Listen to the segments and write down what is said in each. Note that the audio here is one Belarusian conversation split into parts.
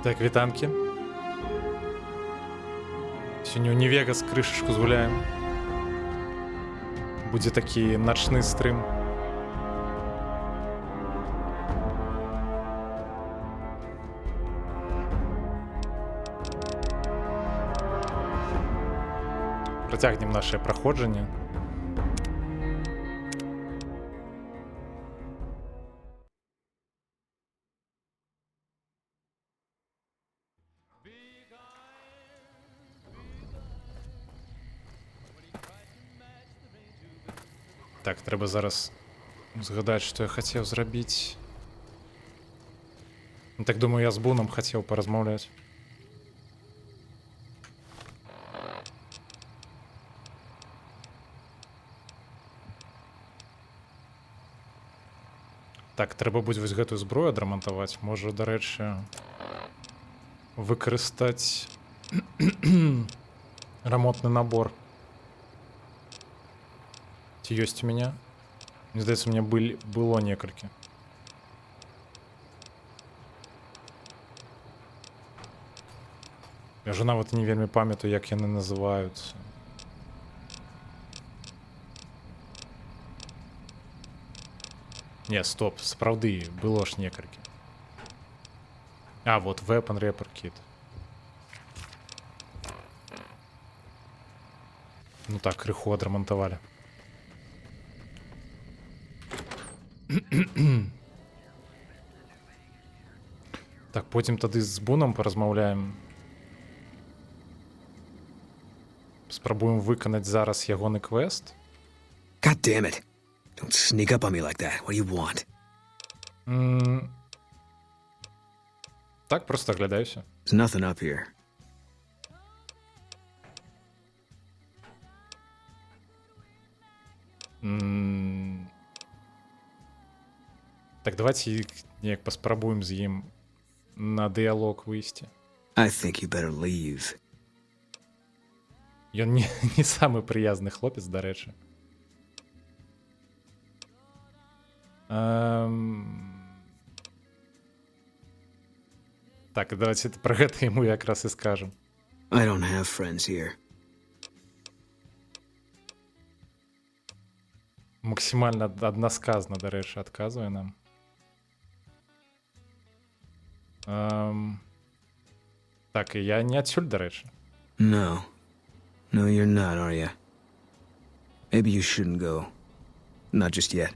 Так, вітанкі. Сёння ў Нью-Вегас крышачку згуляем. Будзе такі начны стрым. Працягнем нашае праходжанне. Так, трэба зараз згадаць, што я хацеў зрабіць. Так думаю, я з Бунам хацеў паразмаўляць. Так, трэба будзе вось гэтую зброю адрамантаваць. Можа, дарэчы, выкарыстаць рамонтны набор. Ці ёсць у мяне? Мне здаецца, у мяне было некалькі. Я ж нават не вельмі памятаю, як яны называюцца. Не, стоп, сапраўды, было ж некалькі. А, вот, Weapon Repair Kit. Ну так, крыху адрамантавалі. Так, пойдзем тады з Бунам паразмаўляем. Спрабуем выканаць зараз ягоны квест. God damn it. Don't sneak up on me like that. What do you want? Так, просто оглядаюся. There's nothing up here. Так, давайте неяк паспрабуем з ім на дыялог выйсці. I think you better leave. Ён не самы прыязны хлопец, дарэчы. Так, давайте пра гэта яму якраз і скажам. I don't have friends here. Максімальна аднасказна, дарэчы, адказвае нам. Так, і я не адсюль, дарэчы. No. No, you're not, are you? Maybe you shouldn't go. Not just yet.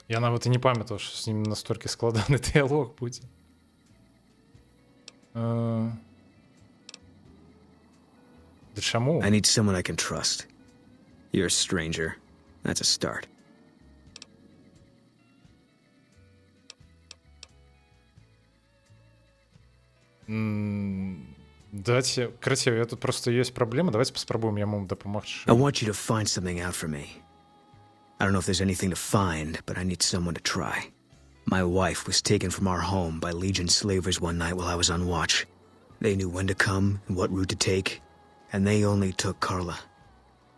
Я нават і не памятаў, што з ім настолькі складаны дыялог будзе. Ды чаму? I need someone I can trust. You're a stranger. That's a start. Давайте, карацей, я тут просто ёсць праблема, давайте паспрабуем яму дапамагчы. I want you to find something out for me. I don't know if there's anything to find, but I need someone to try. My wife was taken from our home by Legion slavers one night while I was on watch. They knew when to come and what route to take, and they only took Carla.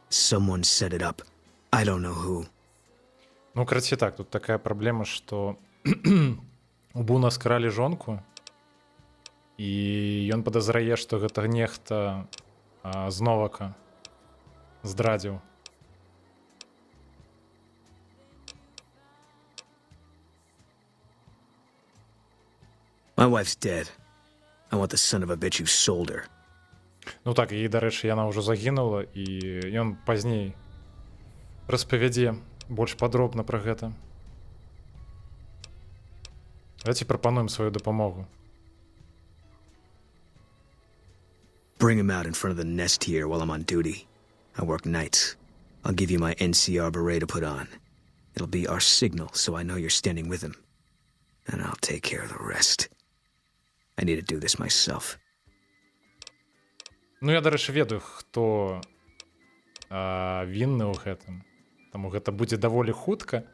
Someone set it up. I don't know who. Ну, карацей, так, тут такая праблема, што у Буна скралі жонку, і ён падазрае, што гэта нехта з Новака здрадзіў. My wife's dead. I want the son of a bitch who sold her. Ну так, і, дарэчы, яна ўжо загінула, і ён пазней распавядзе больш падробна пра гэта. Давайте прапануем сваю дапамогу. Bring him out in front of the nest here while I'm on duty. I work nights. I'll give you my NCR beret to put on. It'll be our signal, so I know you're standing with him. And I'll take care of the rest. I need to do this myself. Ну, я, дарэчы, ведаю, хто вінны ў гэтым. Таму гэта будзе даволі хутка.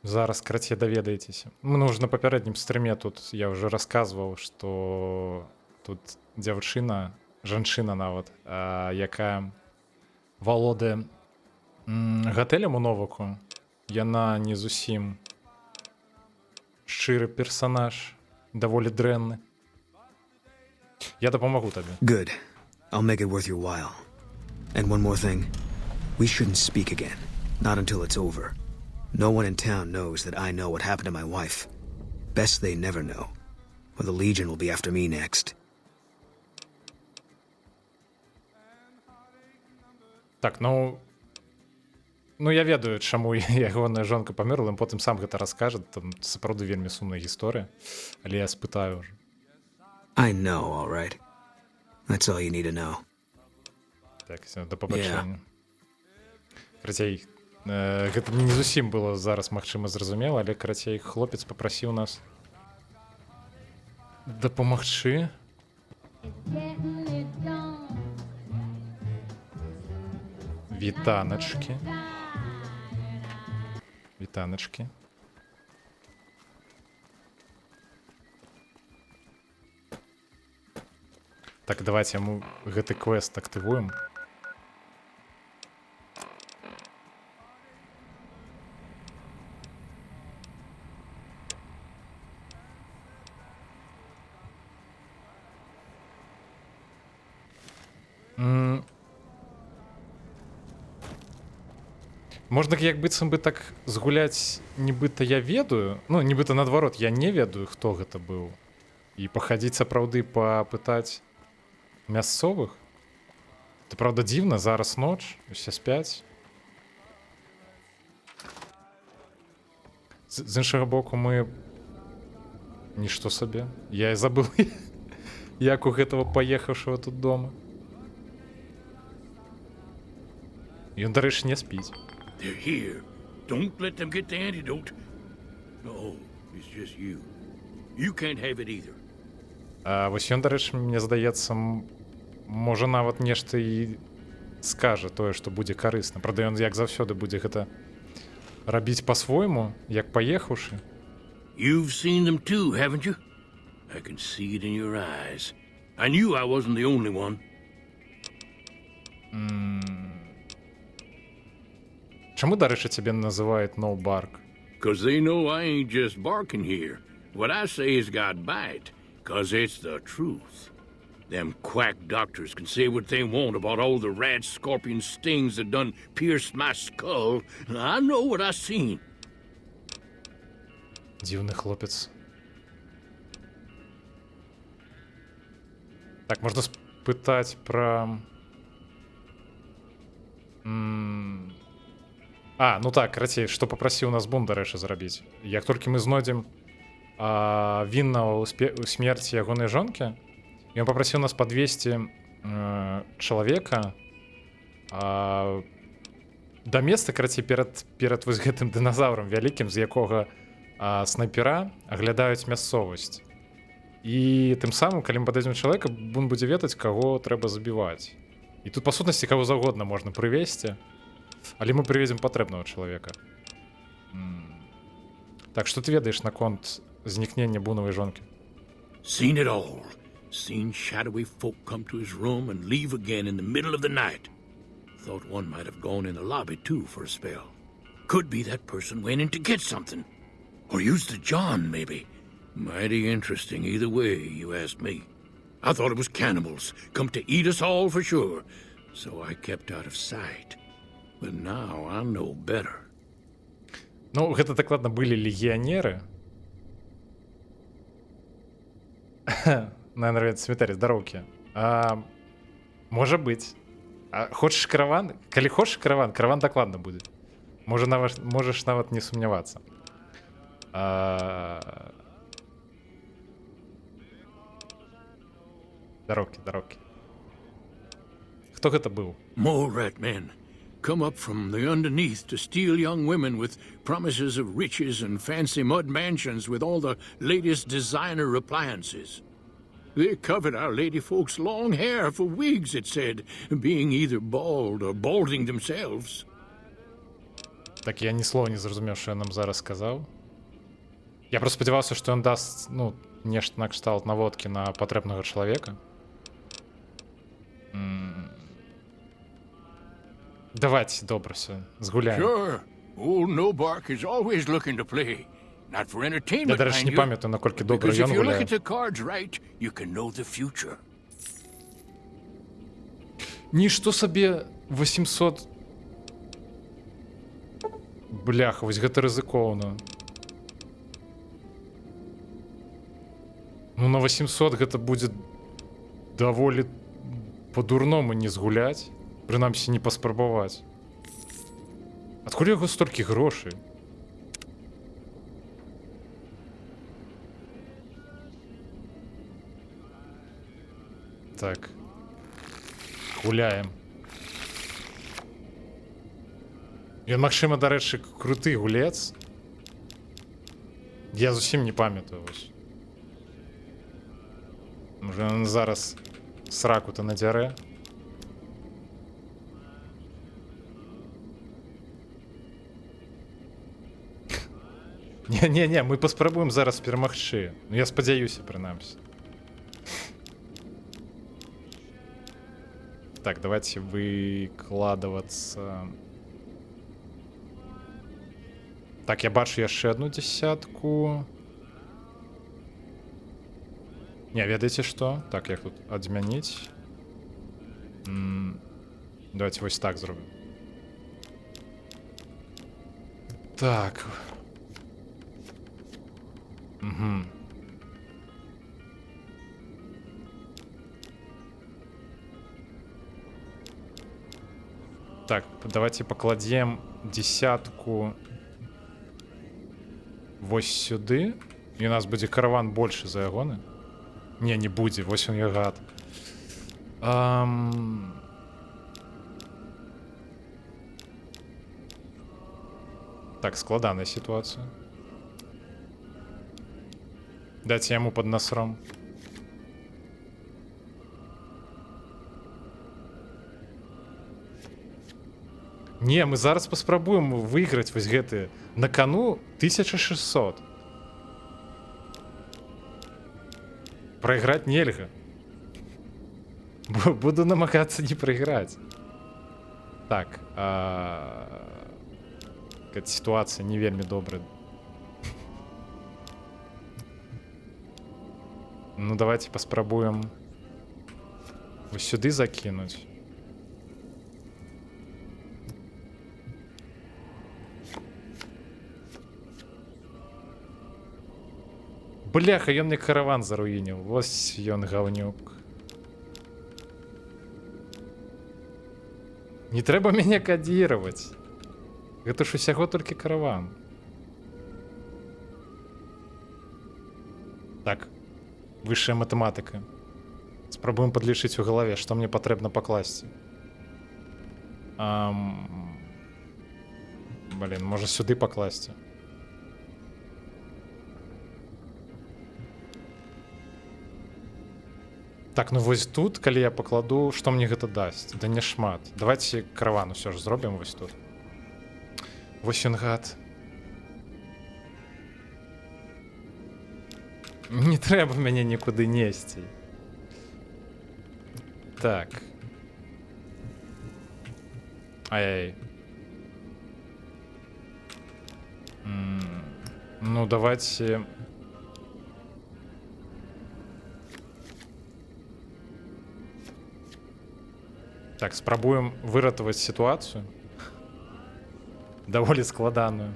Зараз, карацей, даведаецеся. Ну, ўжо на папярэднім стрыме тут я ўжо расказваў, што тут дзяўчына, жанчына нават, якая валодае гатэлем у Новаку. Яна не зусім шчыры персанаж, даволі дрэнны. Я дапамагу табе. Good. I'll make it worth your while. And one more thing. We shouldn't speak again. Not until it's over. No one in town knows that I know what happened to my wife. Best they never know. Or the Legion will be after me next. Так, ну я ведаю, чаму ягоная жонка памерла, потым сам гэта раскажа, там сапраўды вельмі сумная гісторыя, але я спытаю ўжо. I know, all right. That's all you need to know. Так, да пабачэння. Карацей, гэта не зусім было зараз магчыма зразумела, але карацей хлопец папрасіў нас дапамагчы. Вітаначкі. Вітаначкі. Так, давайте мы гэты квест актывуем. Можна як быццам бы так згуляць, нібыта я ведаю, ну нібыта наадварот, я не ведаю, хто гэта быў, і пахадзіць сапраўды папытаць мясцовых. Ты правда дзіўна, зараз ноч, усе спяць. З іншага боку мы нішто сабе. Я і забыл, як у гэтага паехаўшага тут дома. Ён, дарэчы, не спіць. They're here. Don't let them get the antidote. No, it's just you. You can't have it either. А вось ён, дарэчы, мне здаецца, можа нават нешта і скажа тое, што будзе карысна. Правда, ён як заўсёды будзе гэта рабіць па-свойму, як паехаўшы. You've seen them too, haven't you? I can see it in your eyes. I knew I wasn't the only one. Чаму, дарэчы, цябе называюць No Bark? 'Cause they know I ain't just barking here. What I say has got bite, 'cause it's the truth. Them quack doctors can say what they want about all the rat scorpion stings that done pierced my skull. I know what I seen. Дзіўны хлопец. Так, можна спытаць пра... ну так, карацей, што папрасіў нас бунт, дарэчы, зрабіць. Як толькі мы знойдзем віннага ў смерці ягонай жонкі, ён папрасіў нас падвесці чалавека да месца, карацей, перад вось гэтым дыназаўрам вялікім, з якога снайпера аглядаюць мясцовасць. І тым самым, калі мы падойдзем чалавека, бунт будзе ведаць, каго трэба забіваць. І тут, па сутнасці, каго заўгодна можна прывесці, але мы прывезем патрэбнага чалавека. Так, што ты ведаеш наконт знікнення бунавай жонкі? Seen it all. Seen shadowy folk come to his room and leave again in the middle of the night. Thought one might have gone in the lobby too for a spell. Could be that person went in to get something. Or used the John, maybe. Mighty interesting either way, you asked me. I thought it was cannibals, come to eat us all for sure. So I kept out of sight. But now I know better. Ну, гэта дакладна былі легіянеры. Наверное, Цмітарі, здароўкі. Можа быць. Хочаш караван? Калі хочаш караван, караван дакладна будзе. Можаш нават не сумнявацца. Дароўкі. Хто гэта быў? More rat men. Come up from the underneath to steal young women with promises of riches and fancy mud mansions with all the latest designer appliances. They covered our lady folks' long hair for wigs, it said, being either bald or balding themselves. Так, я ні слова не зразумеў, што ён нам зараз сказаў. Я просто спадзяваўся, што ён даст, нешта накшталт наводкі на патрэбнага чалавека. Давайте, добра, все, згуляем. Sure. Old No Bark is always looking to play. Not for Я, entertainment, до речі, mind не you. пам'ятаю, наскільки добре Because if ён you look гуляє. at the cards right, you can know the future. Нішто сабе 800... Бляха, вось гэта рызыкоўна. Ну, на 800 гэта будзе даволі по-дурному не згуляць. Прынамсі, не паспрабаваць. Адкуль яго столькі грошай? Так. Гуляем. Ён, магчыма, дарэчы, круты гулец. Я зусім не памятаю вось. Можа, ён зараз сраку-то надзярэ. Не, мы паспрабуем зараз перамагчы. Ну, я спадзяюся, прынамсі. Так, давайте выкладываться. Так, я бачу яшчэ одну десятку. Не, ведаеце што? Так, як тут адмяніць? Давайте вось так зробім. Так. Угу. Так, давайте покладем десятку вось сюды. І у нас будзе караван больше за ягоны. Не будзе, вось он я гад. Так, складаная ситуация. Дайте яму под насром. Не, мы зараз паспрабуем выйграць вось гэты. На кону 1600. Прайграць нельга. Буду намагацца не прайграць. Так, эта ситуация не вельмі добрая. Ну, давайте паспрабуем вось сюды закинуть. Бляха, ён мне караван заруініў. Вось ён гаўнюк. Не трэба мяне кадзіраваць. Гэта ж усяго толькі караван. Так. Высшая матэматыка. Спрабуем падлічыць у галаве, што мне патрэбна пакласці. Блін, можа сюды пакласці. Так, ну вось тут, калі я пакладу, што мне гэта дасць? Да не шмат. Давайте караван усё ж зробім вось тут. Вось ён гад. Не трэба мяне нікуды несці. Так. Ай-яй. Ну, давайте... Так, спрабуем выратаваць сітуацыю. Даволі складаную.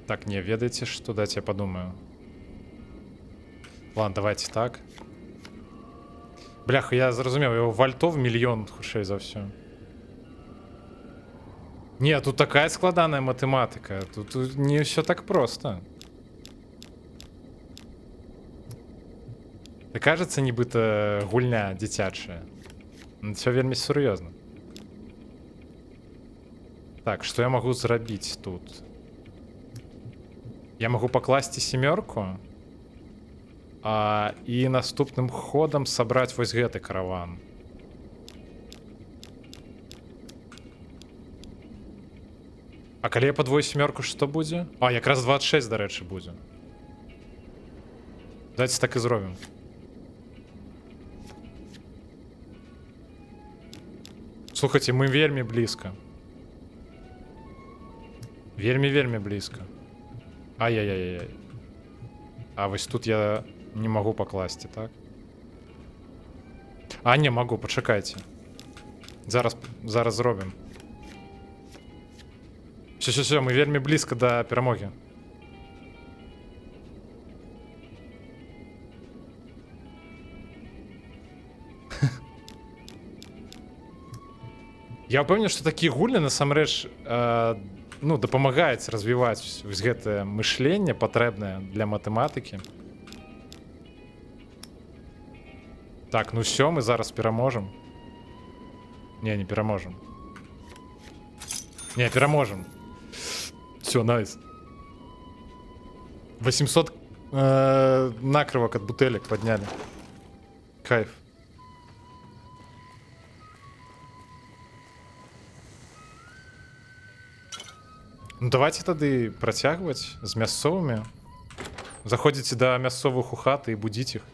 Так, не, ведаеце, што даць, я падумаю. Ладно, давайте так. Бляха, я зразумеў, яго вальтов мільён, хутчэй за ўсё. Не, тут такая складаная матэматыка. Тут не ўсё так проста. Кажется, нібыта гульня дзіцячая. Все вельмі сур'ёзна. Так, што я магу зрабіць тут? Я магу пакласці семёрку, і наступным ходам сабраць вось гэты караван. А калі я падвою семёрку, што будзе? Якраз 26, дарэчы, будзе. Давайте так і зробім. Слухайте, мы вельмі близко. Вельмі близко. Ай-яй-яй-яй. А вось тут я не могу покласти, так? А, не могу, почекайте. Зараз зробім. Все, мы вельмі близко до перемоги. Я ўпэўнены, што такія гульні насамрэч ну, дапамагаюць развіваць вось гэтае мышленне патрэбнае для матэматыкі. Так, ну все, мы зараз пераможам. Не пераможам. Не, пераможам. Все, найс. 800 накрывок от бутылек подняли. Кайф. Ну давайте тады працягваць з мясцовымі. Заходзіце да мясцовых у хаты і будзіць іх.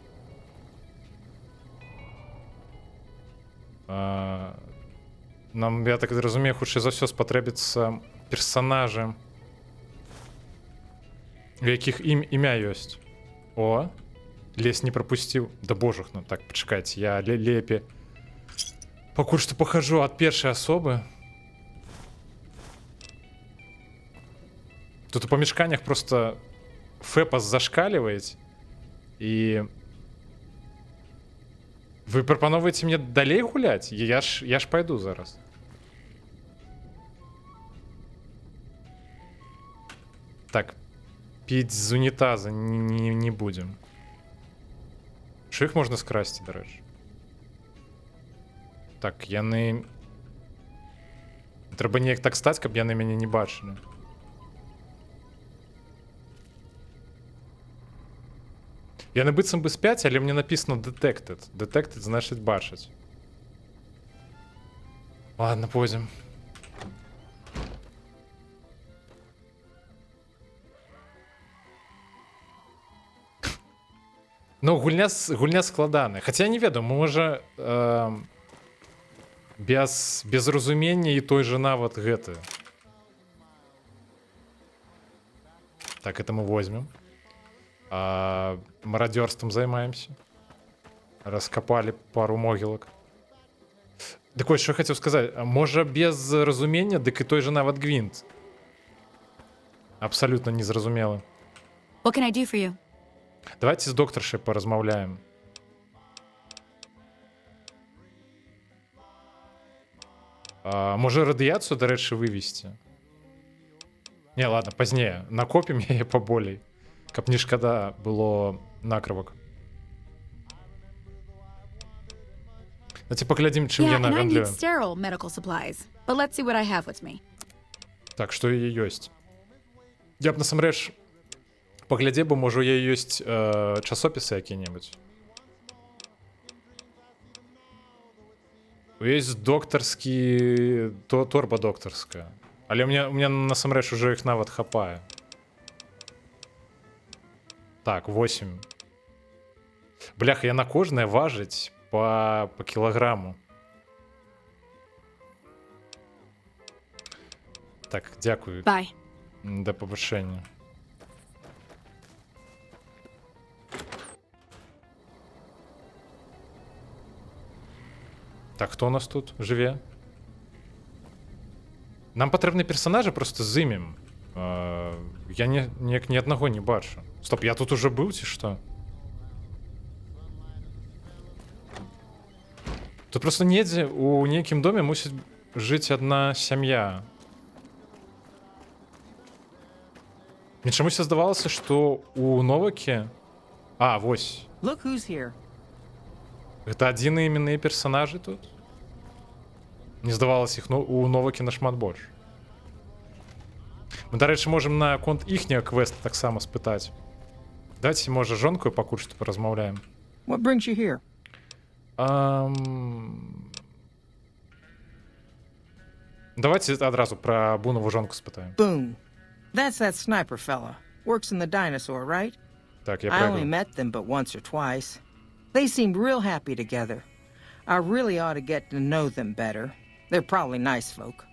Нам, я так разумею, хутчэй за ўсё спатрэбіцца персанажы, у якіх імя ёсць. О, лес не прапусціў. Да божах, ну так, пачакайце, я лепей пакуль што пахажу ад першай асобы. Тут у памяшканнях просто фэпас зашкаливаете, і вы прапановваеце мне далей гуляць? Я ж пайду зараз. Так, піць з унітаза не будзем. Що іх можна скрасці, дарэчы? Так, яны... Трэба неяк так стаць, каб яны мяне не бачылі. Яны быццам бы спяць, але мне написано detected. Detected значыць бачыць. Ладно, пойдзем. Ну, гульня складаная. Хаця не ведаю, можа без разумення і той же нават гэты. Так, это мы возьмем. Мародерством займаемся. Раскопали пару могилок. Так вот, что я хотел сказать. Можа без разумення, дык і той же нават гвинт. Абсолютно незразумело. What can I do for you? Давайте з докторшей поразмаўляем. Можа радыяцыю, дарэчы, вывесці? Не, ладно, пазней. Накопім яе паболей. Каб не шкада было накрывак. Давайте паглядзім, чым Yeah, яна and I need гандлюе. sterile medical supplies. But let's see what I have with me. Так, што яе ёсць? Я б насамрэч паглядзеў, бо можа у яе ёсць часопісы якія-небудзь. Ёсць доктарскі, торба доктарская. Але у меня насамрэч уже іх нават хапае. Так, 8. Бляха, яна кожная важыць по кілаграму. Так, дзякую. Bye. Да павышэння. Так, хто у нас тут жыве? Нам патрэбны персонажы просто зымем. Я ніяк ні аднаго не бачу. Стоп, я тут уже быў ці што? Тут просто недзе у нейкім доме мусіць жыць адна сям'я. Мне чамусь здавалася, што у Новакі... А, вось. Look who's here. Гэта адзіныя іменныя персонажы тут? Не здавалася іх у Новакі нашмат больш. Мы, дарэчы, можам на конт іхняга квеста таксама спытаць. Давайте, можа, жонкаю пакуль што паразмаўляем. What brings you here? Давайте адразу пра Бунаву жонку спытаем. Boone. That's that sniper fella. Works in the dinosaur, right? Так, я I only прыгаю. met them but once or twice. They seemed real happy together. I really ought to get to know them better. They're probably nice folk.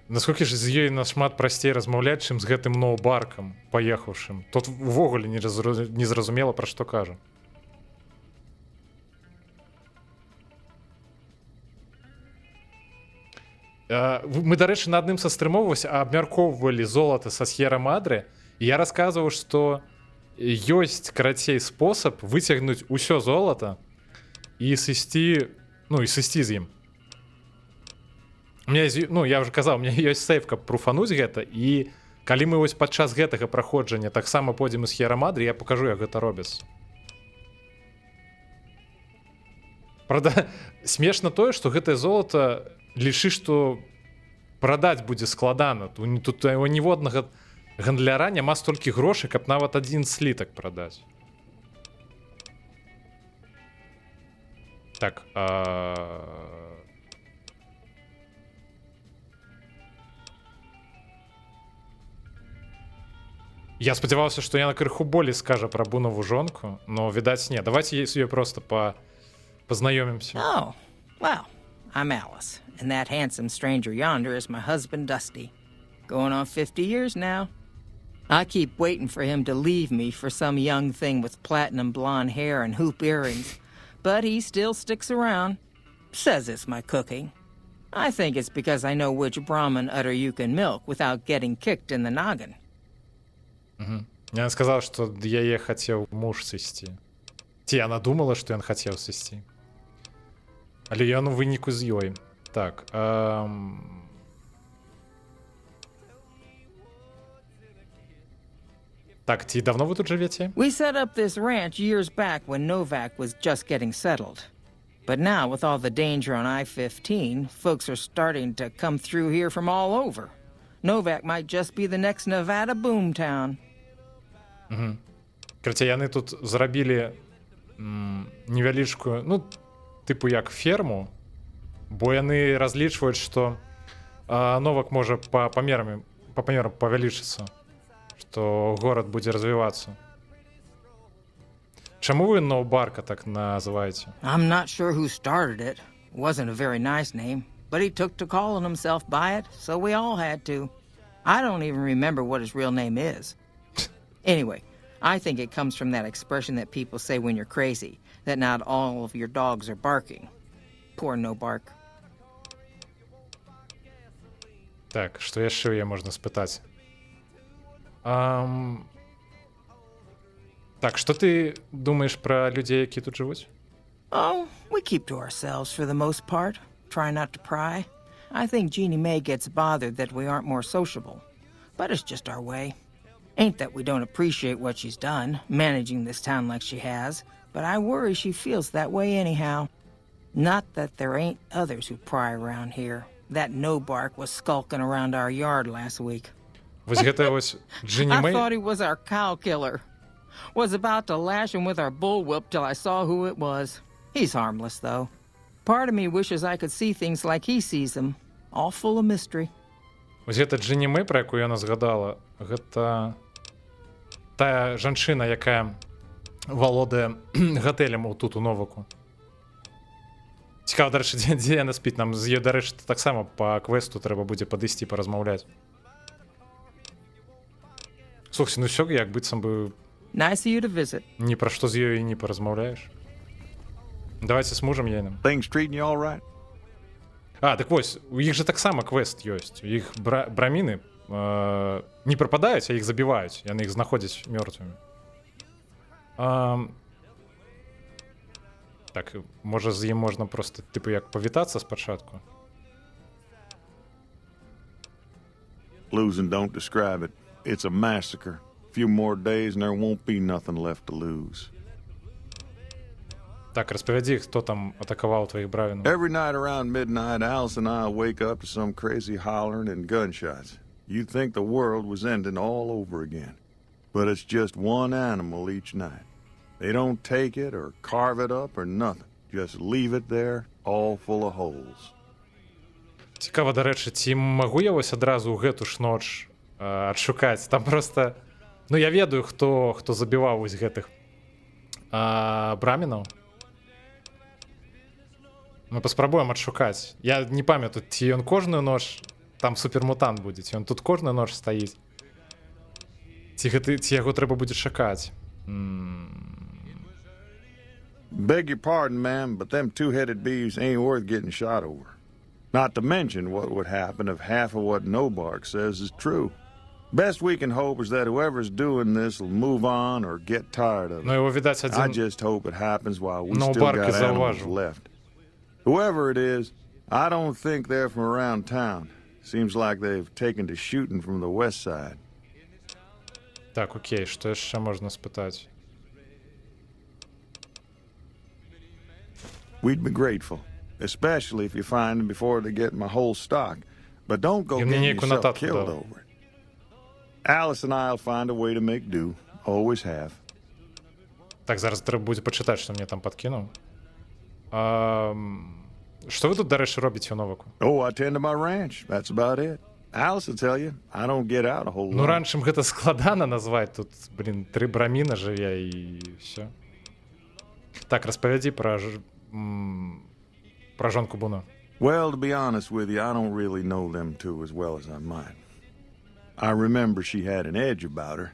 Наскільки ж з ёй нашмат прасцей размаўляць, чым з гэтым ноубаркам, паехаўшым. Тут увогуле не зразумела, пра што кажа. Мы, дарэчы, на адным са стрымоў абмяркоўвалі золата са С'ера-Мадрэ, і я расказваў, што ёсць, карацей, спосаб выцягнуць усё золата і сысці, і сысці з ім. Я ўжо казаў, у меня ёсць сейф, каб пруфануць гэта, і калі мы вось падчас гэтага праходжання таксама пойдзем у С'ера-Мадрэ, я пакажу, як гэта робіцца. Правда, смешна тое, што гэтае золата лічы, што прадаць будзе складана. Тут ніводнага гандляра няма столькі грошай, каб нават адзін слітак прадаць. Так, я спадзяваўся, што яна крыху болей скажа пра Бунаву жонку, но, відаць, не. Давайте з ёй проста пазнаёмімся. Oh, well, I'm Alice, and that handsome stranger yonder is my husband, Dusty. Going on 50 years now. I keep waiting for him to leave me for some young thing with platinum blonde hair and hoop earrings, but he still sticks around. Says it's my cooking. I think it's because I know which Brahmin udder you can milk without getting kicked in the noggin. Яна сказала, што яе хацеў муж сысці. Ці яна думала, што ён хацеў сысці. Але ён у выніку з ёй. Так. Так, ці давно вы тут жывеце? We set up this ranch years back when Novak was just getting settled. But now, with all the danger on I-15, folks are starting to come through here from all over. Novak might just be the next Nevada boomtown. Карацей, яны тут зрабілі невялічкую, тыпу як ферму, бо яны разлічваюць, што Новак можа па памерам павялічыцца, што горад будзе развівацца. Чаму вы Ноубарка так называеце? I'm not sure who started it. It wasn't a very nice name, but he took to calling himself by it, so we all had to. I don't even remember what his real name is. Anyway, I think it comes from that expression that people say when you're crazy, that not all of your dogs are barking. Poor Nobark. Так, што яшчэ ў яе можна спытаць? Так, што ты думаеш пра людзей, які тут жывуць? Oh, we keep to ourselves for the most part. Try not to pry. I think Jeannie Mae gets bothered that we aren't more sociable. But it's just our way. Ain't that we don't appreciate what she's done, managing this town like she has, but I worry she feels that way anyhow. Not that there ain't others who pry around here. That Nobark was skulking around our yard last week. Вось гэта вось Джинни I Мэй. thought he was our cow killer. Was about to lash him with our bullwhip till I saw who it was. He's harmless, though. Part of me wishes I could see things like he sees them, all full of mystery. Вось гэта Джинни Мэй, пра якую яна згадала, гэта тая жанчына, якая валодае гатэлем тут у Новаку. Цікава, дарэчы, дзе яна спіць? Нам з ёй, дарэчы, таксама па квесту трэба будзе падысці паразмаўляць. Слухай, ўсё як быццам бы Nice of you to visit. ні пра што з ёй не паразмаўляеш. Давайце з мужам едем. Things treating you all right? Так вось, у іх жа таксама квест ёсць. У іх браміны не прападаюць, а іх забіваюць. Яны іх знаходзяць мёртвымі. Так, можа, з ім можна проста, тыпу, як павітацца спачатку? Losing don't describe it. It's a massacre. A few more days and there won't be nothing left to lose. Так, распавядзі, хто там атакаваў тваіх бравінаў. Every night around midnight, Alice and I wake up to some crazy hollering and gunshots. You'd think the world was ending all over again. But it's just one animal each night. They don't take it or carve it up or nothing. Just leave it there, all full of holes. Цікава, дарэчы, ці магу я вось адразу ў гэту ж ноч адшукаць? Там проста... я ведаю, хто забіваў вось гэтых брамінаў. Мы паспрабуем адшукаць. Я не памятаю, ці ён кожную ноч там супермутант будзе, ці ён тут кожную ноч стаіць. Ці яго трэба будзе чакаць. Beg your pardon, ma'am, but them two-headed beeves ain't worth getting shot over. Not to mention what would happen if half of what Nobark says is true. Best we can hope is that whoever's doing this will move on or get tired of Ну, it. його, видать, I один... just hope it happens while we No still bark got is animals зауважил. left. Whoever it is, I don't think they're from around town. Seems like they've taken to shooting from the west side. Так, окей, што яшчэ можна спытаць? We'd be grateful, especially if you find them before they get my whole stock. But don't go И мне getting некую yourself нотатку killed дал. over it. Alice and I'll find a way to make do. Always have. Так, зараз трэба будзе пачытаць, што мне там падкінуў. Што вы тут, дарэчы, робіце ў Новаку? Oh, I tend to my ranch. That's about it. Alice will tell you, I don't get out a whole Ну, lot. ранчым гэта складана назваць. Тут, 3 браміна жыве і ўсё. Так, распавядзі пра жонку Буну. Well, to be honest with you, I don't really know them two as well as I might. I remember she had an edge about her,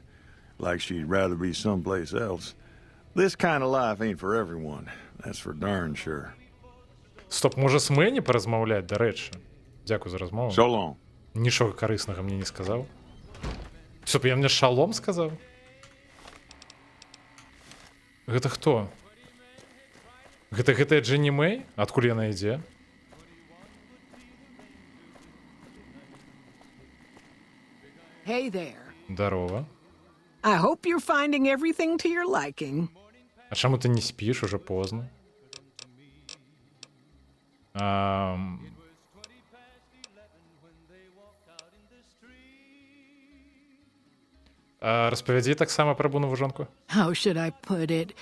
like she'd rather be someplace else. This kind of life ain't for everyone. That's for darn sure. Стоп, можа з Мэні паразмаўляць, дарэчы. Дзякую за размову. So long. Нічога карыснага мне не сказаў. Стоп, я мне шалом сказаў? Гэта хто? Гэтая Дженні Мэй? Адкуль яна ідзе? Hey there. Здарова. I hope you're finding everything to your liking. А чаму ты не спіш, уже позна? Распавядзі таксама пра Бунову жонку. How should I put it?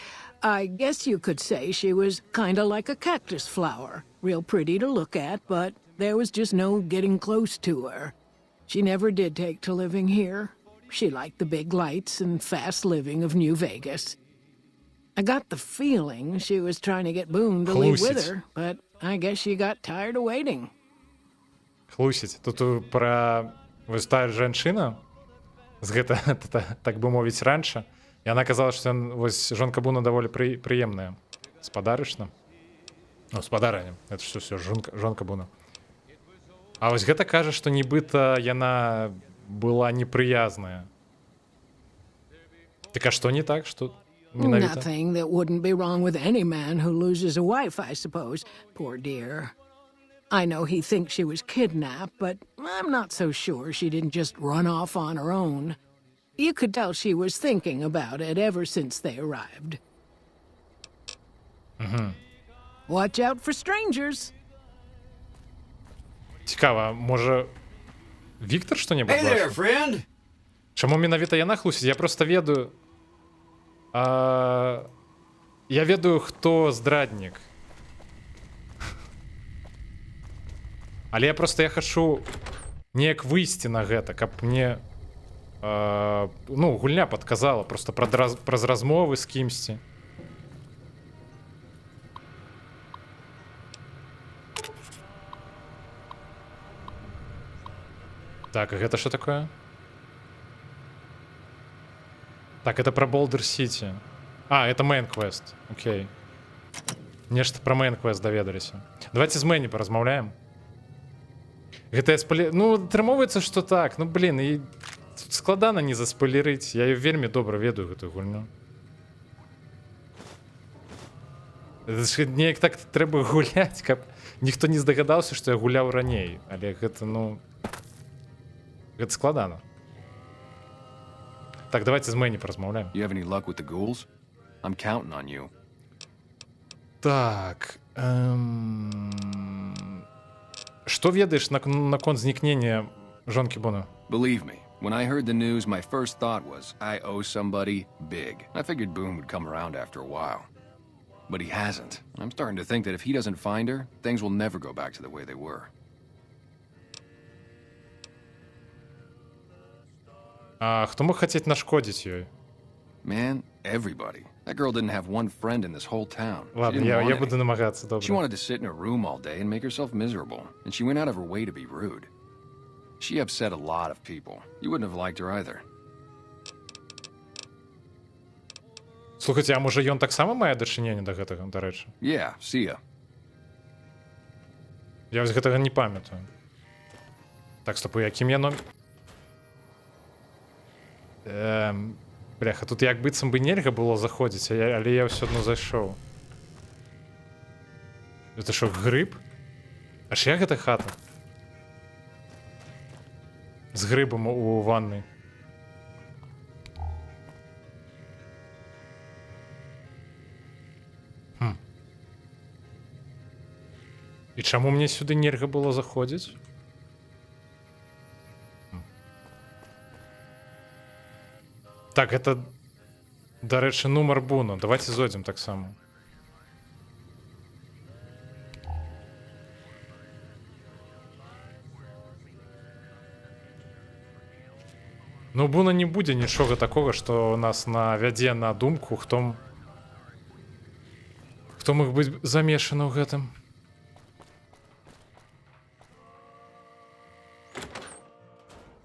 I guess you could say she was kind of like a cactus flower. Real pretty to look at, but there was just no getting close to her. She never did take to living here. She liked the big lights and fast living of New Vegas. I got the feeling she was trying to get Boone to leave with Хлусить. her, but I guess she got tired of waiting. Хлусіць. Тут пра вось тая жанчына з гэта, так бы мовіць, ранча. І яна казала, што вось жонка Буна даволі прыемная. Спадарычна. Ну, спадарня. Это ж ўсё, жонка Буна. А вось гэта кажа, што нібыта яна была непрыязная. Так а што не так, што менавіта? Nothing that wouldn't be wrong with any man who loses a wife, I suppose. Poor dear. I know he thinks she was kidnapped, but I'm not so sure she didn't just run off on her own. You could tell she was thinking about it ever since they arrived. Watch out for strangers. Цікава, можа Віктор што-небудзь Hey there, бачыў? friend. Чаму менавіта яна хлусіць? Я просто ведаю... Я ведаю, хто здраднік. Але я хачу неяк выйсці на гэта, каб мне гульня падказала просто праз размовы з кімсьці. Так, а гэта што такое? Так, это про Болдер Сити. А, это Main Quest. Окей. Нешта про Main Quest даведаліся. Давайте з Мэні паразмаўляем. Гэта я Ну, атрымоўваецца, што так. Ну, блин, і складана не заспойлерыць. Я вельмі добра ведаю гэтую гульню. Неяк так трэба гуляць, каб ніхто не здагадаўся, што я гуляў раней. Але гэта, гэта складана. Так, давайте з Мэні паразмаўляем. You have any luck with the ghouls? I'm counting on you. Так. Што ведаеш наконт знікнення жонкі Буна? Believe me, when I heard the news, my first thought was, I owe somebody big. I figured Boone would come around after a while. But he hasn't. I'm starting to think that if he doesn't find her, things will never go back to the way they were. А хто мог хацець нашкодзіць ёй? Man, everybody. That girl didn't have one friend in this whole town. She Ладно, didn't я want буду any. намагатися, She добре. wanted to sit in her room all day and make herself miserable, and she went out of her way to be rude. She upset a lot of people. You wouldn't have liked her either. Слухайте, а можа ён таксама мае дачыненне да гэтага, дарэчы? Yeah, see ya. Я вось гэтага не памятаю. Так, стоп, у якім я номер... Бляха, тут як быццам бы нельга было заходзіць, але я ўсё адно зайшоў. Это што, грыб? А ж як гэта хата? З грыбам у ваннай. І чаму мне сюды нельга было заходзіць? Так, это, дарэчы, нумар буну. Давайте зойдзем таксама. Ну, буна не будзе нічога такога, што нас навядзе на думку, хто мог быць замешаны ў гэтым.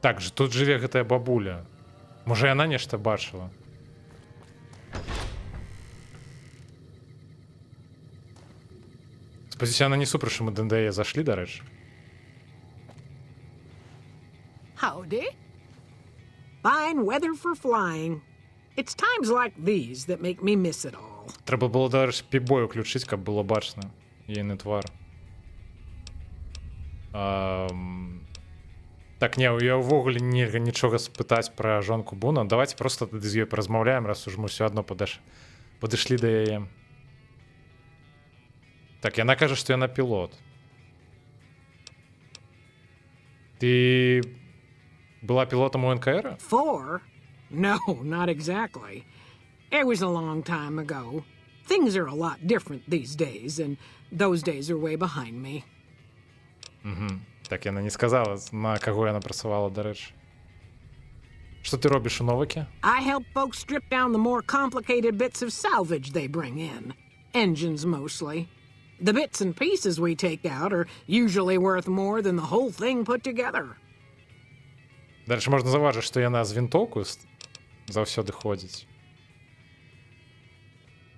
Так же, тут жыве гэтая бабуля. Можа, яна нешта бачыла. Спадзяюся, яна не супраць, што мы да яе зашлі, дарэчы. Howdy. Fine weather for flying. It's times like these that make me miss it all. Трэба было, дарэчы, пібой уключыць, каб было бачна ейны твар. Так, не, я ўвогуле нельга нічога спытаць пра жонку Буна. Давайте просто тады з ёй паразмаўляем, раз уж мы ўсё адно падышлі да яе. Так, яна кажа, што яна пілот. Ты была пілотам у НКР? For? No, not exactly. It was a long time ago. Things are a lot different these days, and those days are way behind me. Так, яна не сказала, на каго яна працавала, дарэчы. Што ты робіш у Новаке? I help folks strip down the more complicated bits of salvage they bring in. Engines mostly. The bits and pieces we take out are usually worth more than the whole thing put together. Дарэчы, можна заўважыць, што яна з вінтоўку заўсёды ходзіць.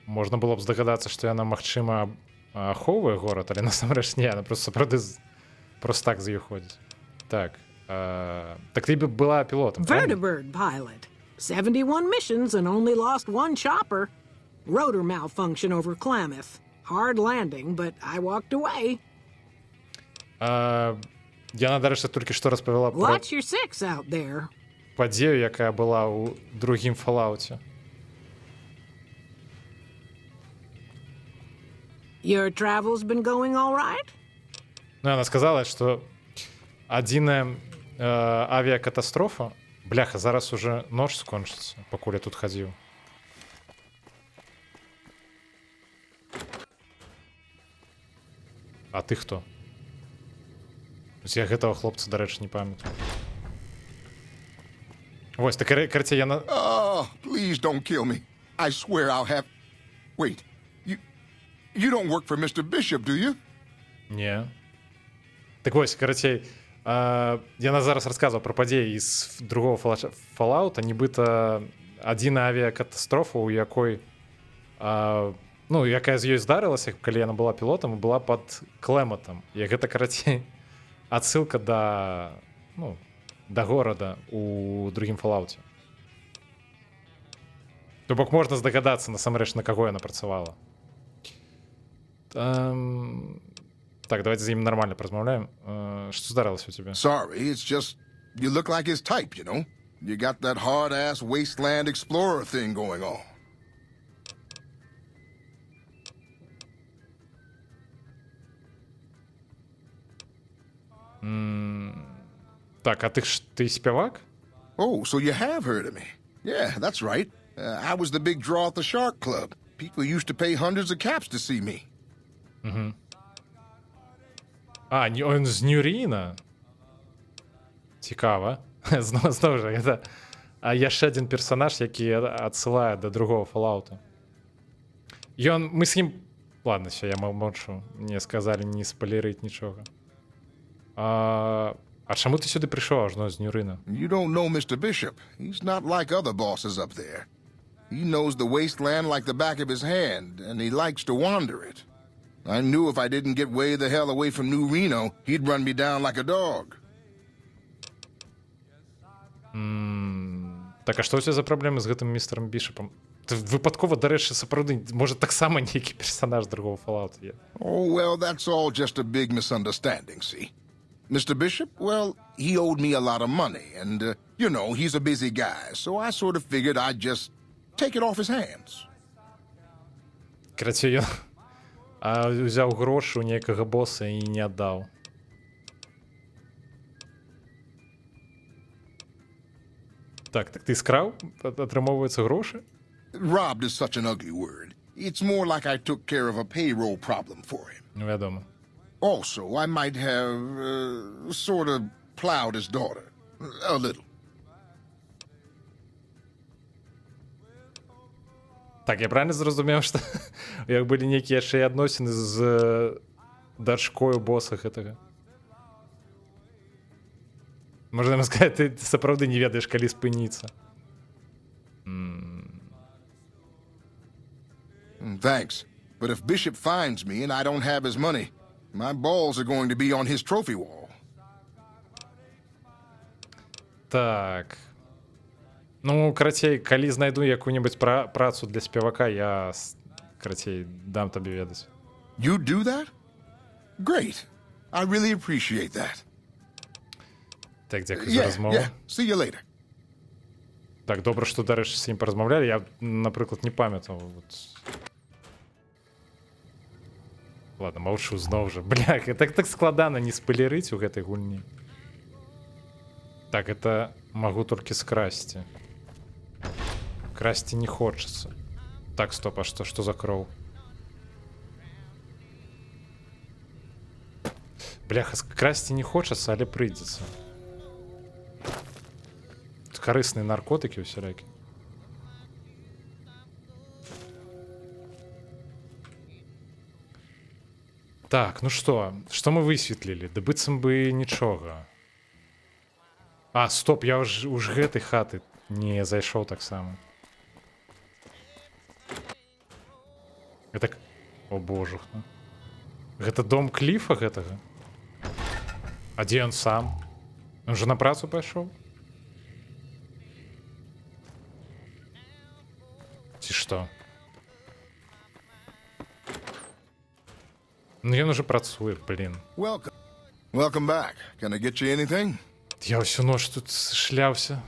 Можна было б здагадацца, што яна, магчыма, ахоўвае горад, але насамрэч не, яна проста сапраўды просто так з ёй ходзіць. Так, так ты была пілотам, правильно? Vertibird pilot. 71 missions and only lost one chopper. Rotor malfunction over Klamath. Hard landing, but I walked away. Яна, дарэчы, толькі што распавяла пра Watch your six out there. падзею, якая была ў другім Fallout'е. Your travel's been going all right? Ну, яна сказала, што адзіная авіякатастрофа... Бляха, зараз уже ноч скончыцца, пакуль я тут хадзіў. А ты хто? Я гэтага хлопца, дарэчы, не памятаю. Вось, так, карацей, яна... Oh, please don't kill me. I swear I'll have... Wait, you don't work for Mr. Bishop, do you? Не. Так вось, карацей, яна зараз расказвала пра падзеі з другого Fallout'a, нібыта адзіная авіякатастрофа, у якой... Ну, якая з ёй здарылася, калі яна была пілотам, была пад Клэматам. І гэта, карацей, адсылка да... Ну, да горада у другім Fallout'е. То бок можна здагадацца, насамрэч, на каго яна працавала. Так, давайте з ім нормально поразмовляем. Что здарилось у тебя? Sorry, it's just you look like his type, you know? You got that hard-ass wasteland explorer thing going on. Так, а ты спевак? Oh, so you have heard of me. Yeah, that's right. I was the big draw at the Shark Club. People used to pay hundreds of caps to see me. А, он з Нюріна? Цікаво. Знову ж, А яшчэ адзін персанаж, які адсылае да другого Fallout. Ён, мы з ім... Ладно, все, я мовчу. Мне сказалі не спойлерыць нічога. А чаму ты сюды прыйшоў ажно з Нюрына? You don't know Mr. Bishop. He's not like other bosses up there. He knows the wasteland like the back of his hand, and he likes to wander it. I knew if I didn't get way the hell away from New Reno, he'd run me down like a dog. Так, а што ў цябе за праблемы з гэтым містером Бішапом? Ты выпадкова, дарэчы, сапраўды, можа, таксама нейкі персанаж другого Fallout є. Oh, well, that's all just a big misunderstanding, see? Mr. Bishop, well, he owed me a lot of money, and, you know, he's a busy guy, so I sort of figured I'd just take it off his hands. Карацей, ён узяў грошы ў нейкага боса і не аддаў. Так, ты скраў? Атрымоўваецца грошы? Robbed is such an ugly word. It's more like I took care of a payroll problem for him. Ну, вядома. Also, I might have, sort of plowed his daughter. A little. Так, я правильно зразумеў, што як былі нейкія яшчэ і адносіны з дачкою боса гэтага? Можна сказаць, ты сапраўды не ведаеш, калі спыніцца. Thanks. But if Bishop finds me and I don't have his money, my balls are going to be on his trophy wall. Так. Ну, карацей, калі знайду якую-небудзь працу для спевака, я, карацей, дам табе ведаць. You do that? Great. I really appreciate that. Так, дзякуй за размову. Yeah. See you later. Так, добра, што, дарэчы, з ім паразмаўлялі. Я, напрыклад, не памятаў. Вот. Ладно, маўчу зноў жа. Бля, так складана не спойлерыць у гэтай гульні. Так, это магу толькі скрасці. Красці не хочацца. Так, стоп, а што за кроў? Бляха, красці не хочацца, але прыйдзецца. Карысныя наркотыкі ўсялякі. Так, ну што мы высветлілі? Да быццам бы нічога. А, стоп, я уж гэтай хаты не зайшоў таксама. Гэта... О, божух. Гэта дом Кліфа гэтага? А дзе ён сам? Он же на працу пайшоў? Ці што? Ну ён уже працуе, блин. Welcome. Welcome back. Can I get you anything? Я всю ноч тут шляўся.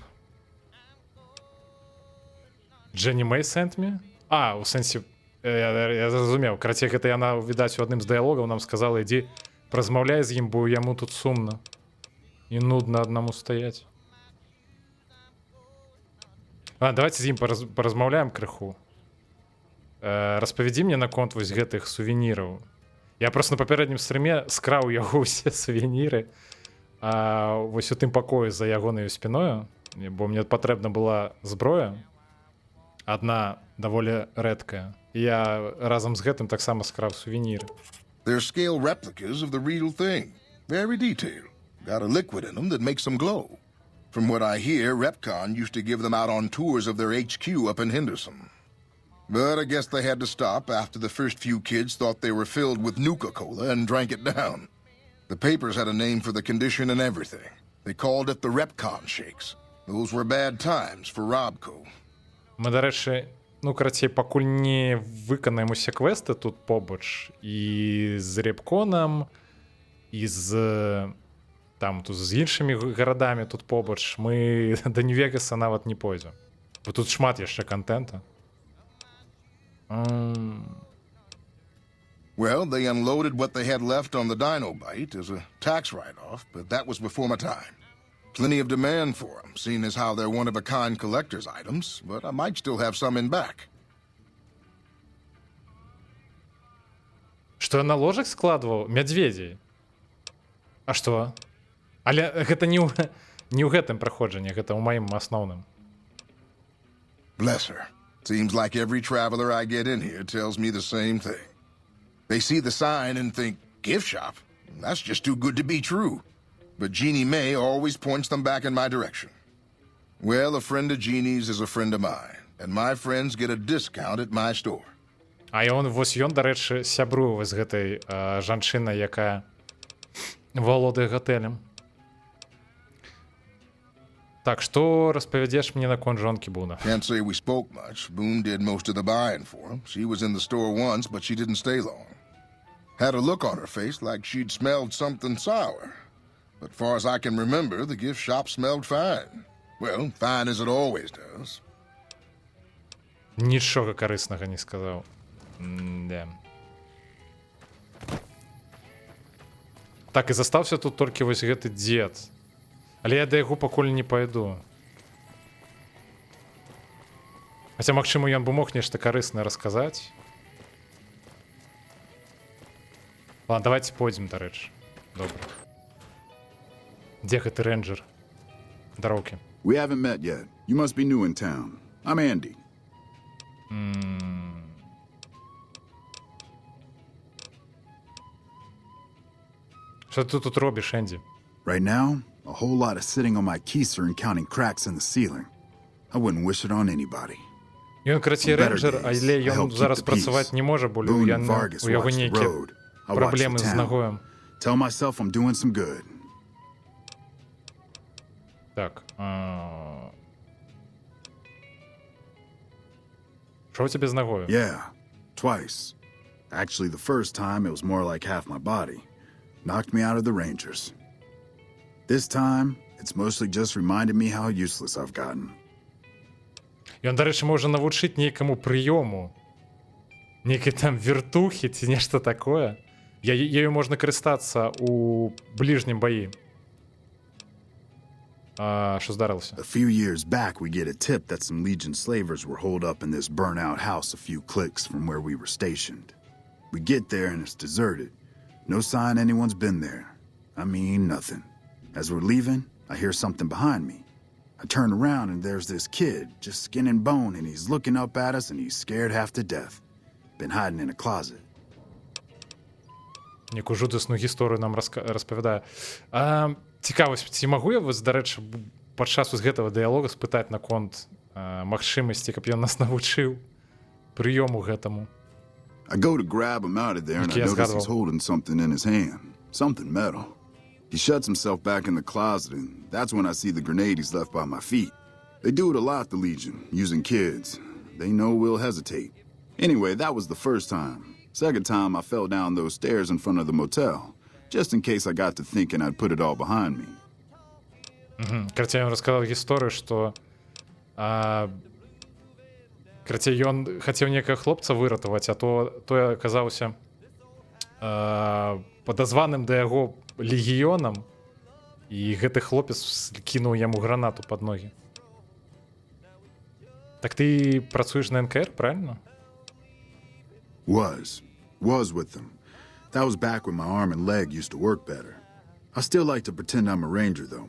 Дженні Мэй sent me? А, у сэнсе... Я зразумеў. Карацей, гэта яна, відаць, у адным з дыялогаў нам сказала, ідзі празмаўляй з ім, бо яму тут сумна. І нудна аднаму стаяць. А, давайте з ім паразмаўляем крыху. Распавядзі мне наконт вось гэтых сувеніраў. Я просто на папярэднім стрыме скраў яго ўсе сувеніры. Вось у тым пакоі за ягонаю спіною, бо мне патрэбна была зброя. Адна даволі рэдкая. Я разам з гэтым таксама скраў сувеніры. They're scale replicas of the real thing. Very detailed. Got a liquid in them that makes them glow. From what I hear, Repcon used to give them out on tours of their HQ up in Henderson. But I guess they had to stop after the first few kids thought they were filled with Nuka-Cola and drank it down. The papers had a name for the condition and everything. They called it the Repcon Shakes. Those were bad times for Robco. Мы, дарэчы, ну, карацей, пакуль не выканаем усе квесты тут побач і з Репконам, і з... Там, тут з іншымі гарадамі тут побач, мы да Нью-Вегаса нават не пойдзем. Бо тут шмат яшчэ контента. Well, they unloaded what they had left on the Dinobite as a tax write-off, but that was before my time. Plenty of demand for them, seeing as how they're one-of-a-kind collector's items, but I might still have some in back. Што я на ложак складваў? Мядзведзей. А што? Але гэта не ў гэтым праходжанні, гэта ў маім асноўным. Bless her. Seems like every traveler I get in here tells me the same thing. They see the sign and think, gift shop? That's just too good to be true. But Jeannie May always points them back in my direction. Well, a friend of Jeannie's is a friend of mine, and my friends get a discount at my store. А вось ён, дарэчы, сябруе з гэтай жанчынай, якая валодае гатэлем. Так, што распавядзеш мне наконт жонкі Буна? Can't say we spoke much. Boone did most of the buying for him. She was in the store once, but she didn't stay long. Had a look on her face like she'd smelled something sour. But far as I can remember, the gift shop smelled fine. Well, fine as it always does. Нічога карыснага не сказаў. Да. Так, і застаўся тут толькі вось гэты дзед. Але я да яго пакуль не пайду. Хаця, магчыма, ён бы мог нешта карыснае расказаць. Ладно, давайте пойдзем, дарэчы. Добра. Дзе гэты рэнджер? Дароўкі. We haven't met yet. You must be new in town. I'm Andy. Що ти тут робиш, Енді? Right now, a whole lot of sitting on my keister and counting cracks in the ceiling. I wouldn't wish it on anybody. Ён краці рэнджер, але ён зараз працаваць не можа, бо у яго нейкія праблемы з нагоем. Tell myself I'm doing some good. Так. Що у тебе з ногою? Yeah, twice. Actually, the first time it was more like half my body. Knocked me out of the Rangers. This time, it's mostly just reminded me how useless I've gotten. Ён, дарэчы, можа навучыць нейкаму прыёму. Нейкай там вертухі ці нешта такое. Ею можна карыстацца у бліжнім баі. Що здарылася? A few years back, we get a tip that some Legion slavers were holed up in this burnt-out house a few clicks from where we were stationed. We get there and it's deserted. No sign anyone's been there. I mean, nothing. As we're leaving, I hear something behind me. I turn around and there's this kid, just skin and bone, and he's looking up at us and he's scared half to death. Been hiding in a closet. Яку жудасну гісторыю нам распавядае. Цікавасць, ці магу я вас, дарэчы, падчас з гэтага дыялога спытаць наконт магчымасці, каб ён нас навучыў прыёму гэтаму? I go to grab him out of there and I notice he's holding something in his hand. Something metal. He shuts himself back in the closet and that's when I see the grenade he's left by my feet. They do it a lot, the Legion, using kids. They know we'll hesitate. Anyway, that was the first time. Second time, I fell down those stairs in front of the motel, just in case I got to thinking I'd put it all behind me. Карацей, ён расказаў гісторыю, што карацей, ён хацеў некага хлопца выратаваць, а той аказаўся падазваным да яго легіёнам, і гэты хлопец кінуў яму гранату пад ногі. Так ты працуеш на НКР, правильно? Was with them. That was back when my arm and leg used to work better. I still like to pretend I'm a ranger, though.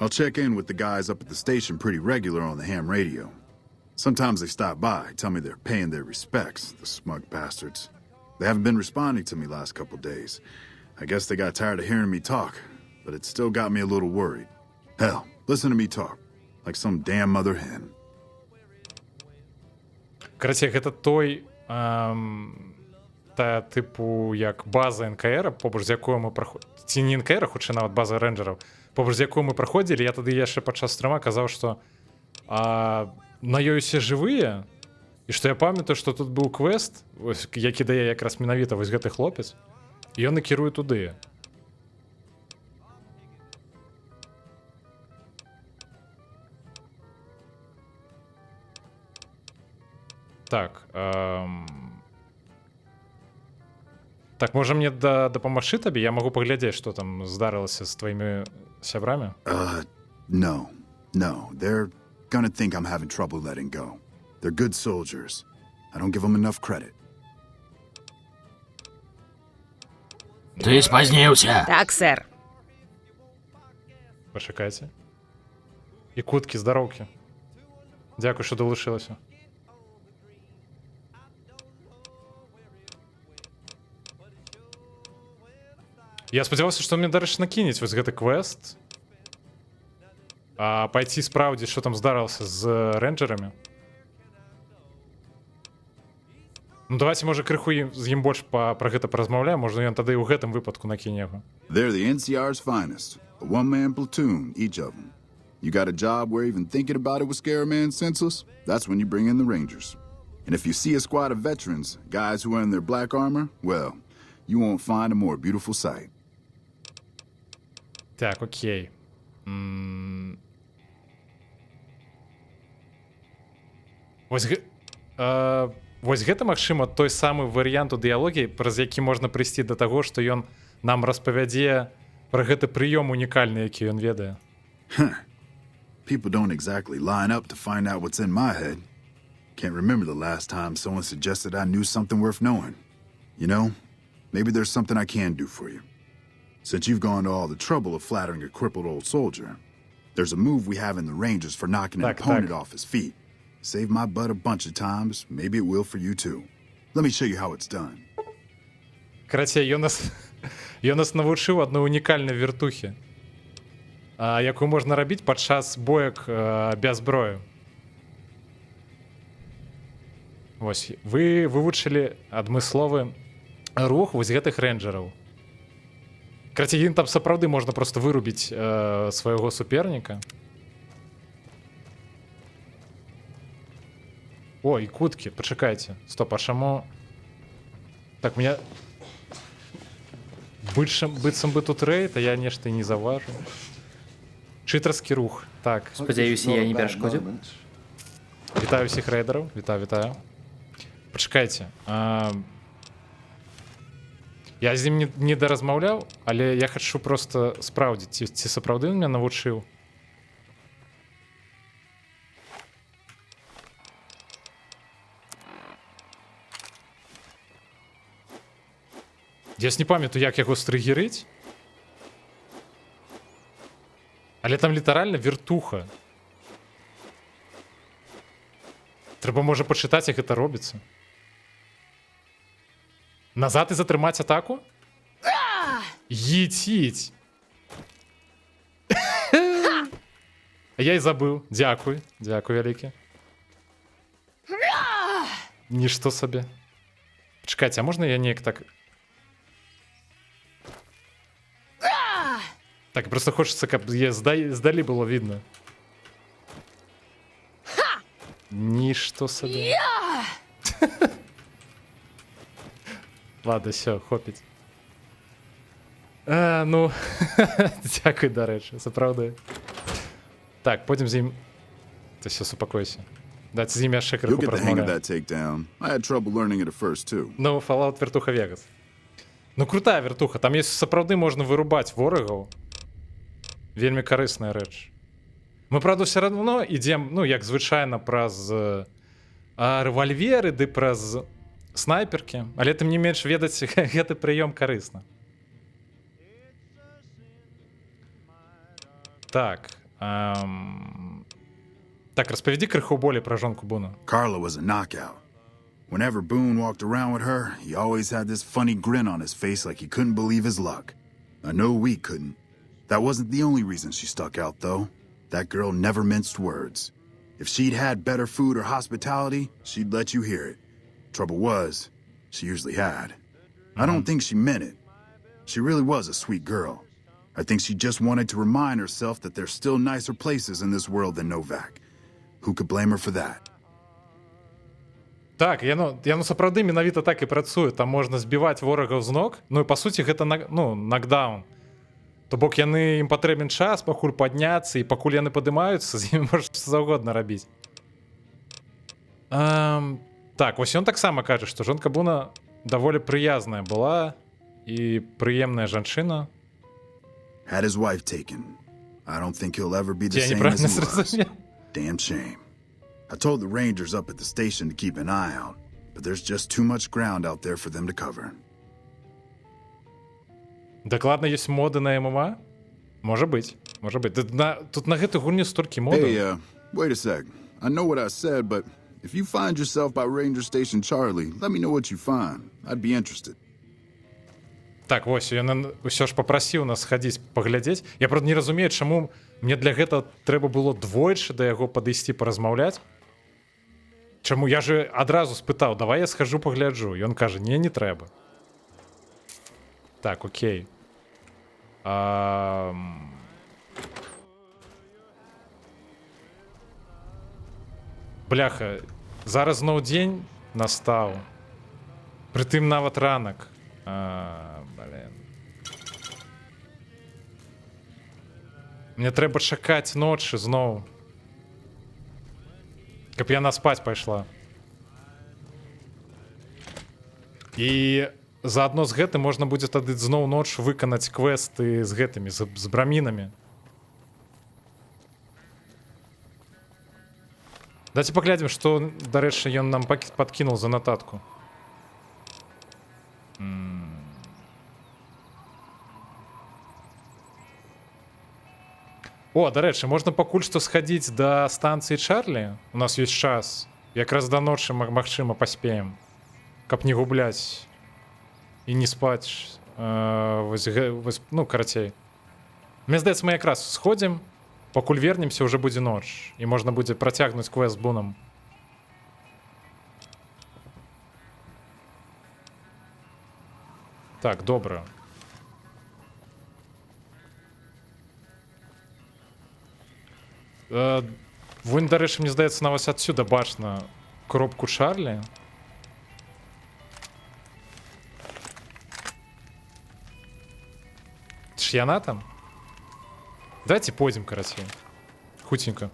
I'll check in with the guys up at the station pretty regular on the ham radio. Sometimes they stop by, tell me they're paying their respects, the smug bastards. They haven't been responding to me last couple days. I guess they got tired of hearing me talk, but it still got me a little worried. Hell, listen to me talk, like some damn mother hen. Карацей, гэта той та типу як база НКР, побач з якою ми проходили, ці не НКР, хоч і навіть база рейнджерів, побач з якою ми проходили, я тоді ще падчас стріма казав, що на ёй усе жывыя, і што я памятаю, што тут быў квест, які дае якраз менавіта вось гэты хлопец, і ён накіруе туды. Так, так, можа мне дапамагчы табе? Я магу паглядзець, што там здарылася з тваімі сябрамі? No. They're gonna think I'm having trouble letting go. They're good soldiers. I don't give them enough credit. Ты спазніўся. Так, сэр. Пачакайце. І куткі, здароўкі. Дякую, що долучилася. Я спадзяваўся, што мне, дарэчы, накінець вось гэты квест. А пайці спраўдзіць, што там здарылася з рэнджерамі. Ну, давайте, можа, крыху з ім больш пра гэта паразмаўляем, можа, ён тады і ў гэтым выпадку накіне яго. They're the NCR's finest. A one-man platoon, each of them. You got a job where even thinking about it would scare a man senseless? That's when you bring in the Rangers. And if you see a squad of veterans, guys who are in their black armor, well, you won't find a more beautiful sight. Так, окей. Вось гэта, магчыма, той самы варыянт у дыялогі, праз які можна прыйсці да таго, што ён нам распавядзе пра гэты прыём унікальны, які ён ведае. People don't exactly line up to find out what's in my head. Can't remember the last time someone suggested I knew something worth knowing. You know, maybe there's something I can do for you. Since you've gone to all the trouble of flattering a crippled old soldier, there's a move we have in the Rangers for knocking an opponent off his feet. Saved my butt a bunch of times, maybe it will for you too. Let me show you how it's done. Карацей, ён нас навучыў адной унікальнай вертухі, якую можна рабіць падчас боек без зброю. Вось, вы вывучылі адмысловы рух вось гэтых рэнджераў. Карацей, ім там сапраўды можна проста вырубіць свайго суперніка. О, і куткі, пачакайце. Стоп, а чаму... Так, меня... Быццам бы тут рэйд, а я нешта і не заўважу. Чытарскі рух. Так. Спадзяюся, я не перашкодзіў. Вітаю ўсіх рэйдараў. Вітаю. Пачакайце. Я з ім не даразмаўляў, але я хачу проста спраўдзіць, ці сапраўды ён мяне навучыў. Я ж не памятаю, як яго стрыгерыць. Але там літаральна вертуха. Трэба, можа, пачытаць, як гэта робіцца. Назад і затрымаць атаку? Еціць. Я і забыў. Дзякуй. Дзякуй вялікі. Нішто сабе. Чакайце, а можна я неяк так... Так, просто хочется, каб здалі было видно. Нішто сабе. Ладно, все, хопіць. Ну, дзякуй, дарэчы, сапраўды. Так, пойдзем з ім... Ты все, супакойся. Дайце з ім яшчэ крыху празмаўляем. Ну, Fallout Вертуха Вегас. Ну, крутая вертуха. Там есть сапраўды можна вырубаць ворагаў. Вельмі карысная рэч. Мы, правда, все равно ідзем, ну, як звычайна, праз рэвальверы, ды праз снайперкі. Але тым не менш ведаць гэты прыём карысна. Так. Так, распавядзі крыху болей пра жонку Буна. Carla was a knockout. Whenever Boone walked around with her, he always had this funny grin on his face like he couldn't believe his luck. I know we couldn't. That wasn't the only reason she stuck out, though. That girl never minced words. If she'd had better food or hospitality, she'd let you hear it. Trouble was, she usually had. I don't think she meant it. She really was a sweet girl. I think she just wanted to remind herself that there's still nicer places in this world than Novak. Who could blame her for that? Так, яно сапраўды менавіта так і працуе. Там можна збіваць ворагаў з ног. Ну і па суці гэта нокдаун. То бок яны ім патрэбен час, пакуль падняцца, і пакуль яны падымаюцца, з імі можна што заўгодна рабіць. Так, вось ён таксама кажа, што жонка Буна даволі прыязная была і прыемная жанчына. Had his wife taken. I don't think he'll ever be the same as he was. Damn shame. I told the Rangers up at the station to keep an eye out, but there's just too much ground out there for them to cover. Дакладна ёсць моды на ММА? Можа быць. Тут на гэтай гульні столькі модаў. Hey, wait a sec. I know what I said, but if you find yourself by Ranger Station Charlie, let me know what you find. I'd be interested. Так, вось, ён ўсё ж папрасіў нас схадзіць паглядзець. Я правда не разумею, чаму мне для гэтага трэба было двойчы да яго падысці паразмаўляць. Чаму я же адразу спытаў, давай я схожу пагляджу. Ён кажа, не трэба. Так, окей. Бляха, зараз зноў дзень настаў. Прытым нават ранак. Блин. Мне трэба чакаць ночы зноў. Каб яна спаць пайшла. І заадно з гэтым можна будзе тады зноў ноч выканаць квесты з гэтымі, з брамінамі. Давайте паглядзім, што, дарэчы, ён нам падкінуў за нататку. О, дарэчы, можна пакуль што схадзіць да станцыі Чарлі. У нас ёсць час. Якраз да ночы, магчыма, паспеем. Каб не губляць і не спаць. Ну, карацей. Мне здаецца, мы якраз сходзім, пакуль вернемся, ўжо будзе ноч. І можна будзе працягнуць квест з Бунам. Так, добра. Вунь, дарэчы, мне здаецца, на вас адсюда бачна кропку Чарлі. Ж яна там? Давайте пойдзем, карацей. Хуценька.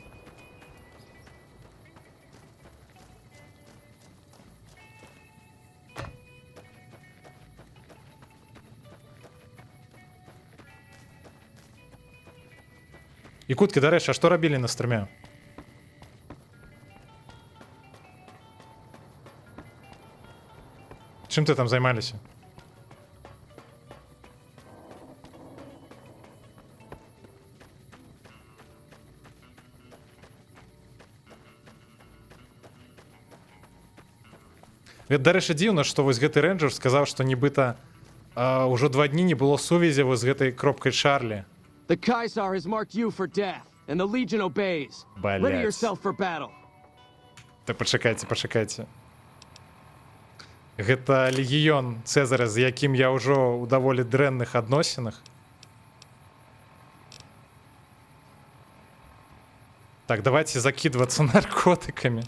І куткі, дарэчы, а што рабілі на стрыме? Чым ты там займаліся? Дарэчы, дзіўна, што вось гэты рэнджер сказаў, што нібыта ўжо 2 дні не было сувязі з гэтай кропкай Чарлі. The Caesar has marked you for death, and the Legion obeys. Ready yourself for battle. Так, пачакайце. Гэта легіён Цэзара, з якім я ўжо ў даволі дрэнных адносінах. Так, давайте закидываться наркотиками.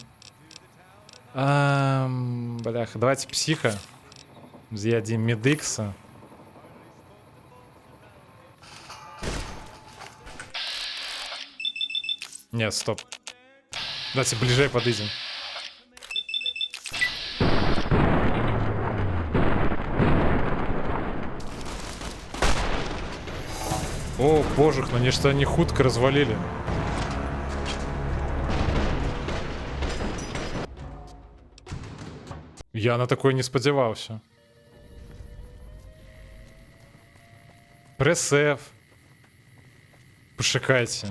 Бляха, давайте психа. З'ядім медикса. Нет, стоп. Давайте ближе подойдем. О, божух, ну нечто они хутко развалили. Я на такое не сподівався. Прес F. Почекайте.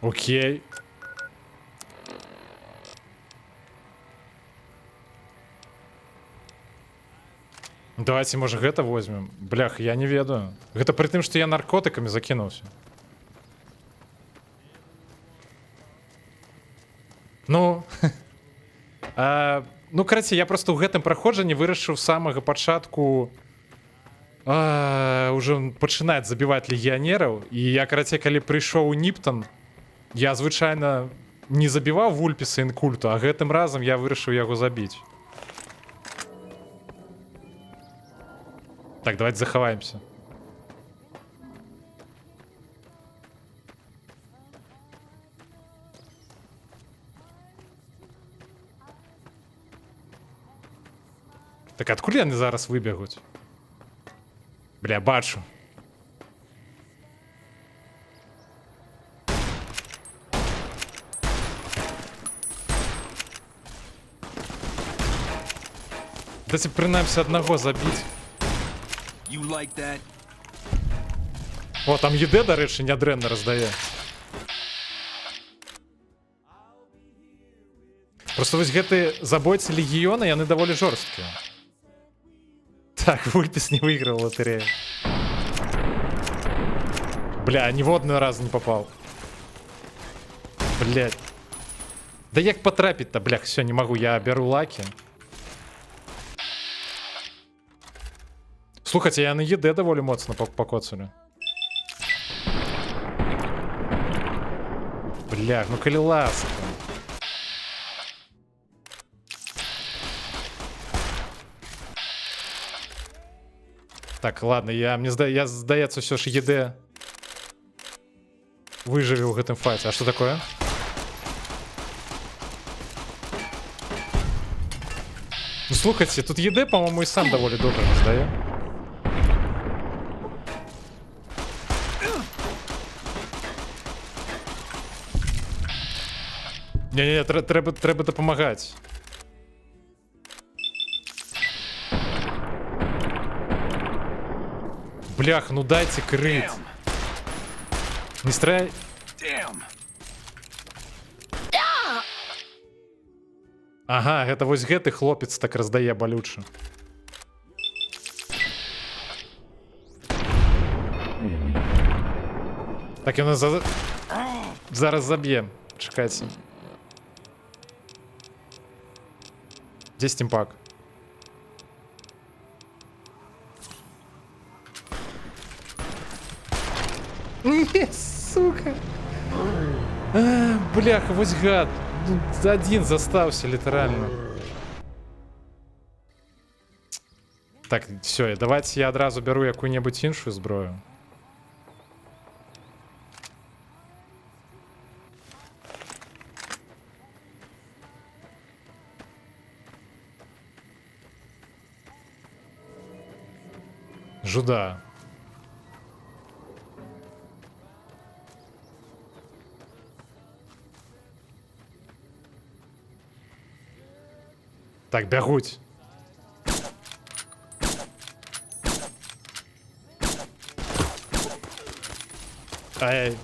Окей. Давайте, може, гэта возьмем. Блях, я не ведаю. Гэта при тым, што я наркотиками закінуўся. Ну... Ну, караці, я просто ў гэтым праходжанні вырашыў з самага пачатку уже пачынаць забіваць легіянераў. І я, караці, калі прыйшоў у Ніптон, я звычайна не забіваў Вульпіса Інкульту, а гэтым разам я вырашыў яго забіць. Так, давайте захаваемся. Так адкуль яны зараз выбегуць? Бля, бачу. Дайте прынамсі аднаго забіць. О, там ЕД, дарэчы, нядрэнна раздае. Просто вось гэты забойцы легіёна, яны даволі жорсткія. Так, Вульпіс не выйграў латарею. Бля, ни в один раз не попал. Блядь. Да як потрапить-то, блях, все, не могу, я беру лаки. Слухайте, я на ЕД доволі моцно покоцали. Блях, ну коли ласка. Так, ладно, мне здаецца, все ж ЕД выживе ў гэтым файце. А что такое? Ну, слухайте, тут ЕД, по-моему, и сам довольно добре не здае. Не-не-не, трэба дапамагаць. Блях, ну дайте крыт. Не стреляй. Ага, гэта вось гэты хлопец так раздае балюча. Так, ён нас зараз заб'е. Чакайце. Дзе стимпак? Не, сука. Бляха, вось гад. Один застаўся, літаральна. Так, все, давайте я адразу беру якую-небудзь іншую зброю. Жуда. Так, бягуць. Ай,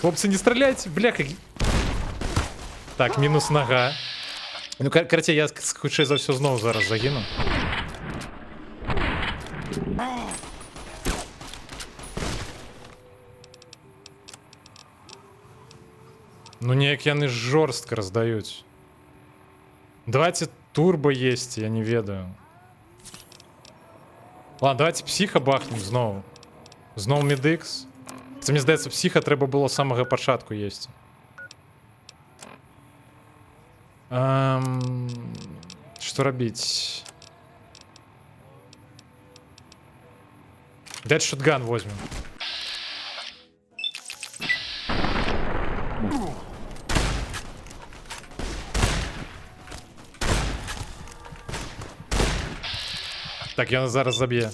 хлопцы, не стреляйте, бляха. Так, мінус нога. Ну, карацей, я хутчэй за ўсё зноў зараз загіну. Ну, неяк яны жорстка раздаюць. Давайте турбо есть, я не ведаю. Ладно, давайте психа бахнем зноў. Зноў медикс. Це, мне здаецца, психа трэба было з самага пачатку есть. Что рабіць? Дать шотган возьмем. Так, я зараз заб'є.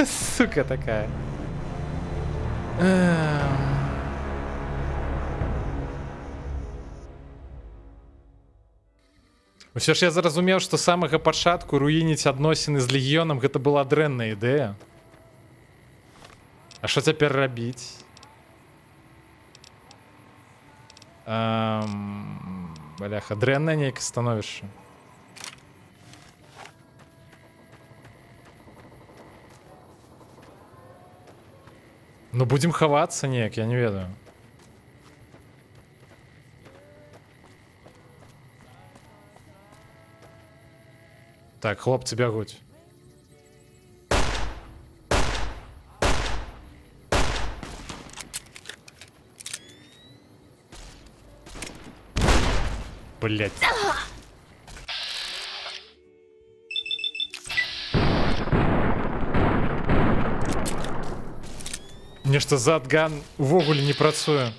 Сука такая. Усё ж я зразумеў, што з самага пачатку руініць адносіны з легіёнам гэта была дрэнная ідэя. А што цяпер рабіць? Бляха, дрэннае нейкае становішча. Ну будзем хавацца неяк, я не ведаю. Так, хлопцы бягуць. Блять. Нешта задган увогуле не працуе.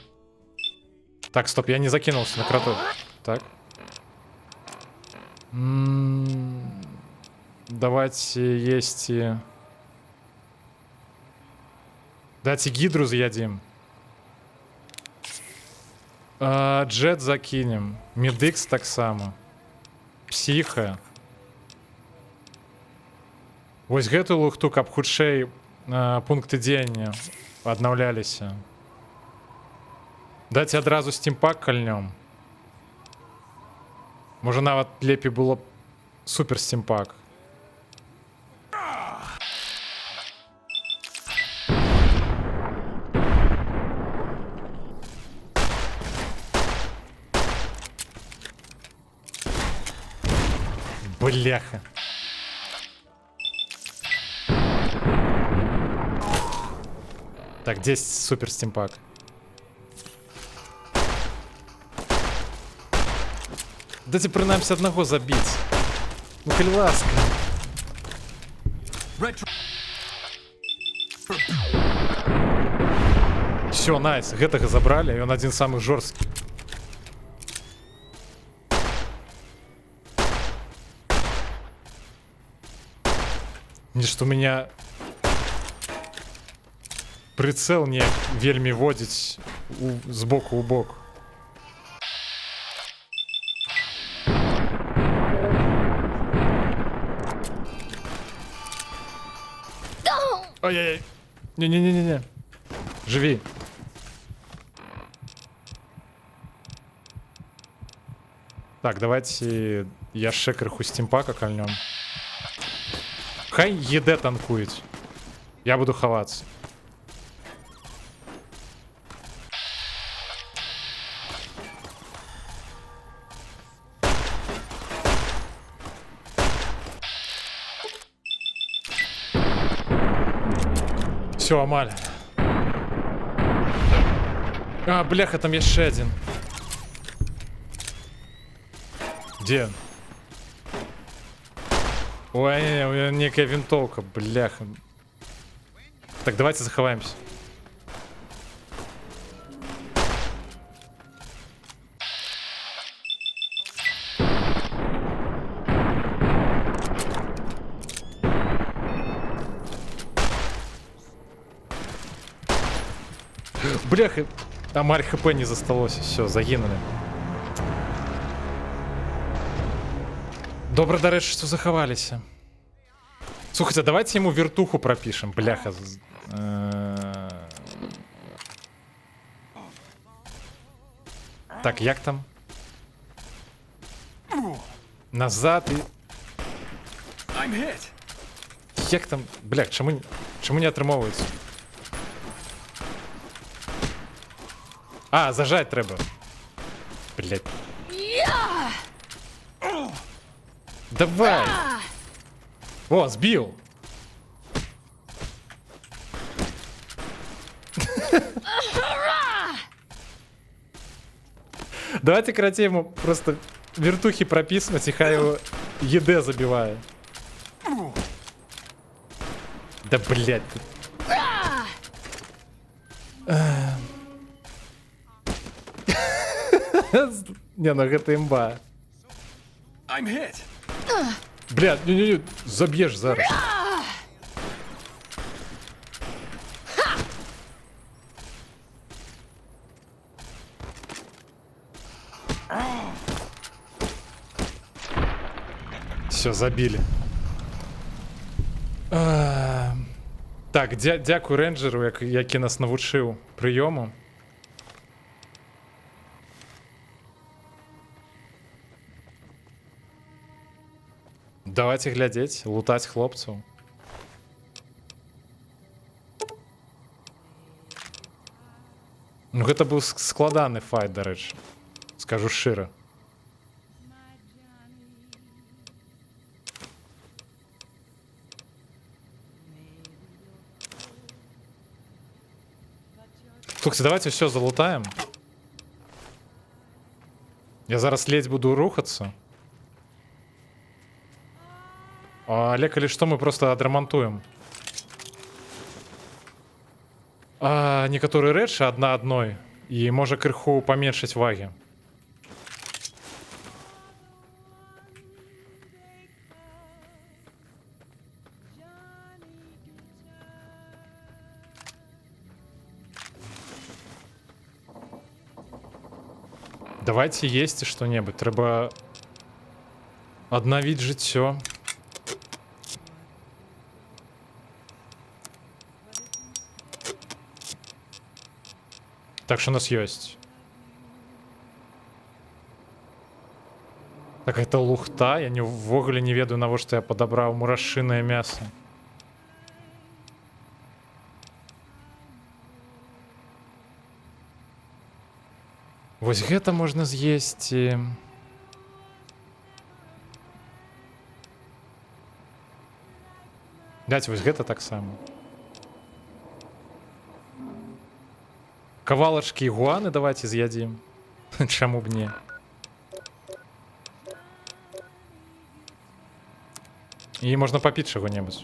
Так, стоп, я не закинулся на кроту. Так. Давайте есть. Дайте гидру заядим. Джет закинем. Медикс так само. Психа. Вось гэтую лухту, каб хутчэй пункты дзеяння аднаўляліся. Дайте адразу стімпак кальнем. Можа нават лепей было б супер стімпак. Бляха. Так, 10 супер стимпак. Дайте принаймні одного забить. Ну, коль ласка. Все, найс. Гэтага забрали, и он один из самых жорстких. Не что меня прицел не вельмі водзіць з боку ў бок. Ой-ой-ой. Не-не-не-не. Живи. Так, давайте яшчэ крыху стімпака кальнем. Хай ЕД танкують. Я буду ховаться. Все, Амаль. А, бляха, там еще один. Где он? Ой, не, у меня некая винтовка, бляха. Так, давайте заховаемся. Бляха, Амаль ХП не засталось. Все, загинули. Добре, до речі, що заховалися. Слухайте, давайте ему вертуху пропишем, бляха. Так, як там? Назад і... Як там? Блях, чому не отримовується? А, зажать треба. Блять. Давай! О, сбил! Давайте, короче, ему просто вертухи прописывать, и хай его ЕД забивает. Да, блядь. Не, ну это имба. Блядь, не-не-не, забьешь зараз. Все, забили. Так, дякую рейнджеру, який нас навчив прийому. Давайте глядеть, лутать хлопців. Ну, гэта быў складаны файт, дарэчы. Скажу шчыра. Слухайте, давайте все залутаем. Я зараз ледь буду рухаться. Але калі што, мы просто адрамантуем. Некаторыя рэчы адна адной і можа крыху паменшыць вагі. Давайте есці што-небудзь. Трэба аднавіць жыццё. Так, что у нас есть? Так это лухта, я ввогуле не ведаю, навошта я падабраў мурашынае мясо. Вось гэта можна з'есці. Даць вось гэта таксама. Кавалачкі ігуаны давайте з'ядзім. Чаму б не? І можна папіць чаго-небудзь.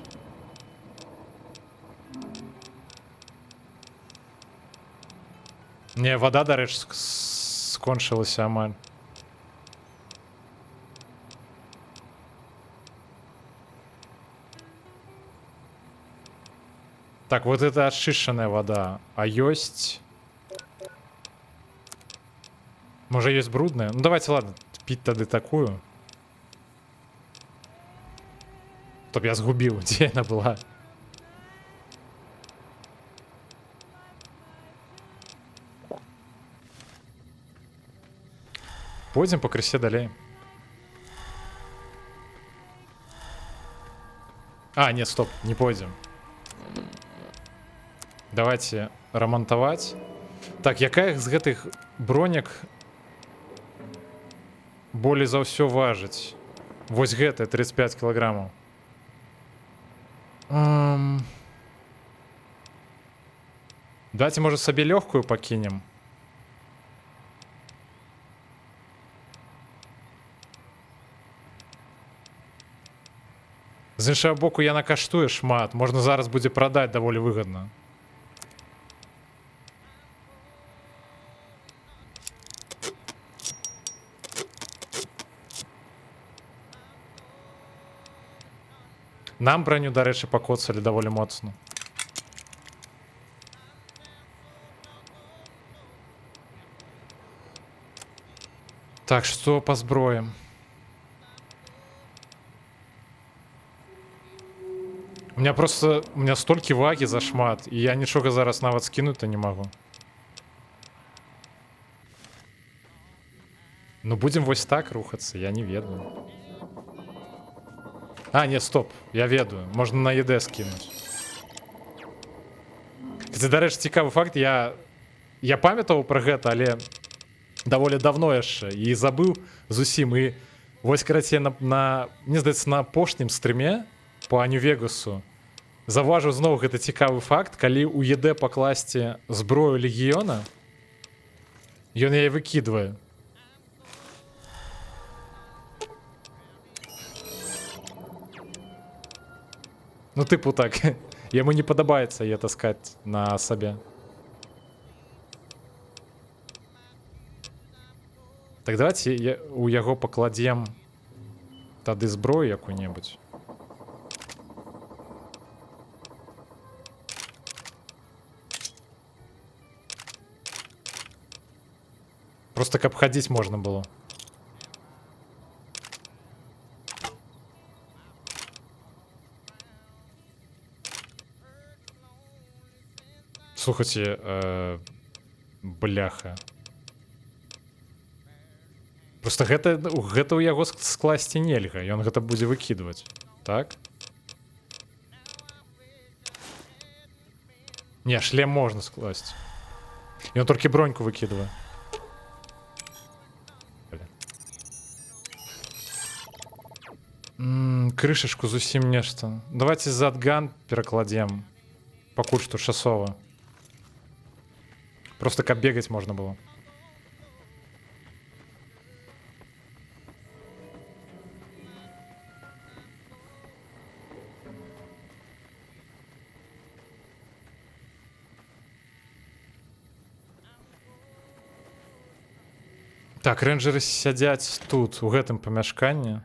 Не, вода, дарэчы, скончылася амаль. Так, вот это очищенная вода. А есть... Может, есть брудная? Ну, давайте, ладно, пить тады такую. Чтоб я сгубил, где она была. Пойдем по крысе далее. А, нет, стоп, не пойдем. Давайте ремонтовать. Так, якая з гэтых бронек болей за ўсё важыць? Вось гэтая 35 кілаграмаў. Давайте, может, сабе лёгкую пакінем. З іншага боку, яна каштуе шмат. Можна зараз будзе прадаць даволі выгадна. Нам броню, дарэчы, пакоцалі даволі моцна. Так, што па зброям? У меня столькі вагі зашмат, і я нічога зараз нават скінуць-то не магу. Ну, будем вось так рухацца, я не ведаю. А, нет, стоп, я ведаю. Можно на ЕД скинуть. Кстати, дарэчы, цікавы факт, я памятаў пра гэта, але даволі давно яшчэ і забыў зусім. І вось, карацей, мне здаецца, на апошнім стрыме по Нью-Вегасу заўважыў зноў гэты цікавы факт, калі ў ЕД пакласці зброю легіёна, ён яе выкідвае. Ну, типу так, яму не падабаецца яе таскаць на сабе. Так, давайте у яго пакладзем тады зброю якую-небудзь. Просто каб хадзіць можна было. Слухайте, бляха. Просто гэта ў яго скласці нельга, ён гэта будзе выкідваць, так? Не, шлем можна скласці. Ён толькі броньку выкідвае. Крышачку зусім нешта. Давайте задган перакладзем. Пакуль што часова. Просто каб бегаць можна было. Так, рэнджеры сядзяць тут, у гэтым памяшканні.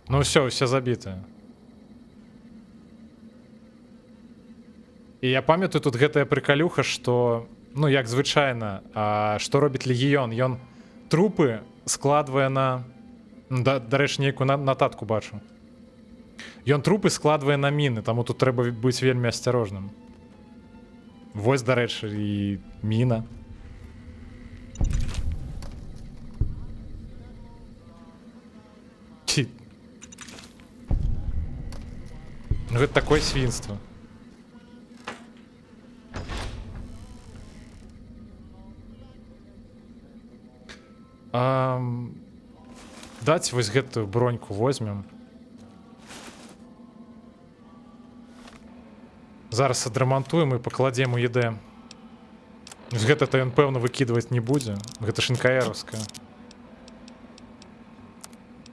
Ну ўсё забітае. І я памятаю тут гэтая прыкалюха, што, ну, як звычайна, што робіць легіён? Ён трупы складвае на... Дарэчы, нейкую нататку бачу. Ён трупы складвае на міны, таму тут трэба быць вельмі асцярожным. Вось, дарэчы, і міна. Ці... Ну, гэта такое свінства. Даць вось гэтую броньку возьмем. Зараз адрамантуем і пакладзем у ЕД. Гэта-то ён, пэўна, выкідваць не будзе. Гэта ж НКРовская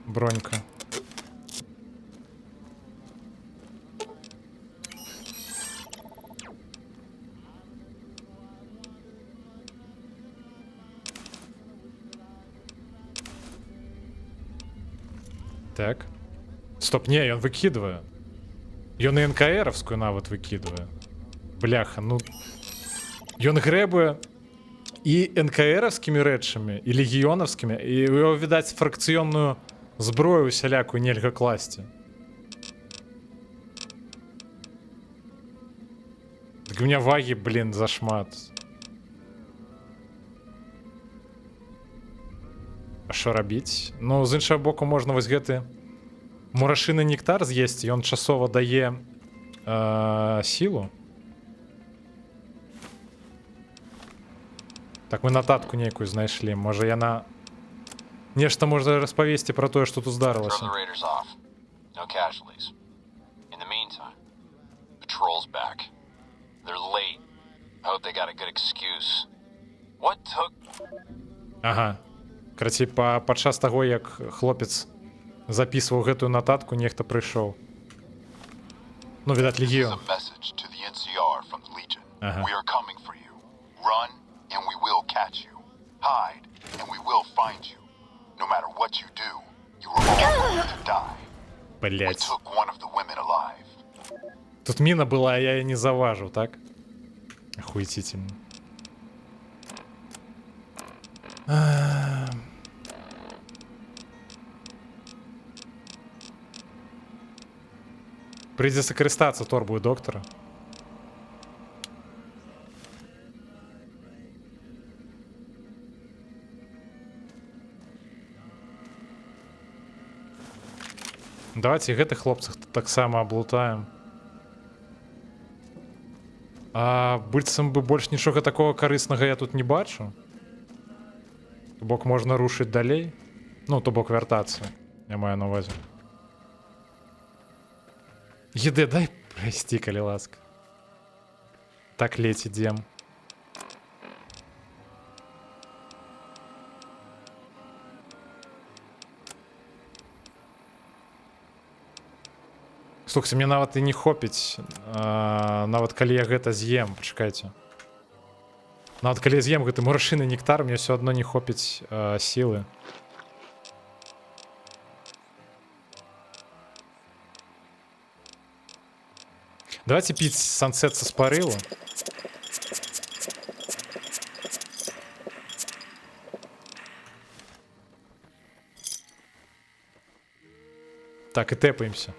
бронька. Так. Стоп, не, ён выкидывае. Ён і НКРовскую нават выкидывае. Бляха, ну... Ён грэбуе і НКРовскімі рэчамі, і легіёнаўскімі, і у яго, відаць, фракцыённую зброю усялякую нельга класці. Так у меня вагі, блин, зашмат. А што рабіць? Ну, з іншага боку, можна вось гэты мурашыны нектар з'есці, ён часова дае сілу. Так, мы нататку нейкую знайшлі. Можа, яна... Нешта можна распавесці пра тое, што тут здарылася. Ага. Карацей, падчас таго, як хлопец записываў гэтую нататку, нехта прыйшоў. Ну, відаць, легіён. Ага. Блять. Тут міна была, а я її не заважив, так? Охуєтительно. Придется користатися торбою доктора. Давайте гэтых хлопцах таксама аблутаем. А быццам бы больш нічога такого карыснага я тут не бачу. То бок можна рушыць далей. Ну, то бок вяртацца. Я маю на увазе. ЕД, дай прайсці, калі ласка. Так ледзь ідзем. Слухайте, мне нават і не хопіць, нават калі я гэта з'ем, пачакайце. Нават калі я з'ем гэты мурашыны нектар, мне ўсё адно не хопіць сілы. Давайте піць сансет са спарылу. Так, і тэпаемся.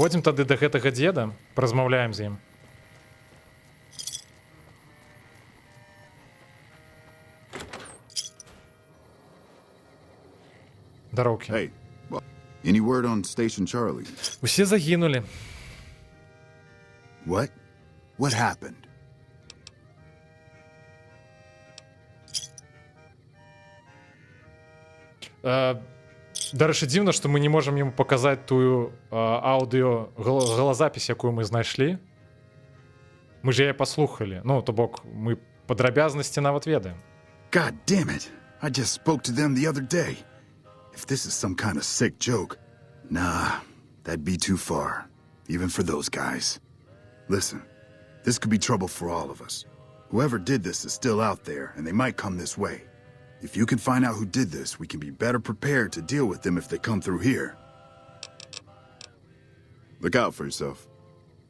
Пойдзем тады да гэтага дзеда, паразмаўляем з ім. Дароўкі. Hey, any word on Station Charlie? Усе загінулі. What? What happened? Дарэчы, дзіўна, што мы не можам яму паказаць тую аўдыё галазапіс, якую мы знайшлі. Мы ж яе паслухалі. Ну, то бок, мы падрабязнасці нават ведаем. God damn it! I just spoke to them the other day. If this is some kind of sick joke, nah, that'd be too far, even for those guys. Listen, this could be trouble for all of us. Whoever did this is still out there, and they might come this way. If you can find out who did this, we can be better prepared to deal with them if they come through here. Look out for yourself.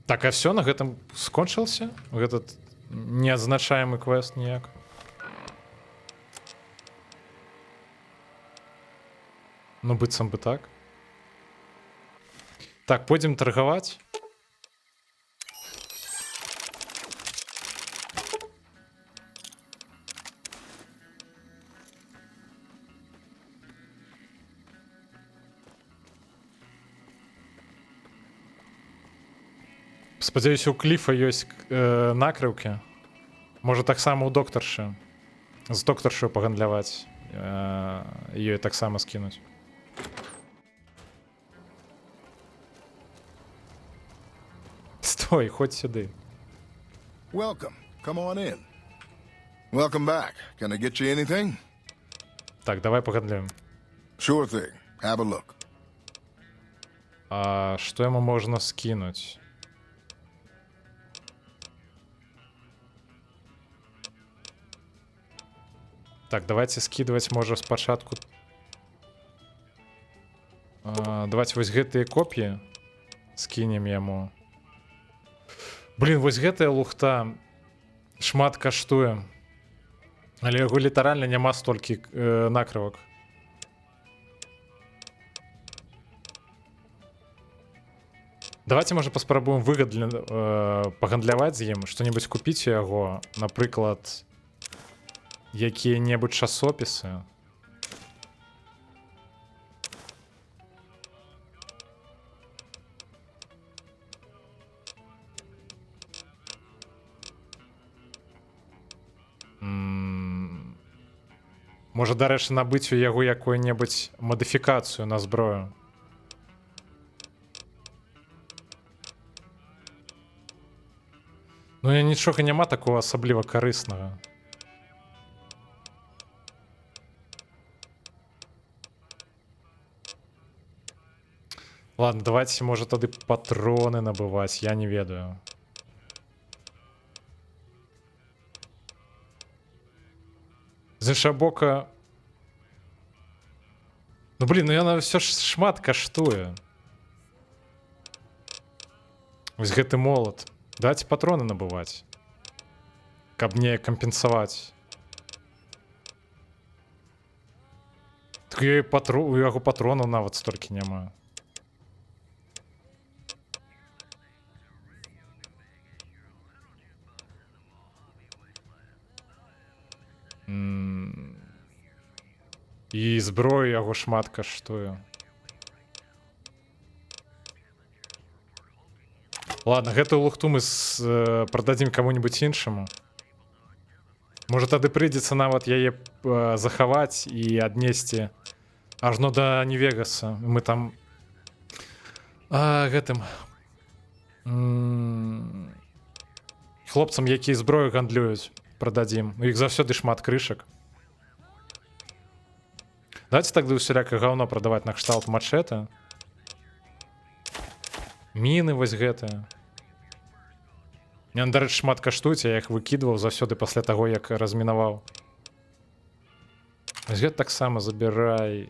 Так, а все, на гэтым скончыўся? Этот неазначаемы квест ніяк. Ну, быццам бы так. Так, пойдзем таргаваць. Спадзяюся, у Кліфа ёсць накрыўкі. Можа, таксама ў доктаршы. З доктаршаю пагандляваць. Ёй таксама скінуць. Стой, ходь сюды. Welcome. Come on in. Welcome back. Can I get you anything? Так, давай пагандлюем. Sure thing. Have a look. А што яму можна скінуць? Так, давайте скидывать, можа, спачатку. Давайте вось гэтыя копіі скінем яму. Блин, вось гэтая лухта шмат каштуе. Але яго літаральна няма столькі накрывак. Давайте, можа, паспрабуем выгадна пагандляваць з ім, што-небудзь купіць у яго, напрыклад, якія-небудзь часопісы. Можа, дарэчы, набыць у яго якую-небудзь мадыфікацыю на зброю. Ну, я нічога няма такого асабліва карыснага. Ладно, давайте, может, тады патроны набывать, я не ведаю. З іншага бока... Ну, блин, ну яна ўсё ж шмат каштуе. Вось гэты молот. Давайте патроны набываць. Каб не кампенсаваць. Так у яго патронаў нават столькі няма. І зброю яго шмат каштуе. Ладно, гэтую лухту мы прададзім каму-нибудь іншаму. Можа, тады прыйдзецца нават яе захаваць і аднесці ажно да Нью-Вегаса. Мы там гэтым хлопцам, якія зброю гандлююць, прададзім. У іх заўсёды шмат крышак. Давайте тогда усялякае гаўно прадаваць на кшталт мачэта. Міны вось гэтыя. Мне, дарэчы, шмат каштуюць, я іх выкідваў заўсёды пасля таго, як размінаваў. Вось гэта таксама забірай.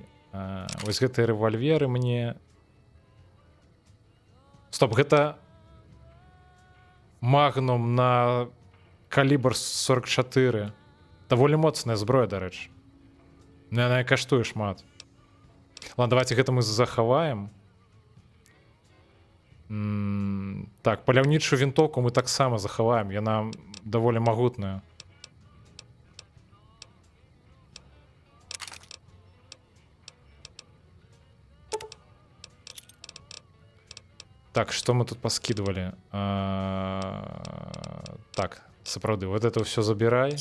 Вось гэтыя рэвальверы мне. Стоп, гэта магнум на калібр 44. Даволі моцная зброя, дарэчы. Яна каштуе шмат. Ладно, давайте гэта мы захаваем. Так, паляўнічую вінтоўку мы таксама захаваем. Яна даволі магутная. Так, што мы тут паскідвалі? Так, сапраўды, вот это ўсё забірай.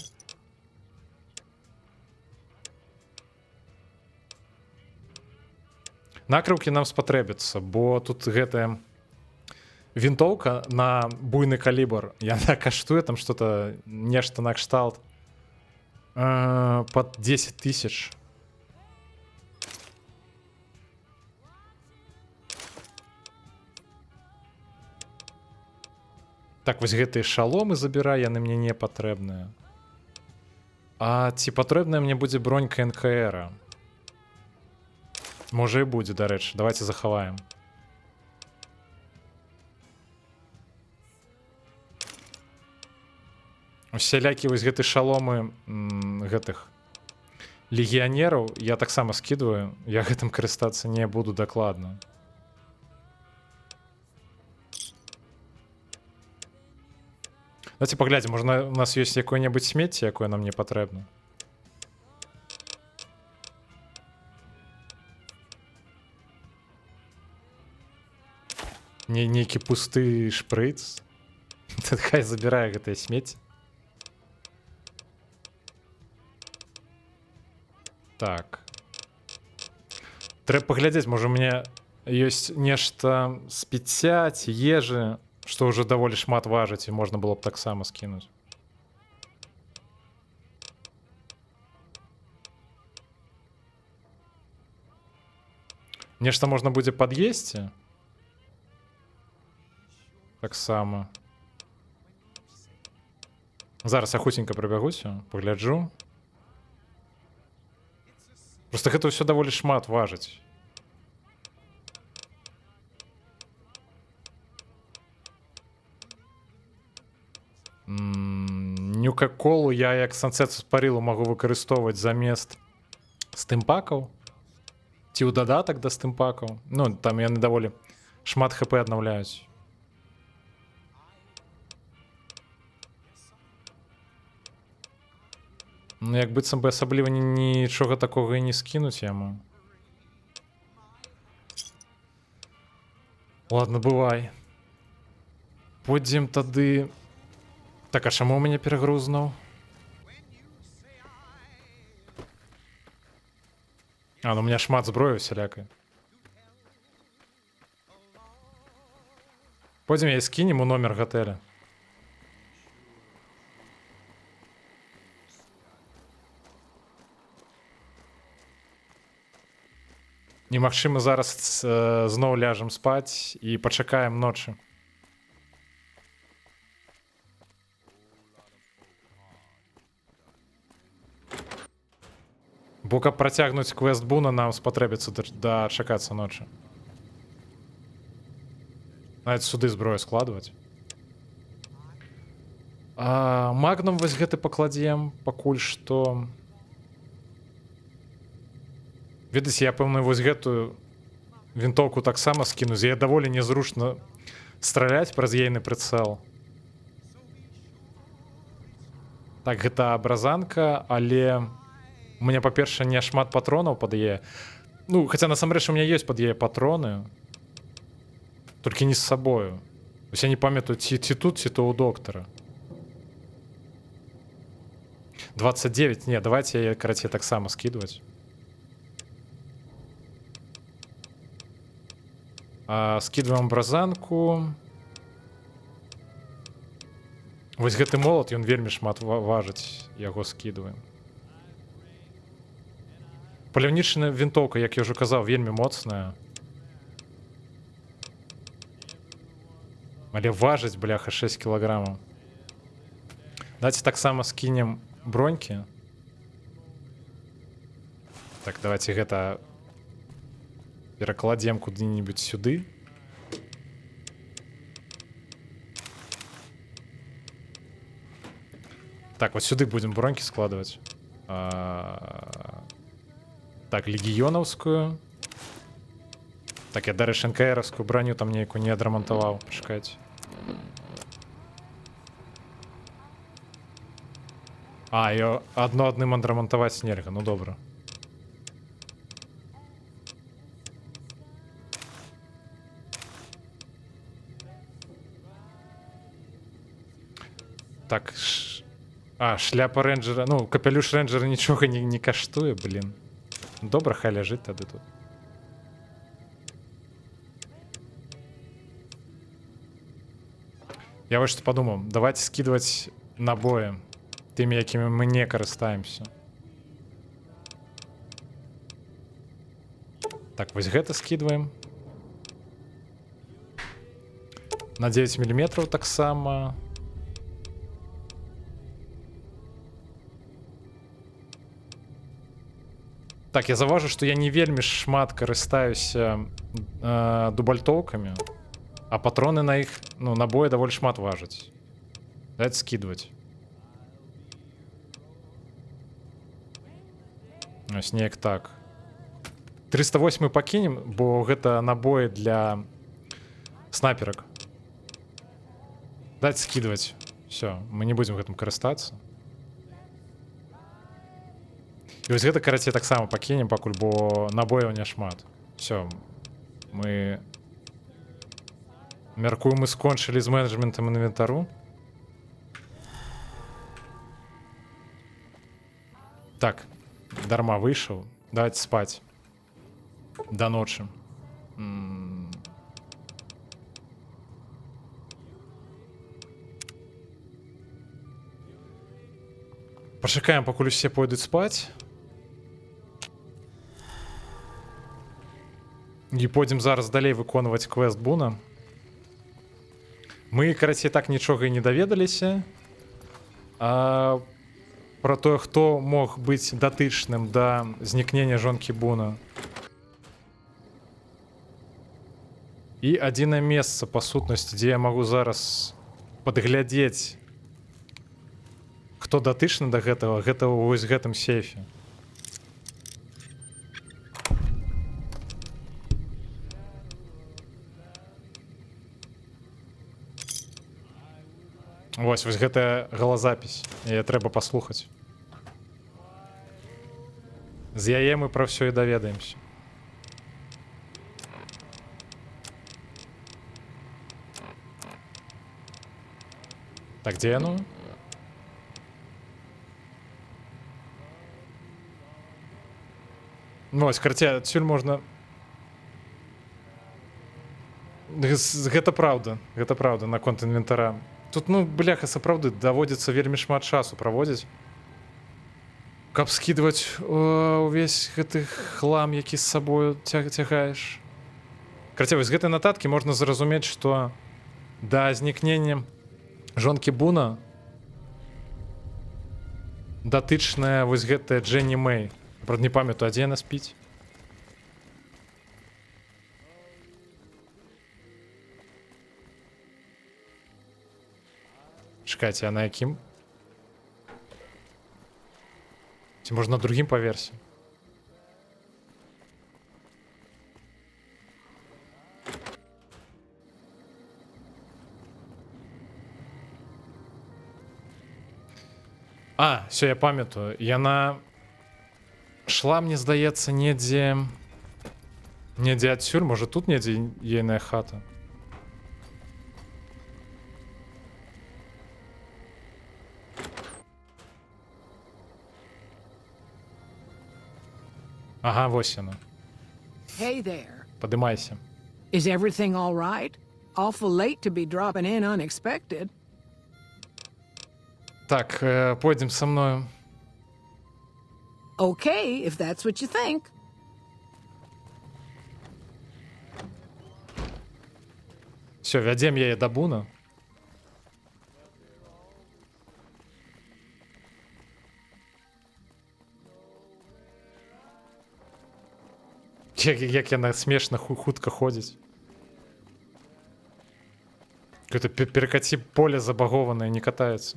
Накрыўкі нам спатрэбяцца, бо тут гэтая вінтоўка на буйны калібр, яна каштуе там что-то, нешта на кшталт под 10 000. Так, вось гэтыя шаломы забірай, яны мне не патрэбныя. А ці патрэбная мне будзе бронька НКР? Можа і будзе, дарэчы, давайте захаваем. Усялякі вось гэты шаломы гэтых легіянераў я таксама скідваю, я гэтым карыстацца не буду дакладна. Давайте паглядзім, можна у нас ёсць якое-небудзь смецце, якое нам не патрэбна. Нейкі пусты шпрыц. Хай забірае гэтае смецце. Так. Трэба паглядзець, можа у мяне ёсць нешта з піцця ці ежы, што ўжо даволі шмат важыць, і можна было б таксама скінуць. Нешта можна будзе пад'есці. Таксама. Зараз я хуценька прыбягуся, пагляджу. Просто гэта ўсё даволі шмат важыць. Нюка-колу я як сансет спарылу магу выкарыстоўваць замест стымпакаў. Ці ў дадатак да стымпакаў. Ну, там яны даволі шмат хп аднаўляюць. Ну, як быццам бы асабліва нічога такога і не скінуць яму. Ладно, бывай. Пойдзем тады... Так, а чаму ў мяне перагрузнуў? А, ну у меня шмат зброю всялякай. Пойдзем я скінем у номер готэля. Немагчыма, зараз зноў ляжам спаць і пачакаем ночы. Бо каб працягнуць квест Буна, нам спатрэбіцца дачакацца ночы. Навіть сюды зброю складваць. Магнум вось гэты пакладзем пакуль што. Ведаеце, я, пэўна, вось гэтую вінтоўку таксама скіну. З яе даволі незручна страляць праз ейны прыцэл. Так, гэта абразанка, але у мяне, па-перша, не шмат патронаў пад яе. Ну, хаця насамрэч у мяне ёсць пад яе патроны. Толькі не з сабою. Вось я не памятаю, ці тут, ці то ў доктара. 29, не, давайте яе, карацей, таксама скідваць. Скидываем абразанку. Вось гэты молот, ён вельмі шмат важыць, яго скидываем. Паляўнічная вінтоўка, як я ўжо казаў, вельмі моцная. Але важыць, бляха, 6 кілаграмаў. Давайте таксама скінем бронькі. Так, давайте гэта перакладзем куды-нибудь сюды. Так, вот сюды будем броньки складывать. Так, легіёнаўскую. Так, я дарэчы НКРовскую броню там нейкую не адрамантаваў. Пачакайце. Её адным адрамантаваць нельга, ну добра. Так, шляпа рейнджера, ну, капелюш рейнджера нічога не каштуе, блин. Добра, хай ляжыць тады тут. Я вот что подумал, давайте скидывать набои теми, якими мы не карыстаемся. Так, вось гэта скидываем. На 9 мм таксама. Так, я заўважу, што я не вельмі шмат карыстаюся дубальтоўкамі, а патроны на іх, ну, набоі даволі шмат важаць. Давайте скидваць. Ось неяк так. 308 пакінем, бо гэта набоі для снайперак. Давайте скидваць. Все, мы не будзем гэтым карыстацца. І вось гэта, карацей, таксама пакінем пакуль, бо набояў няшмат. Все, мы... Мяркую, мы скончылі з менеджментам інвентару. Так, дарма выйшаў. Давайте спаць. До ночы. Пачакаем, пакуль усе пойдуць спаць. І пойдзем зараз далей выконваць квест Буна. Мы, карацей, так нічога і не даведаліся. Про тое, хто мог быць датычным да знікнення жонкі Буна. І адзінае месца, па сутнасці, дзе я магу зараз падглядзець, хто датычны да гэтага, гэта вось гэтым сейфе. Вось гэтая галазапісь. Яе трэба паслухаць. З яе мы пра ўсё і даведаемся. Так, дзе яно? Ну, вось, карацей, адсюль можна... Гэта праўда, наконт інвентара. Тут, ну, бляха, сапраўды, даводзіцца вельмі шмат часу праводзіць, каб скідваць увесь гэты хлам, які з сабою цягаеш. Карацей, вось гэтай нататкі можна зразумець, што да знікнення жонкі Буна датычная вось гэтая Дженні Мэй. Правда, не памятаю, а дзе яна спіць? Чекайте, а на якім? Ці можна на другім паверсе? А, все, я памятаю. Яна шла, мне здаецца, недзе адсюль, можа тут недзе ейная хата. Ага, вось яна. Hey there. Падымайся. Is everything all right? Awful late to be dropping in unexpected. Так, пойдзем са мною. Okay, if that's what you think. Все, вядзем яе да Буна. Як яна смешна хутка ходзіць. Какое-то перекати поле забагованное не катается.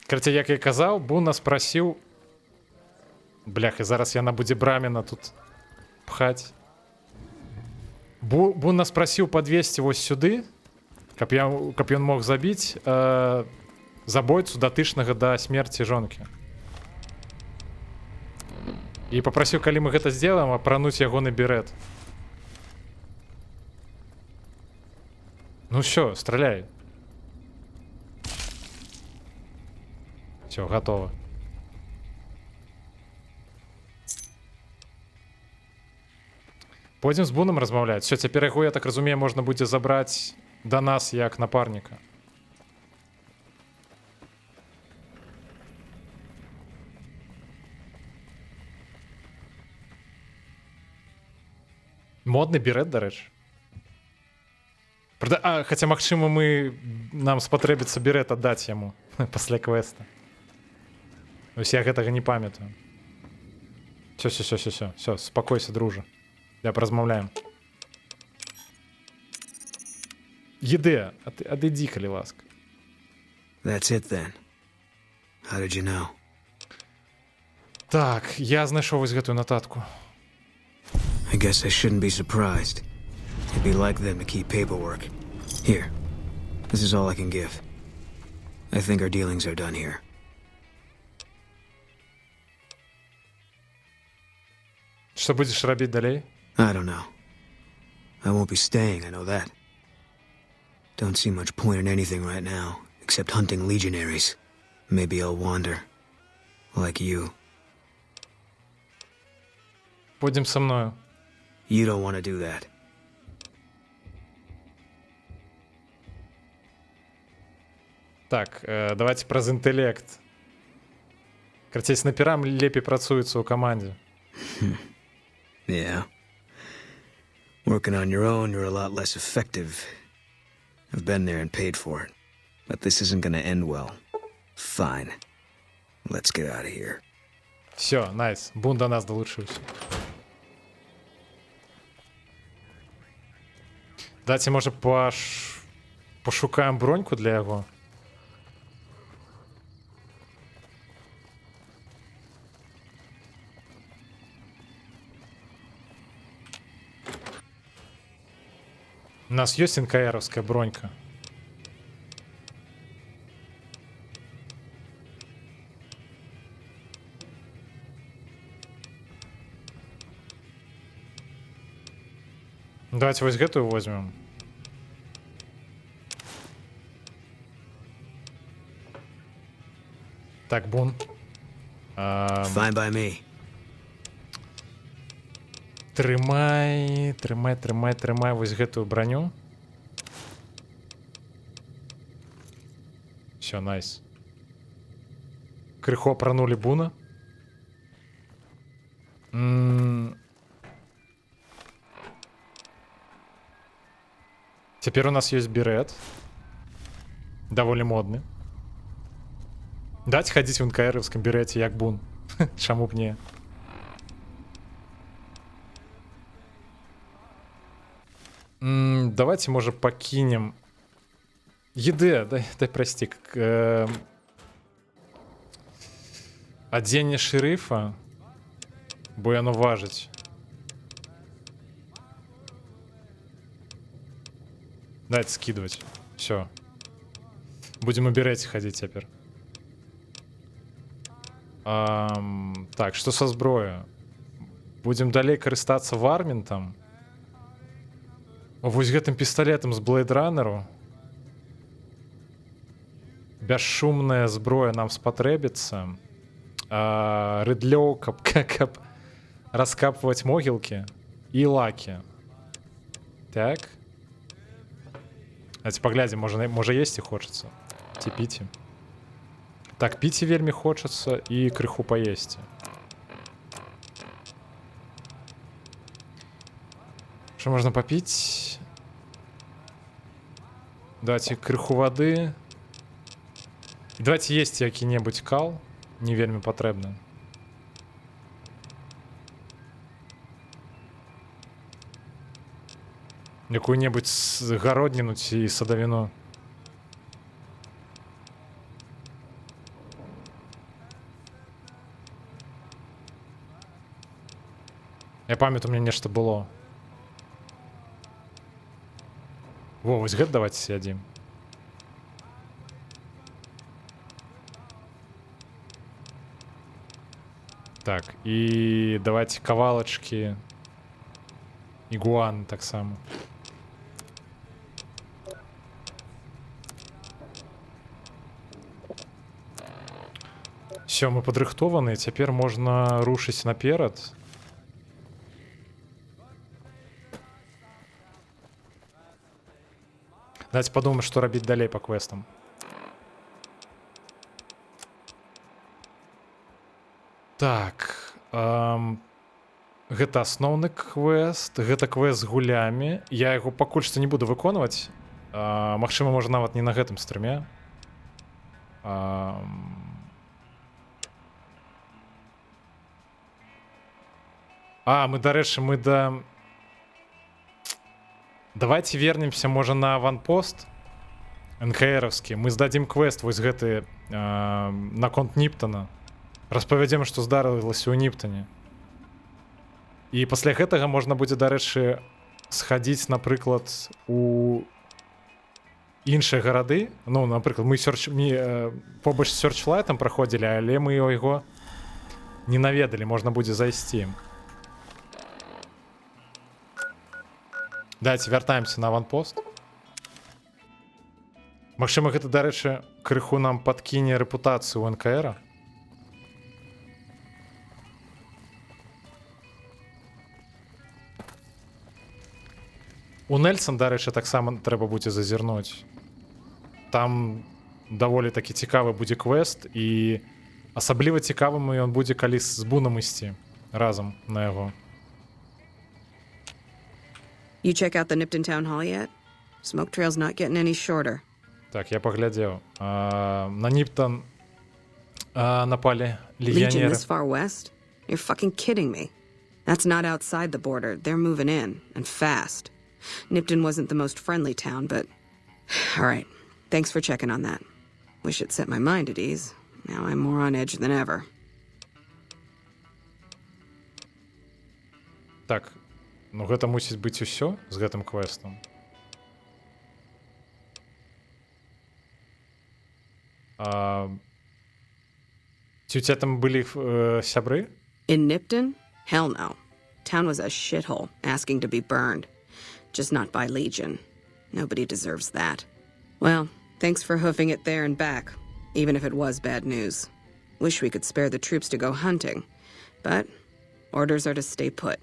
Карацей, як я казаў, Бун нас прасіў... Бляха, зараз яна будзе брамена тут пхаць. Бун нас прасіў падвесці вось сюды, каб ён мог забіць забойцу датычнага да смерці жонкі. І папрасіў, калі мы гэта сделаем, апрануць ягоны берет. Ну все, стреляй. Все, готово. Пойдем з Буном размаўляць. Все, цяпер яго, я так разумею, можна будзе забраць да нас як напарніка. Модны берет, дарэчы. Хаця, магчыма, нам спатрэбіцца берет аддаць яму пасля квеста. Вось я гэтага не памятаю. Все, спакойся, дружа. Я поразмаўляем. Еды, адыдзі, калі ласка. That's it then. How did you know? Так, я знайшоў вось гэтую нататку. I guess I shouldn't be surprised. It'd be like them to keep paperwork. Here. This is all I can give. I think our dealings are done here. Что будешь робить далей? I don't know. I won't be staying, I know that. Don't see much point in anything right now, except hunting legionaries. Maybe I'll wander. Like you. Будем со мною. You don't want to do that. Так, давайте праз інтэлект. Карацей, снайперам лепей працуецца ў камандзе. Yeah. Working on your own, you're a lot less effective. I've been there and paid for it. But this isn't gonna end well. Fine. Let's get out of here. Все, найс. Бун до нас долучився. Давайте, може, пошукаємо броньку для його. У нас есть НКРовская бронька. Давайте вось гэтую возьмем. Так, Бун. Fine by me. Трымай вось гэтую броню. Все, найс. Крыху апранули Буна. Теперь у нас есть берет. Довольно модный. Дать ходить в НКРовском берете, як Бун. Чаму б не. Давайте, може, покинем. Еды, дай прости. Оденне шерифа. Бо яно важить. Давайте скидывать. Все. Будем убирать ходить теперь. Так, что со зброей? Будем далей карыстацца варментом. Вось гэтым пісталетам з блейдранеру. Бесшумная зброя нам спатрэбіцца. Рыдлёў, каб раскапывать могілкі і лакі. Так. Давайте поглядим, можа есці хочацца. Ці піці. Так, піці вельмі хочацца і крыху паесці. Что можно попить? Давайте крыху воды. Давайте есть які-небудзь кал. Не вельмі патрэбна. Якую-небудзь гародніну ці садавіну. Я памятаю, у меня нешта было. Во, вось гэт давайте сядзім. Так, і давайте кавалачкі. Игуаны таксама. Все, мы падрыхтованы, цяпер можна рушыць наперад. Давайте подумаем, что рабіць далей по квестам. Так, гэта асноўны квест, гэта квест з гулямі. Я яго пакуль што не буду выконваць. Магчыма, можа нават не на гэтым стрыме. Мы, дарэчы, мы да... Давайте вернемся, можа, на аванпост НКРовскі. Мы здадзім квест вось гэты наконт Ніптона. Распавядзем, што здарылася ў Ніптоне. І пасля гэтага можна будзе, дарэчы, схадзіць, напрыклад, у іншыя гарады. Ну, напрыклад, мы побач з Сёрчлайтам праходзілі, але мы яго не наведалі, можна будзе зайсці. Давайте вяртаемся на аванпост. Магчыма, гэта, дарэчы, крыху нам падкіне рэпутацыю ў НКР. У Нельсон, дарэчы, таксама трэба будзе зазірнуць. Там даволі такі цікавы будзе квест, і асабліва цікавым ён будзе, калі з Бунам ісці разам на яго. You check out the Nipton Town Hall yet? Smoke trail's not getting any shorter. Так, я паглядзеў. На Ниптон напалі Legion легіянеры. this far west? You're fucking kidding me. That's not outside the border. They're moving in, and fast. Nipton wasn't the most friendly town, but... All right. Thanks for checking on that. Wish it set my mind at ease. Now I'm more on edge than ever. Так, ну гэта мусіць быць усё з гэтым квестом. Ці у цябе там былі сябры? In Nipton? Hell no. Town was a shithole, asking to be burned. Just not by Legion. Nobody deserves that. Well, thanks for hoofing it there and back, even if it was bad news. Wish we could spare the troops to go hunting, but orders are to stay put.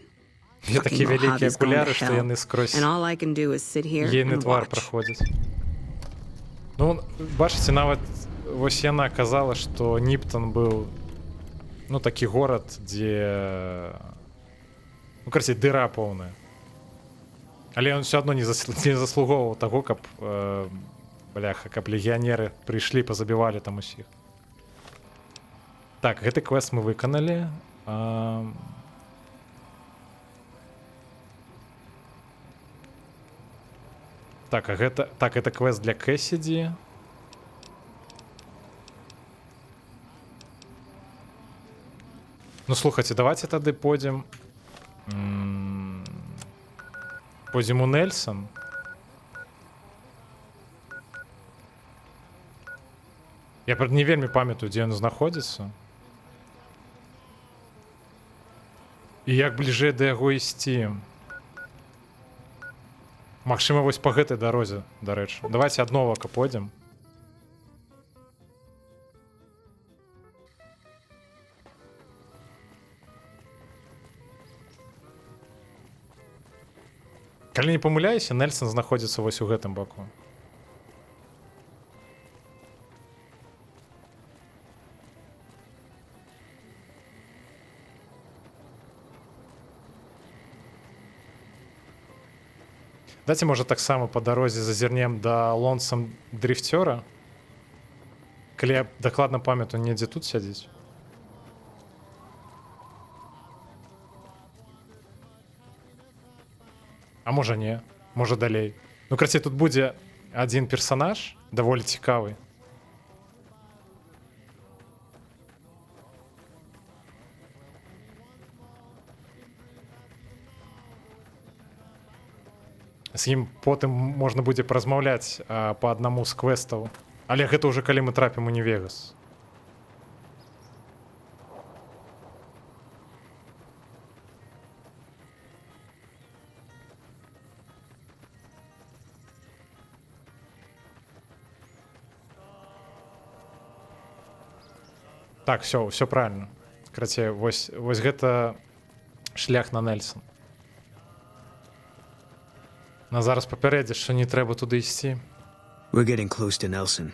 Є такі великі окуляри, що яны скрозь And all I can do is sit here ейны and твар watch. праходзіць. Ну, бачыце, нават вось яна казала, што Ниптон быў, ну, такі горад, дзе, ну, карацей, дыра поўная. Але ён все адно не заслугоўваў таго, каб, бляха, каб легіянеры прыйшлі, пазабівалі там усіх. Так, гэты квест мы выканалі. Так, а гэта... Так, это квест для Кэссиди. Ну, слухайте, давайте тады пойдзем... Пойдзем у Нельсон. Я, правда, не вельмі памятаю, дзе ён знаходзіцца. І як бліжэй да яго ісці. Магчыма, вось па гэтай дарозе, дарэчы. Давайте ад Новака пойдзем. Калі не памыляюся, Нельсон знаходзіцца вось у гэтым баку. Дайце, можа, таксама па дарозе зазірнем да Лонсам дрифцёра. Калі я дакладна памятаю, недзе тут сядзіць. А можа не, можа далей. Ну, карацей, тут будзе адзін персанаж, даволі цікавы. З ім потым можна будзе паразмаўляць па аднаму з квестаў. Але гэта ўжо калі мы трапім у Нью-Вегас. Так, все правильно. Карацей, вось гэта шлях на Нельсон. На зараз папярэдзіш, што не трэба туды ісці. We're getting close to Nelson.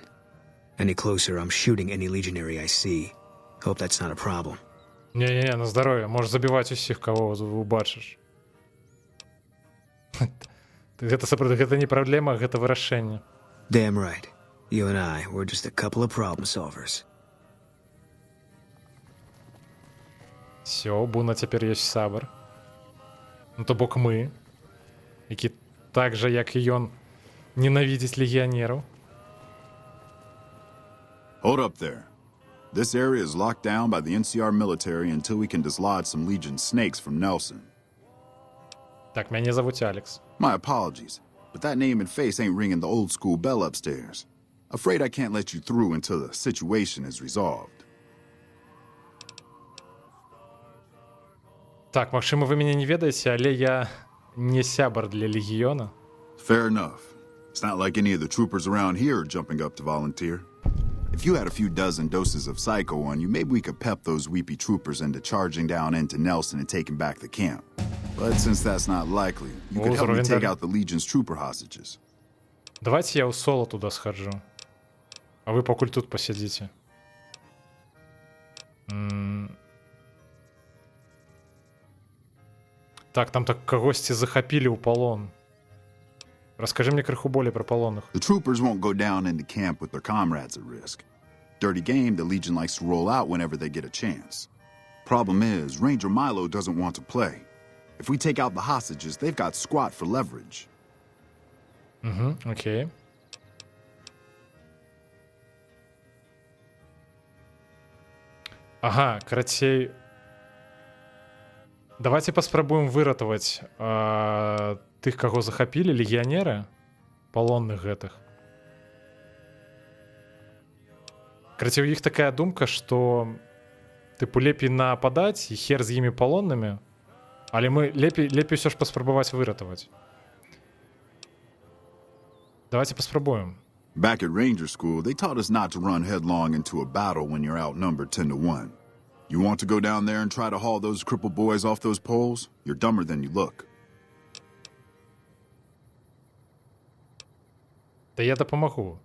Any closer, I'm shooting any legionary I see. Hope that's not a problem. Не, на здароўе. Можаш забіваць усіх, каго убачыш. Гэта сапраўды, гэта не праблема, гэта вырашэнне. Damn right. You and I, we're just a couple of problem solvers. Всё, Буна цяпер ёсць сабар. Ну, то бок мы, які так жа, як і ён, ненавідзіць легіянераў. Hold up there. This area is locked down by the NCR military until we can dislodge some Legion snakes from Nelson. Так, мяне зовут Алекс. My apologies, but that name and face ain't ringing the old school bell upstairs. Afraid I can't let you through until the situation is resolved. Так, магчыма, вы мяне не ведаеце, але я не сябар для легіёна. Fair enough. It's not like any of the troopers around here are jumping up to volunteer. If you had a few dozen doses of Psycho on you, maybe we could pep those weepy troopers into charging down into Nelson and taking back the camp. But since that's not likely, you could help me take out the Legion's trooper hostages. Давайте я у соло туда схожу. А вы покуль тут посидите. Так, там так когосьці захапілі ў палон. Расскажи мне крыху болей пра палонных. The troopers won't go down into camp with their comrades at risk. Dirty game the Legion likes to roll out whenever they get a chance. Problem is, Ranger Milo doesn't want to play. If we take out the hostages, they've got squat for leverage. Окей. Ага, карацей. Давайте паспрабуем выратаваць тых, каго захапілі, легіянеры, палонных гэтых. Карацей, у іх такая думка, што тыпу лепей нападаць і хер з імі палоннымі, але мы лепей ўсё ж паспрабаваць выратаваць. Давайте паспрабуем. Back at Ranger School, they taught us not to run headlong into a battle when you're outnumbered 10-1. You want to go down there and try to haul those crippled boys off those poles? You're dumber than you look. Да я дапамагу.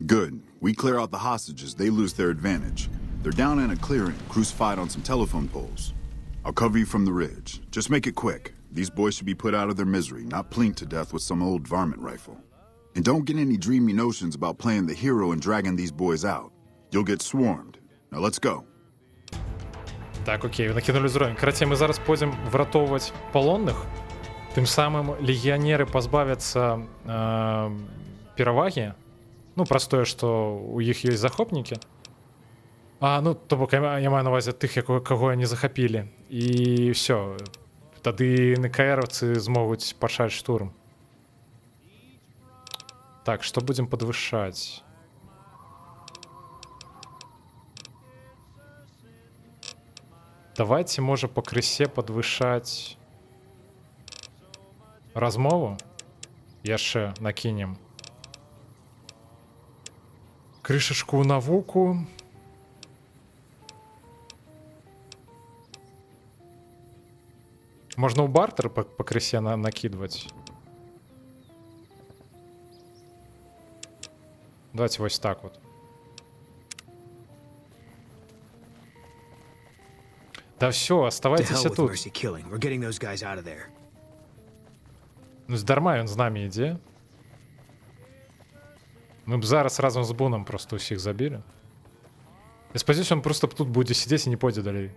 Good. We clear out the hostages, they lose their advantage. They're down in a clearing, crucified on some telephone poles. I'll cover you from the ridge. Just make it quick. These boys should be put out of their misery, not plinked to death with some old varmint rifle. And don't get any dreamy notions about playing the hero and dragging these boys out. You'll get swarmed. Now let's go. Так, окей, накинули ўзровень. Карацей, мы зараз пойдзем выратоўваць палонных. Тым самым легіянеры пазбавяцца перавагі. Ну, праз тое, што у іх ёсць захопнікі. Ну, то бок, я маю на ўвазе тых, каго не захапілі. І ўсё. Тады НКРовцы змогуць пачаць штурм. Так, што будзем падвышаць? Давайте, можа, пакрысе падвышаць размову. Яшчэ накінем. Крышачку ў навуку. Можна ў бартер пакрысе накідваць. Давайте вось так вот. Да все, оставайтеся тут. Ну, здарма ён з намі ідзе. Мы б зараз разам з Буном просто ўсіх забілі. Я спадзяюся, он просто тут будзе сидзець і не пойдзе далей.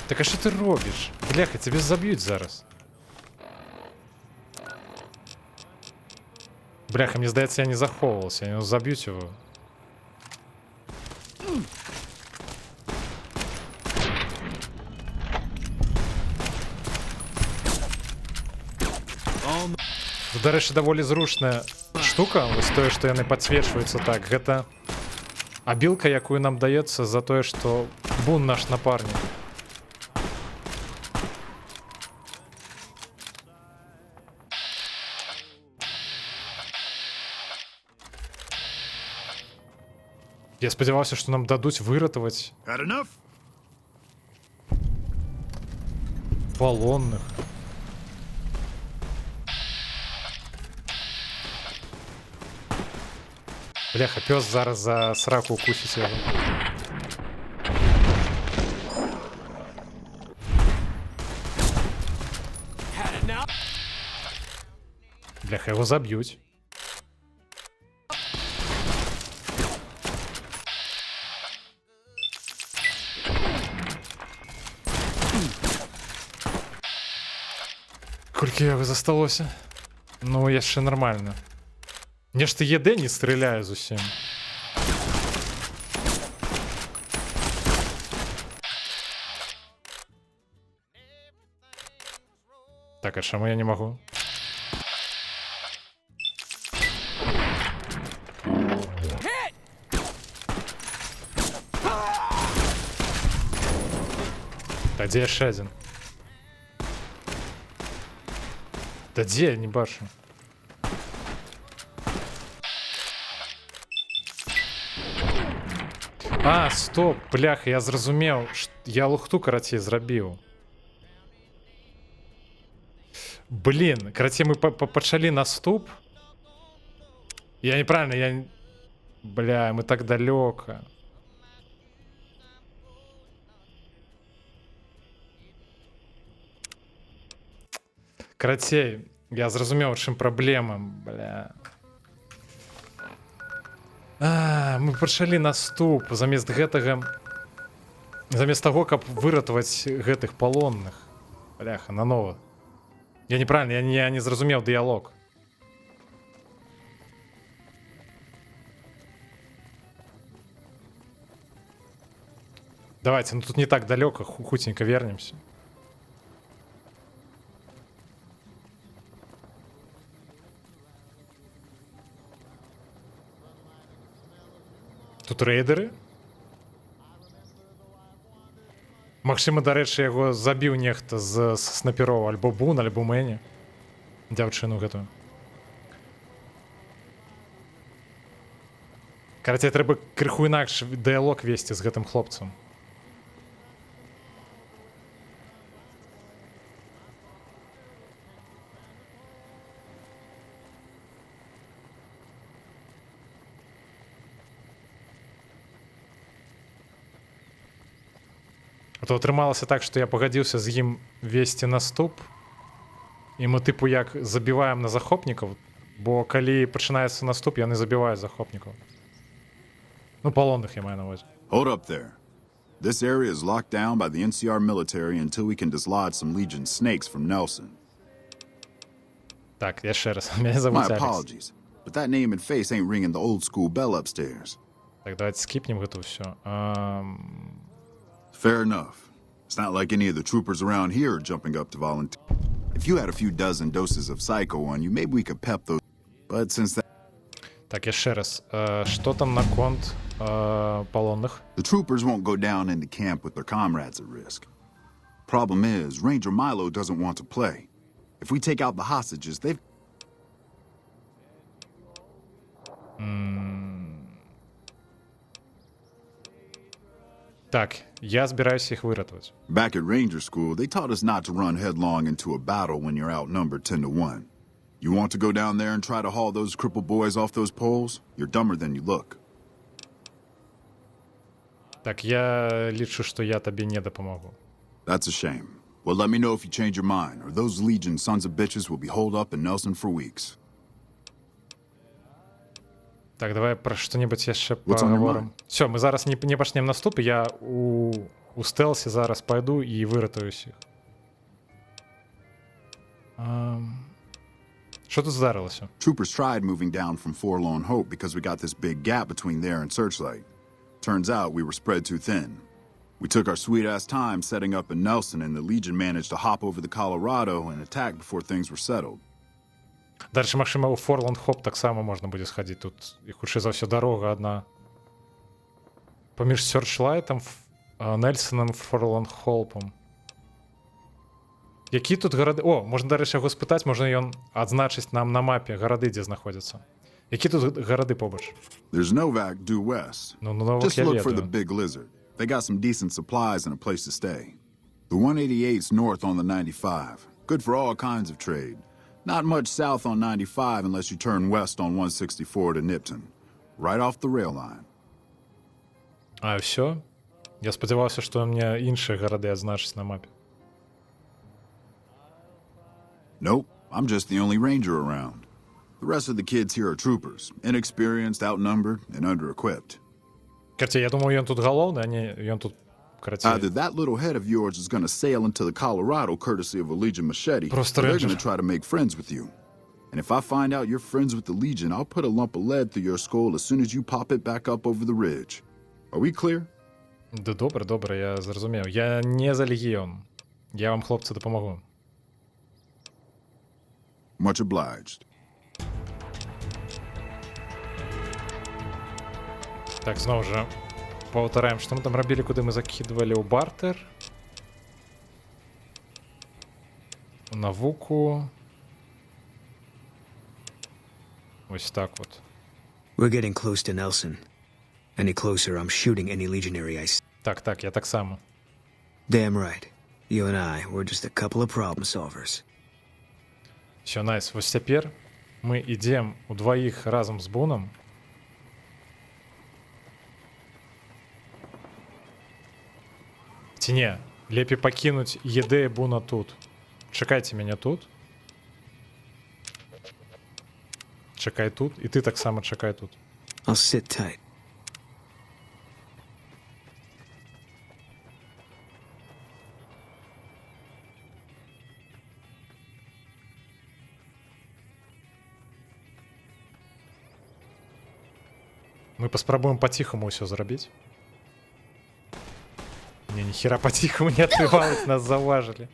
Так а що ти робиш? Бляха, тебе заб'ють зараз. Бляха, мне здаецца, я не захоўвался, они забьют его. Дарэчы, даволі зручная штука, вось тое, што яны падсвечваюцца так. Гэта абілка, якую нам даецца за тое, што Бун наш напарнік. Я спадзяваўся, што нам дадуць выратаваць палонных. Бляха, пёс зараз за сраку укусіць яго. Бляха, яго заб'юць. Колькі яго засталося? Ну, яшчэ нормально. Нешта ЕД не стреляе зусім. Так, а чому я не можу? Та де ще один? Та де? Я не бачу. А, стоп, бляха, я зрозумів. Я лухту, караці, зробив. Блін, караці, ми почали наступ. Я неправильно, я... Бля, мы так далеко. Карацей, я зразумеў, у чым праблема, бля. Мы пачалі наступ замест гэтага, замест таго, каб выратаваць гэтых палонных. Бляха, нанова. Я неправильно, я не зразумеў дыялог. Давайте, ну тут не так далеко, хутенько вернемся. Тут рейдеры. Магчыма, дарэчы, яго забіў нехта з снайпероў, альбо Бун, альбо Мэні. Дзяўчыну гэтую. Карацей, трэба крыху інакш дыялог весці з гэтым хлопцам. А то атрымалася так, што я пагадзіўся з ім весці наступ, і мы тыпу як забіваем на захопнікаў, бо калі пачынаецца наступ, яны забіваюць захопнікаў. Ну, палонных я маю на ўвазе. Hold up there. This area is locked down by the NCR military until we can dislodge some Legion snakes from Nelson. Так, яшчэ раз. Мяне зовут My Алекс. apologies, but that name and face ain't ringing the old school bell upstairs. Так, давайте скіпнем гэта ўсё. Fair enough. It's not like any of the troopers around here are jumping up to volunteer. If you had a few dozen doses of Psycho on you, maybe we could pep those. But since that... Так, яшчэ раз. Што там на конт палонных? The troopers won't go down into camp with their comrades at risk. Problem is, Ranger Milo doesn't want to play. If we take out the hostages, they've... Так, я збираюся їх виратувати. Back at Ranger School, they taught us not to run headlong into a battle when you're outnumbered 10-1. You want to go down there and try to haul those crippled boys off those poles? You're dumber than you look. Так, я лічу, што я табе не дапамогу. That's a shame. Well, let me know if you change your mind, or those Legion sons of bitches will be holed up in Nelson for weeks. Так, давай про што-небудзь яшчэ What's on your пагаворым. Всё, мы зараз не пачнем наступ, я у стэлсе зараз пайду і выратаюсь іх. Що тут здарилося? Troopers tried moving down from Forlorn Hope because we got this big gap between there and Searchlight. Turns out we were spread too thin. We took our sweet-ass time setting up in Nelson, and the Legion managed to hop over the Colorado and attack before things were settled. Дальше, магчыма, у Форланд Хоп таксама можна будзе схадзіць. Тут, і хутчэй за ўсё, дарога адна. Паміж Сёрчлайтам, Нельсонам, Форланд Холпам. Які тут гарады... О, можна, дарэчы, яго спытаць, можна ён адзначыць нам на мапе гарады, дзе знаходзяцца. Які тут гарады побач? There's Novak due west. Ну, Новак Just я look for ведаю. the Big Lizard. They got some decent supplies and a place to stay. The 188's north on the 95. Good for all kinds of trade. Not much south on 95 unless you turn west on 164 to Nipton. Right off the rail line. А, ўсё? Я спадзяваўся, што мне іншыя гарады адзначыць на мапе. Nope, I'm just the only ranger around. The rest of the kids here are troopers, inexperienced, outnumbered, and under-equipped. Карце, я думаў, ён тут галоўны, а не ён тут, карацей. Either that little head of yours is going to sail into the Colorado courtesy of a Legion machete, Просто or they're Ranger. going to try to make friends with you. And if I find out you're friends with the Legion, I'll put a lump of lead through your skull as soon as you pop it back up over the ridge. Are we clear? Да добра, я зразумеў. Я не за легіён. Я вам, хлопцы, дапамагу. Much obliged. Так, зноў жа паўтараем, што мы там рабілі, куды мы закідвалі ў бартэр. У навуку. Ось так вот. We're getting close to Nelson. Any closer, I'm shooting any legionary I see. Так, я так само. Damn right. You and I, we're just a couple of problem solvers. Все, найс. Вось цяпер мы ідзем удваіх разам з Бунам. Ці не, лепей пакінуць Едэ і Буна тут. Чакайце мяне тут. Чакай тут, і ты таксама чакай тут. I'll sit tight. Мы паспрабуем па-ціхаму ўсё зрабіць. Не, ніхера па-ціхаму не атрываюць, нас заўважылі.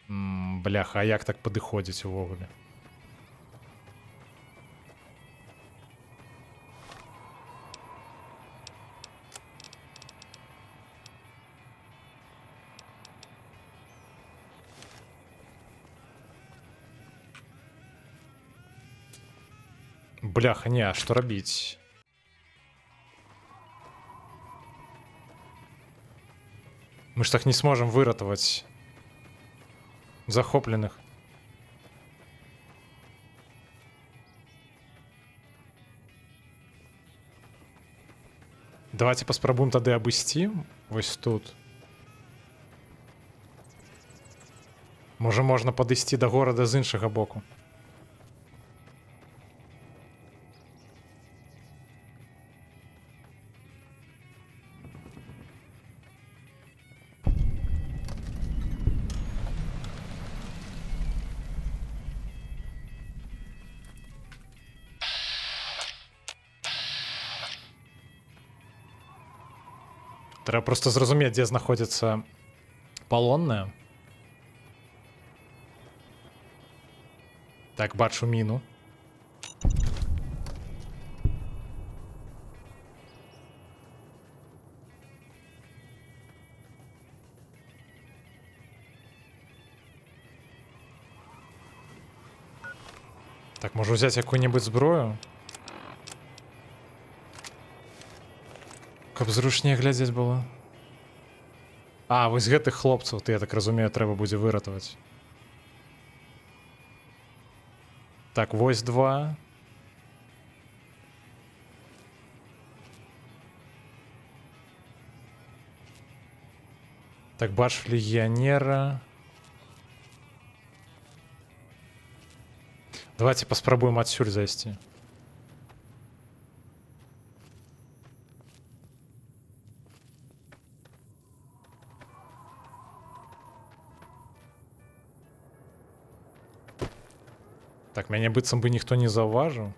Бляха, а як так падыходзіць увогуле? Бляха, не, а што рабіць? Мы ж так не сможем выратаваць захопленых. Давайте паспрабуем тады абысці вось тут. Можа, можна падысці да горада з іншага боку. Трэба просто зразумець, дзе знаходзіцца палонная. Так, бачу міну. Так, можу взяць якую-небудзь зброю? Каб зручней глядзець было. А, вось гэтых хлопцаў, ты, я так разумею, трэба будзе выратаваць. Так, вось два. Так, бачу легіянера. Давайте паспрабуем адсюль зайсці. Так, мяне быццам бы ніхто не заўважыў.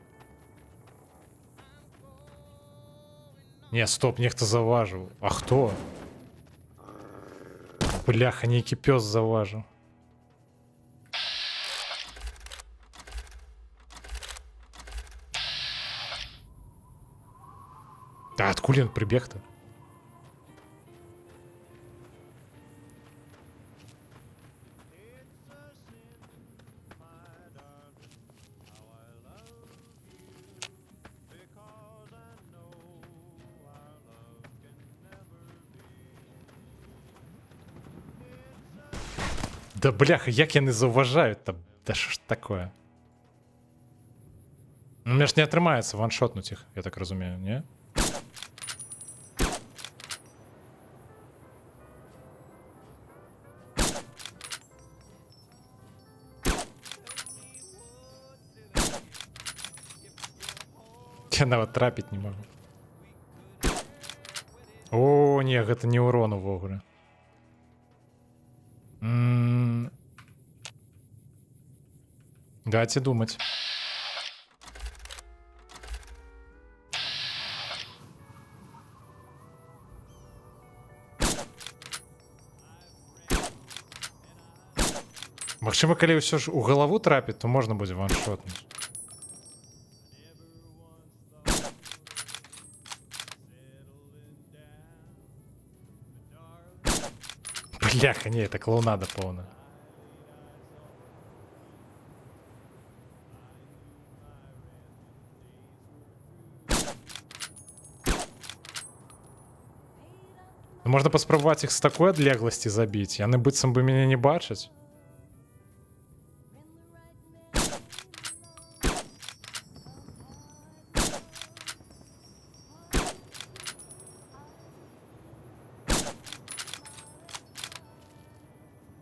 Не, стоп, нехта заўважыў. А хто? Бляха, нейкі пёс заўважыў. А адкуль ён прыбег-то? Да бляха, як яны заўважаюць там? Да що ж такое? Ну, мне ж не атрымаецца ваншотнуць іх, я так разумею, не? Я нават трапіць не магу. О, не, гэта не урон увогуле. Давайте думать. Магчыма, калі ўсё ж у галаву трапіць, то можна будзе ваншотнуць. Бляха, не, это клоунада поўная. Можна паспрабаваць іх з такой адлегласці забіць, яны быццам бы мяне не бачаць.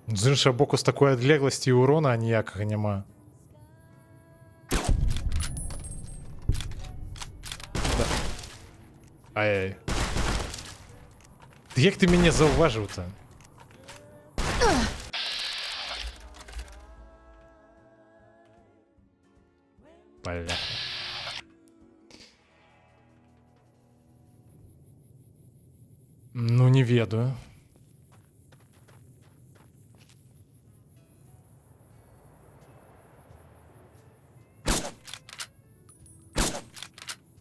З іншага боку, з такой адлегласці і урона ніякага няма. Ай-яй. Як ти мяне заўважыў-то? Бля. Ну, не ведаю.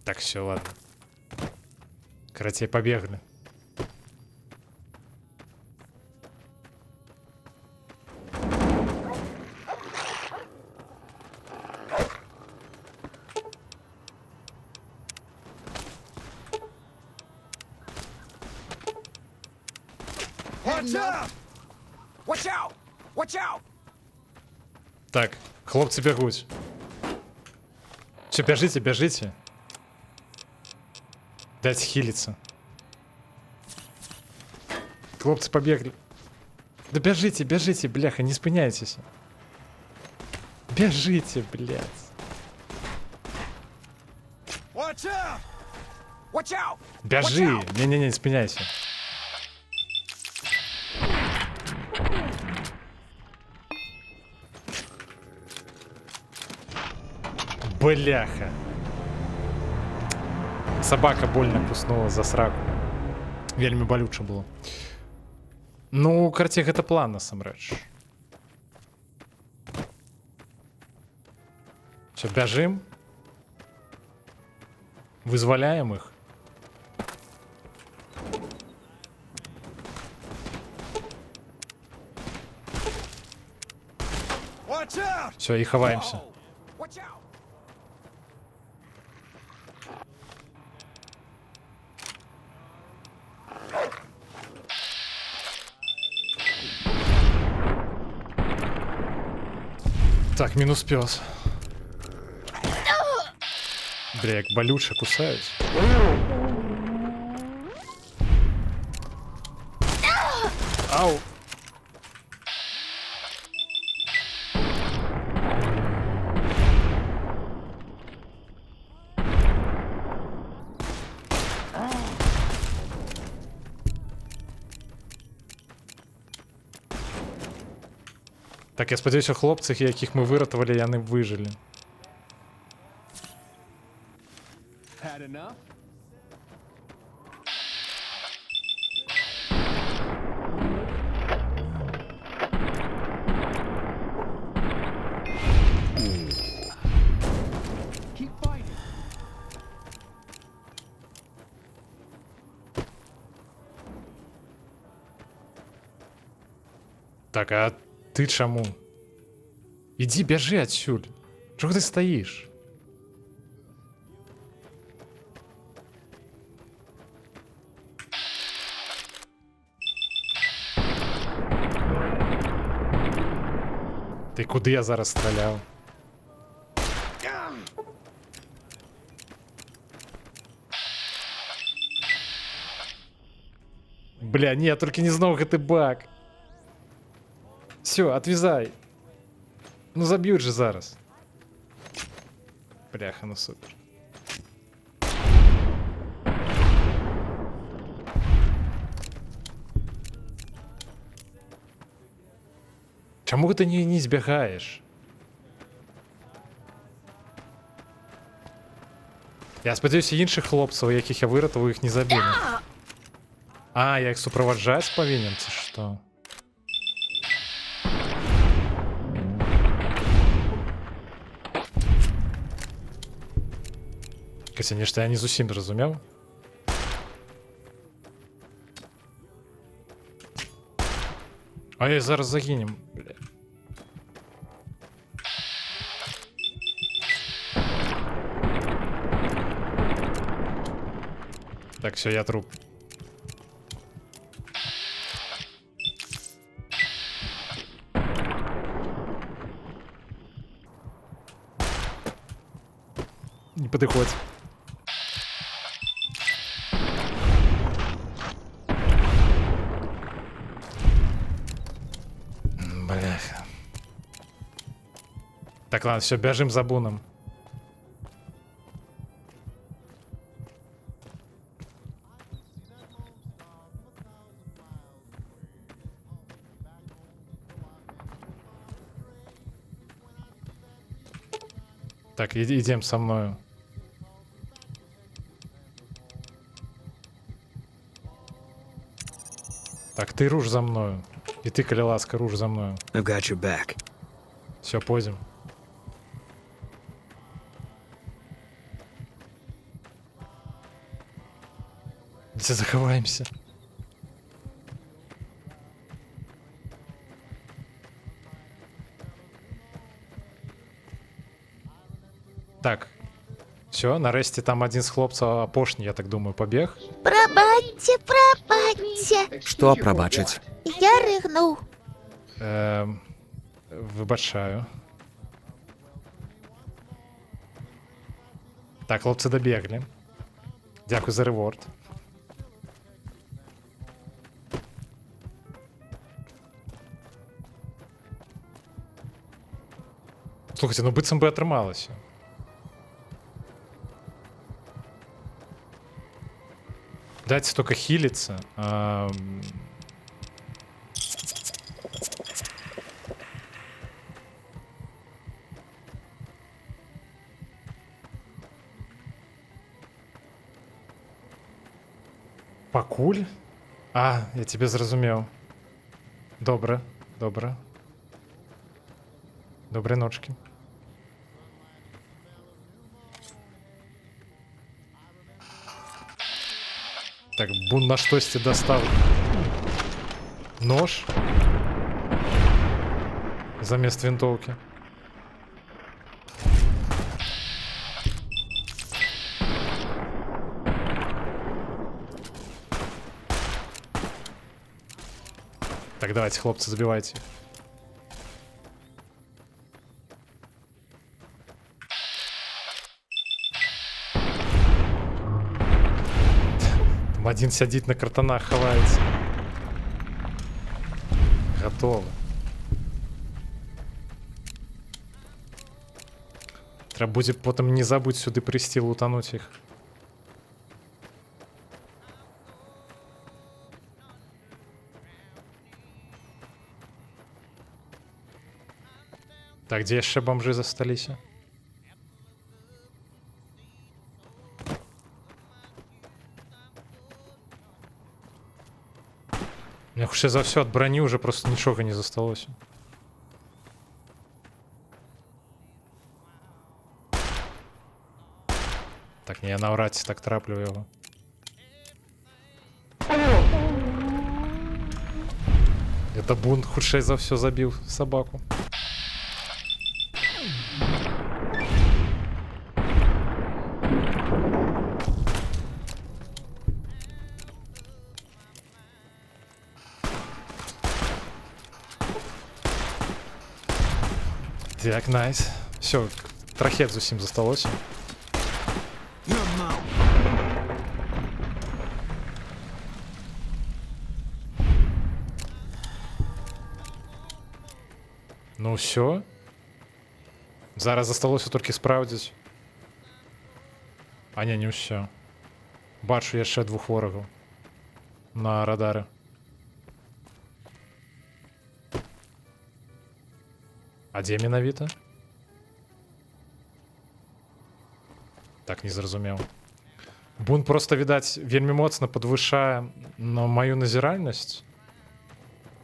Так, все, ладно. Карацей, побегли. Так, хлопцы бегуть. Все, бежите, бежите. Дайте хилиться. Хлопцы побегли. Да бежите, бежите, бляха, не спыняйтесь. Бежите, блядь. Бежи. Не-не-не, не спыняйся. Бляха. Собака больно куснула за сраку. Вельмі балюча было. Ну, карці, гэта план насамрэч. Все, бяжым. Вызваляем их. Все, и ховаемся. Так, мінус пес. Бля, як болюче кусають. Ау. Так, я сподіваюся, хлопців, яких ми виратували, яны вижили. Так, а ты чаму? Иди, бежи отсюда. Чего ты стоишь? Ты куди я зараз стріляв? Бля, нет, только не знал, гэта баг. Все, отвязай. Ну забьют же зараз. Бляха, ну супер. Чому ти не збігаєш? Я сподіваюся, інших хлопців, яких я виратував, їх не забили. А, я їх супроводжать повинен, це що? Слухайте, нешта я не зусім зразумеў. Ай, зараз загінем, бля. Так, все, я труп. Не подыходь. Бляха. Так, ладно, все, бежим за буном. Так, идем со мною. Так, ты руш за мною. И ты, коли ласка, руш за мною. I've got your back. Все, пойдем. Где заховаемся? Так. Все, нарешті там один з хлопців апошній, я так думаю, побіг. Пробачте, пробачте. Что пробачить? Я ригнув. Вибачаю. Так, хлопці добігли. Дякую за реворд. Слухайте, ну бицем би отрималося. Дайте только хилиться. Пакуль? А, я тебе зразумеў. Добре, добре. Доброй ночки. Так, бун на штосьці достав нож замест винтовки. Так, давайте, хлопцы, забивайте. Там один сидит на картонах, ховается. Готово. Треба буде потім не забудь сюди прийти, лутануть їх. Так, где еще бомжи засталися? У меня хуже за все от брони уже просто ничего не засталось. Так, не, я наврать так траплю его. Это бунт худший за все забил собаку. Так, найс. Все, трахет зусім засталося. Ну все. Зараз засталося тільки справдить. А не все. Бачу я ще двох ворогів на радарі. А де менавіта? Так, не зразумеў. Бунт просто, відаць, вельмі моцна падвышае на маю назіральнасць.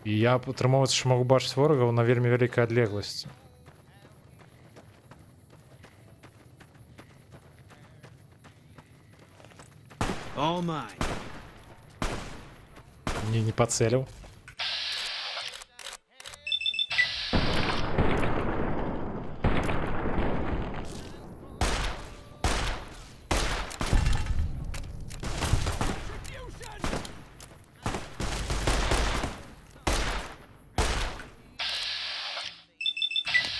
І я атрымоўваецца, што магу бачыць ворагаў на вельмі вялікай адлегласці. All mine. Не поцелил.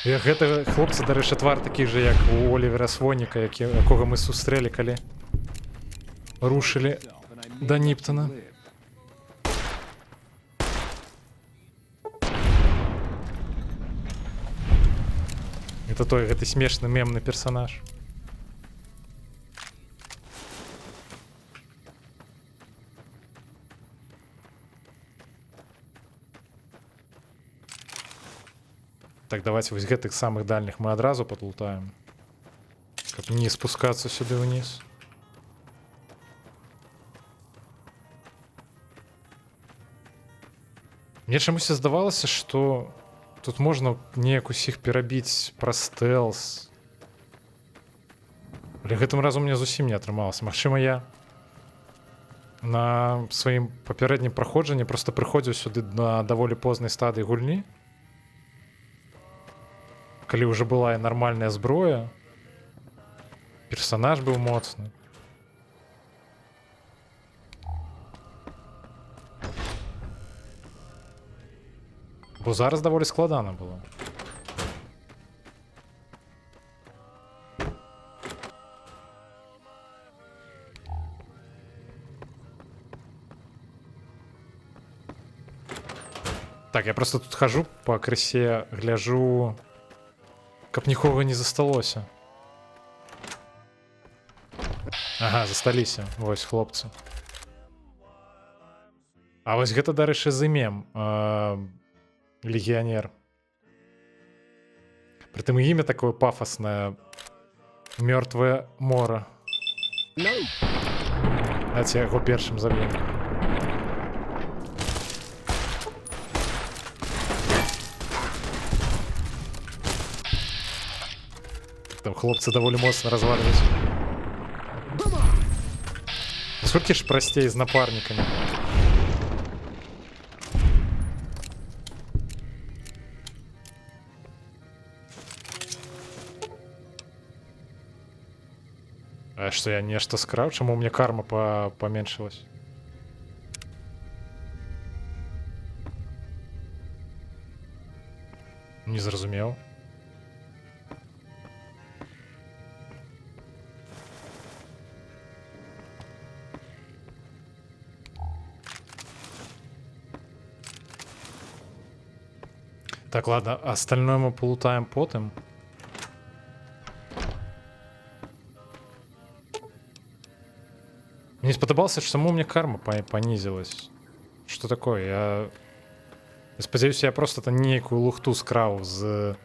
Гэта хлопцы, дарэчы, твар такі же, як у Олівера Своніка, якога мы сустрэлі, калі рушылі да Ніптона. Это той гэты смешны мемны персонаж. Так, давайте вось гэтых самых дальних мы адразу подлутаем, каб не спускацца сюды вниз. Мне чамусь здавалася, што тут можна неяк усіх перабіць праз стэлс. Але гэтым разу мне зусім не атрымалася. Магчыма, я на сваім папярэднім праходжанні проста прыходзіў сюды на даволі познай стадыі гульні, калі ўжо была і нармальная зброя, персанаж быў моцны. Бо зараз даволі складана было. Так, я просто тут хожу по крысе, гляжу, каб нікога не засталося. Ага, засталіся. Вось хлопцы. А вось гэта, дарэчы, зымем. Легіянер. Притым імя такое пафоснае. Мёртвае мора. Давайте яго першым заб'ем. Там хлопцы даволі моцна разваливаюць. Сколько ж простей з напарниками. А что, я нечто скраў? Чаму у меня карма поменшилась? Не зразумеў. Так, ладно, остальное мы полутаем потым. Мне спадабалася, что саму мне карма понизилась. Что такое? Я спадзяюся, я просто там нейкую лухту скраў со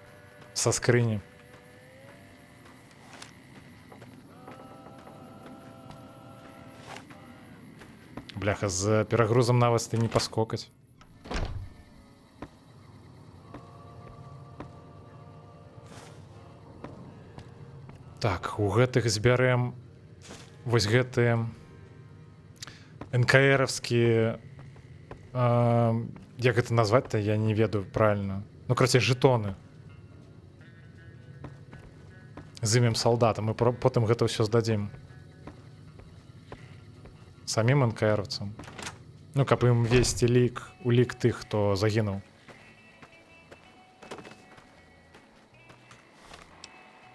скрыні. Бляха, з перагрузам нават ты не паскокаць. Так, у гэтых збярэм вось гэтыя НКРовскія, як гэта назваць-то, я не ведаю правильно. Ну, карацей, жетоны. Зымем салдата, мы потым гэта ўсё здадзім. Самім НКРовцам. Ну, каб ім весці улік тых, хто загінуў.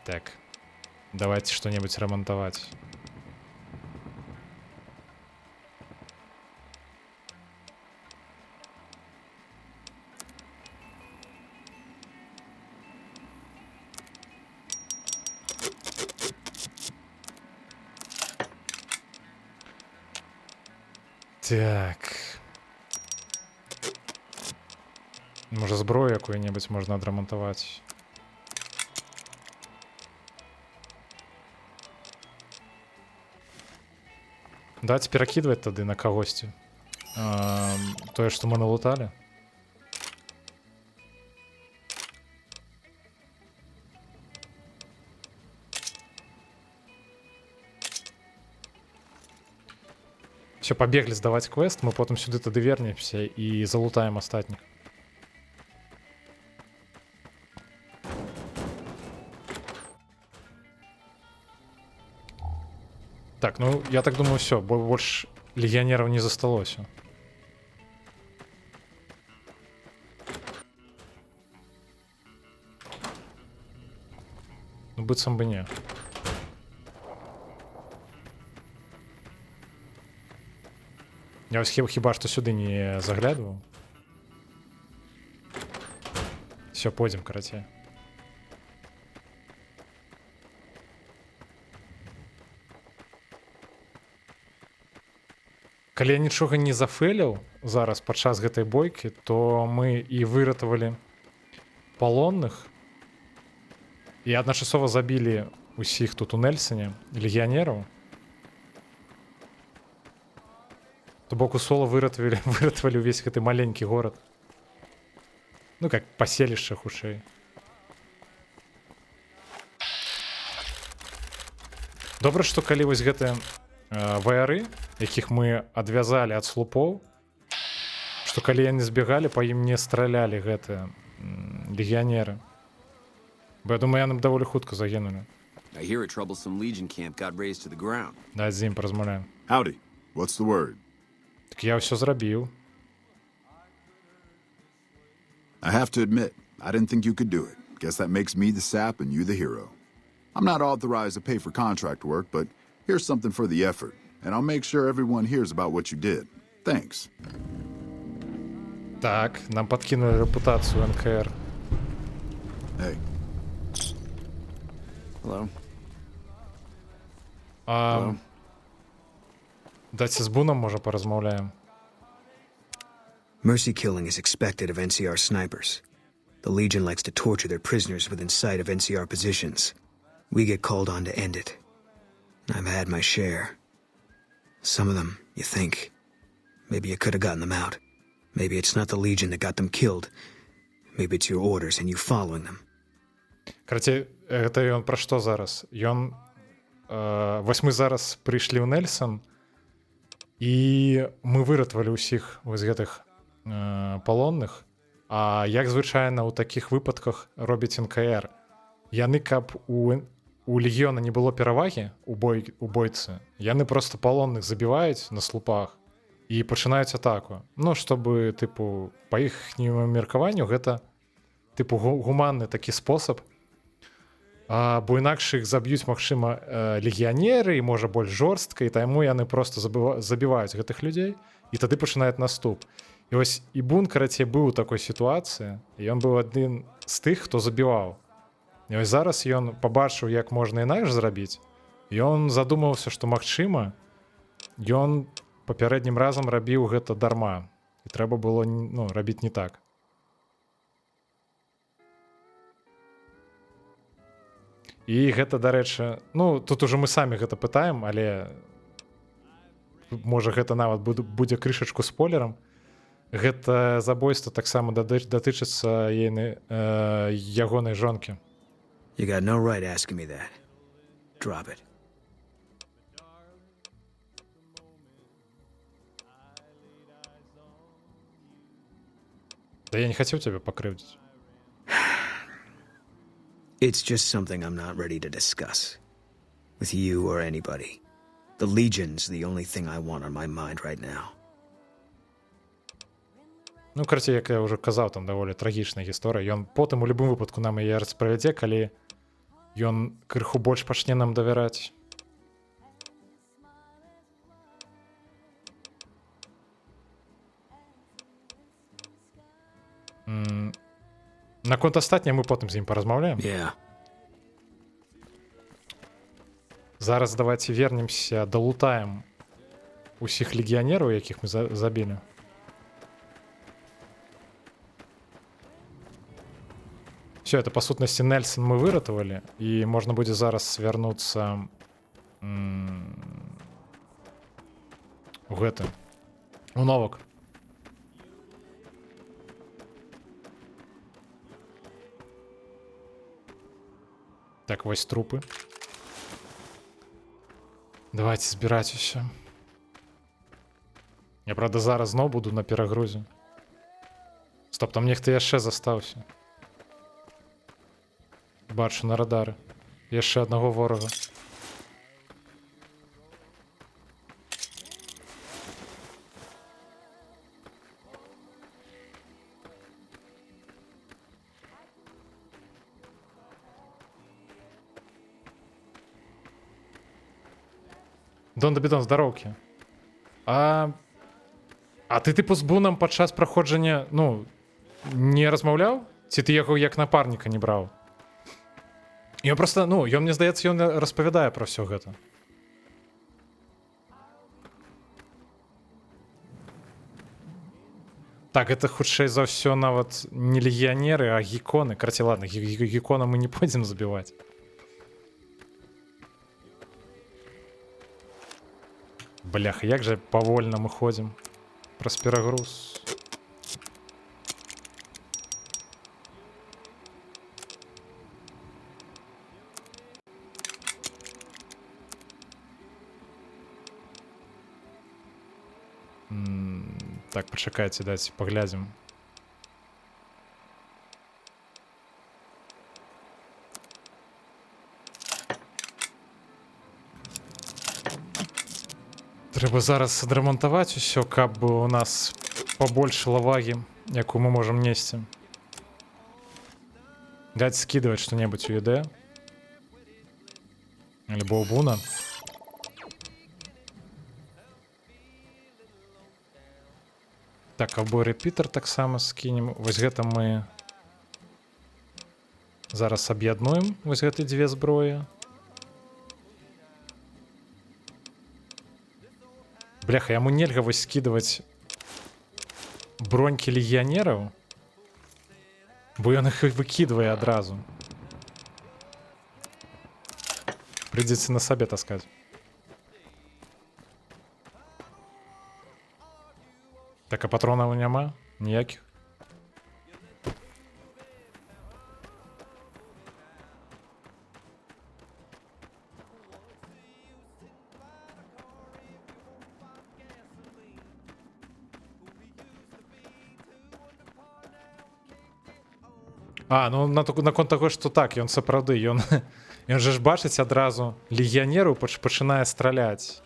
Так. Давайте что-нибудь ремонтовать. Так. Может, зброю какую-нибудь можно отремонтовать. Давайте перакидывать тады на кагосьці. Тое, што мы налуталі. Все, пабеглі здаваць квест, мы потым сюды тады вернемся і залутаем астатніх. Так, ну я так думаю, все, больш легіянераў не засталося. Ну, быццам бы не. Я вось хіба што сюды не заглядваў. Все, пойдзем, карацей. Калі я нічога не зафэліў зараз падчас гэтай бойкі, то мы і выратавалі палонных і адначасова забілі усіх тут у Нельсоне легіянераў. То бок у Соло выратавалі ўвесь гэты маленькі горад. Ну, как паселішча хутчэй. Добра, што калі вось гэтыя ваяры, якіх мы адвязалі ад слупоў, што калі яны збегалі, па ім не стралялі гэтыя легіянеры. Бо я думаю, яны б даволі хутка загінулі. I hear a troublesome Legion camp got razed to the ground. Давайте з ім паразмаўляем. Howdy. What's the word? Так я ўсё зрабіў. I have to admit, I didn't think you could do it. Guess that makes me the sap and you the hero. I'm not authorized to pay for contract work, but here's something for the effort, and I'll make sure everyone hears about what you did. Thanks. Так, нам подкинули репутацию НКР. Hey. Hello. Дайте з Буном, може, порозмовляємо. Mercy killing is expected of NCR snipers. The Legion likes to torture their prisoners within sight of NCR positions. We get called on to end it. I've had my share. Some of them, you think. Maybe you could have gotten them out. Maybe it's not the Legion that got them killed. Maybe it's your orders and you following them. Короче, гэта ён пра што зараз? Ён... Вось мы зараз прыйшлі ў Нельсон, і мы выратавалі ўсіх вось гэтых палонных. А як звычайна ў такіх выпадках робіць НКР? Яны, каб у легіёна не было перавагі у бойцы, яны просто палонных забіваюць на слупах і пачынаюць атаку. Ну, чтобы, тыпу, па іхняму меркаванню гэта, тыпу, гуманны такі спосаб, бо інакш іх заб'юць, магчыма, легіянеры і, можа, больш жорстка, і таму яны просто забіваюць гэтых людзей, і тады пачынаюць наступ. І вось і Бун, карацей, быў у такой сітуацыі, і ён быў адзін з тых, хто забіваў. І вось зараз ён пабачыў, як можна інакш зрабіць, і ён задумаўся, што, магчыма, ён папярэднім разам рабіў гэта дарма, і трэба было, ну, рабіць не так. І гэта, дарэчы, ну, тут ужо мы самі гэта пытаем, але можа гэта нават будзе крышачку спойлерам. Гэта забойства таксама датычыцца ягонай жонкі. You got no right asking me that. Drop it. Да я не хацеў цябе пакрыўдзіць. It's just something I'm not ready to discuss. With you or anybody. The Legion's the only thing I want on my mind right now. Ну, карацей, як я ўжо казаў, там даволі трагічная гісторыя. Ён потым у любым выпадку нам яе распавядзе, калі ён крыху больш пачне нам давяраць. Наконт астатняе мы потым з ім паразмаўляем. Yeah. Зараз давайте вернемся, долутаем усіх легіянераў, якіх мы забілі. Все, это, по сутнасці, Нельсон мы выратавалі, і можна будзе зараз вярнуцца у гэты, у Новак. Так, вось трупы. Давайте збіраць усё. Я, правда, зараз зноў буду на перагрузе. Стоп, там нехта яшчэ застаўся. Бачу на радары. Яшчэ аднаго ворага. Дон Дабідон, здароўкі. А ты тыпу з Бунам падчас праходжання, ну, не размаўляў? Ці ты яго як напарніка не браў? Ён просто, ну, ён, мне здаецца, ён распавядае пра ўсё гэта. Так, это хутчэй за ўсё нават не легіянеры, а гіконы. Караці, ладно, гікона мы не пойдзем забіваць. Бляха, як же павольна мы ходзім праз перагруз. Так, пачакайце, дайце паглядзім. Трэба зараз адрамантаваць усё, каб у нас пабольш лавагі, якую мы можам несці. Дайце скідваць што-небудзь у ЕД. Альбо ў Буна. Так, або рэпітер таксама скінем. Вось гэта мы зараз аб'яднуем, вось гэты дзве зброі. Бляха, яму нельга вось скідваць бронькі легіянераў, бо ён іх выкідвае адразу. Прыйдзецца на сабе таскаць. Так, а патронаў няма? Ніякіх? А, ну наконт таго, што так, ён сапраўды, ён же ж бачыць адразу легіянеру пачынае страляць.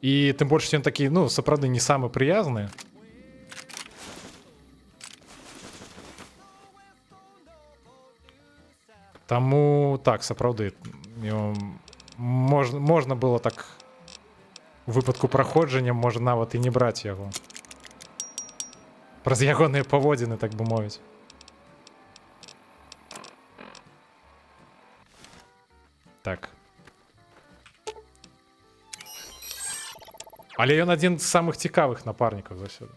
І тым больш ён такі, ну, сапраўды не самы прыязны. Таму так, сапраўды, можна было так у выпадку праходжання, можа нават і не браць яго. Праз ягоныя паводзіны, так бы мовіць. Так. Але ён адзін з самых цікавых напарнікаў заўсёды.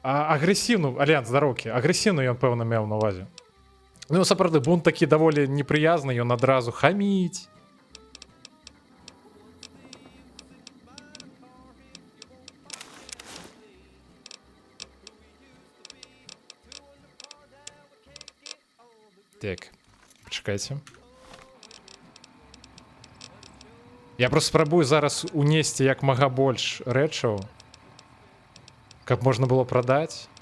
Агрэсіўну, Альянс, здароўкі, агрэсіўну ён, пэўна, меў на ўвазе. Ну, сапраўды, Бун такі даволі непрыязны, ён адразу хаміць. Так, пачакайце. Я просто спрабую зараз унесці як мага больш рэчаў, каб можна было прадаць.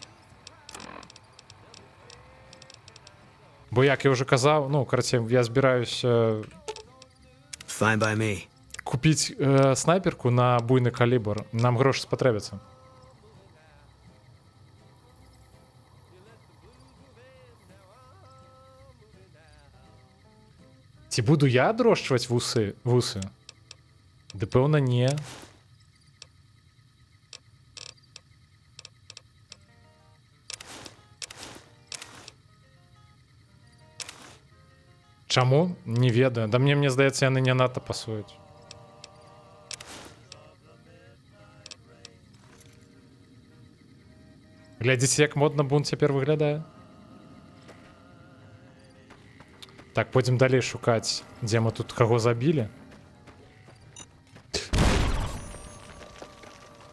Бо, як я ўжо казаў, ну, караце, я збіраюся купіць снайперку на буйны калібр. Нам грошы спатрэбяцца. Ці буду я адрошчваць вусы? Ды пэўна не. Чаму? Не ведаю. Да мне здаецца, яны не надта пасуюць. Глядзіце, як модна Бун цяпер выглядае. Так, пойдзем далей шукаць, дзе мы тут каго забілі.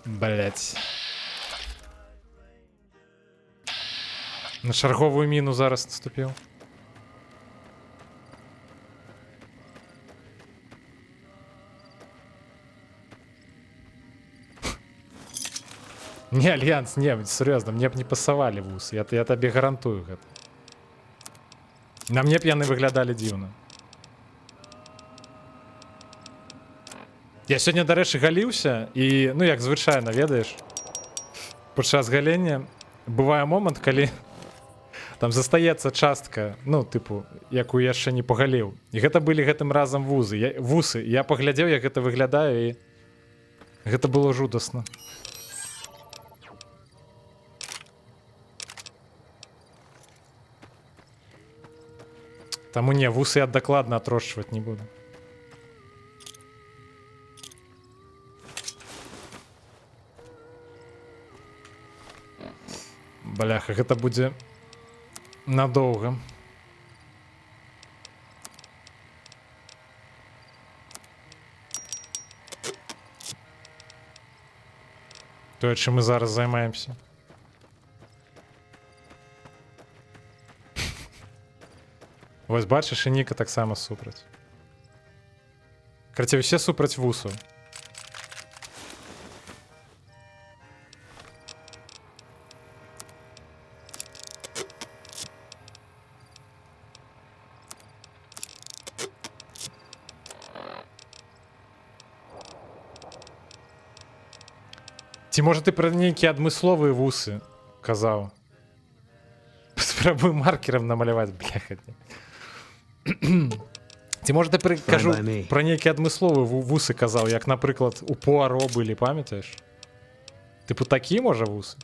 Блять. На чарговую міну зараз наступіў. Не, Альянс, не, серьезно, мне б не пасавалі вусы, я табе гарантую гэта. На мне б яны выглядалі дзіўна. Я сёння, дарэчы, галіўся і, ну, як звычайна, ведаеш, падчас галення бывае момант, калі там застаецца частка, ну, тыпу, якую яшчэ не пагаліў. І гэта былі гэтым разам вусы. Я паглядзеў, як гэта выглядае, і гэта было жудасна. Таму не, вусы я дакладна атрошчваць не буду. Бляха, гэта будзе надоўга. Тое, чым мы зараз займаемся. Вось бачыш, і Ніка таксама супраць. Карацей, усе супраць вусаў. Ці можа ты пра нейкія адмысловыя вусы казаў? Спрабую маркерам намаляваць, бляха. Ці можа ты кажу пра нейкія адмысловыя вусы казаў, як, напрыклад, у Пуаро былі, памятаеш? Тыпу такі, можа, вусы?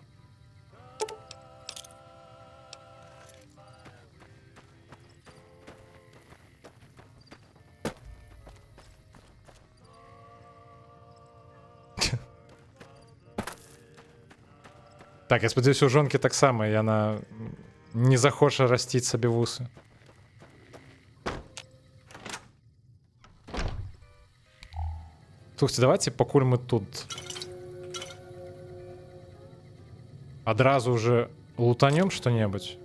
Так, я спадзяюся, у жонкі таксама яна не захоча расціць сабе вусы. Слухайте, давайте, пакуль мы тут адразу уже лутанем что-небудзь.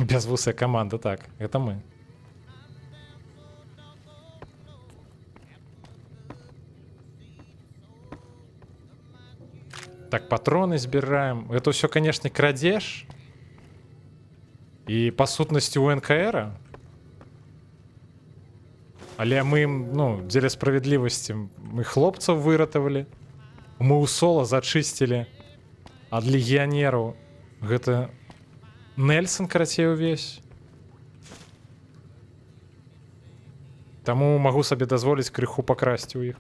Безвусая команда, так, это мы. Так, патроны збираем. Это все, конечно, крадеж. И по сутнасці у НКР. Але мы ім, ну, дзеля справядлівасці, мы хлопцаў выратавалі. Мы ў Сола зачысцілі ад легіянераў. Гэта Нельсон, карацей, увесь. Таму магу сабе дазволіць крыху пакрасці ў іх.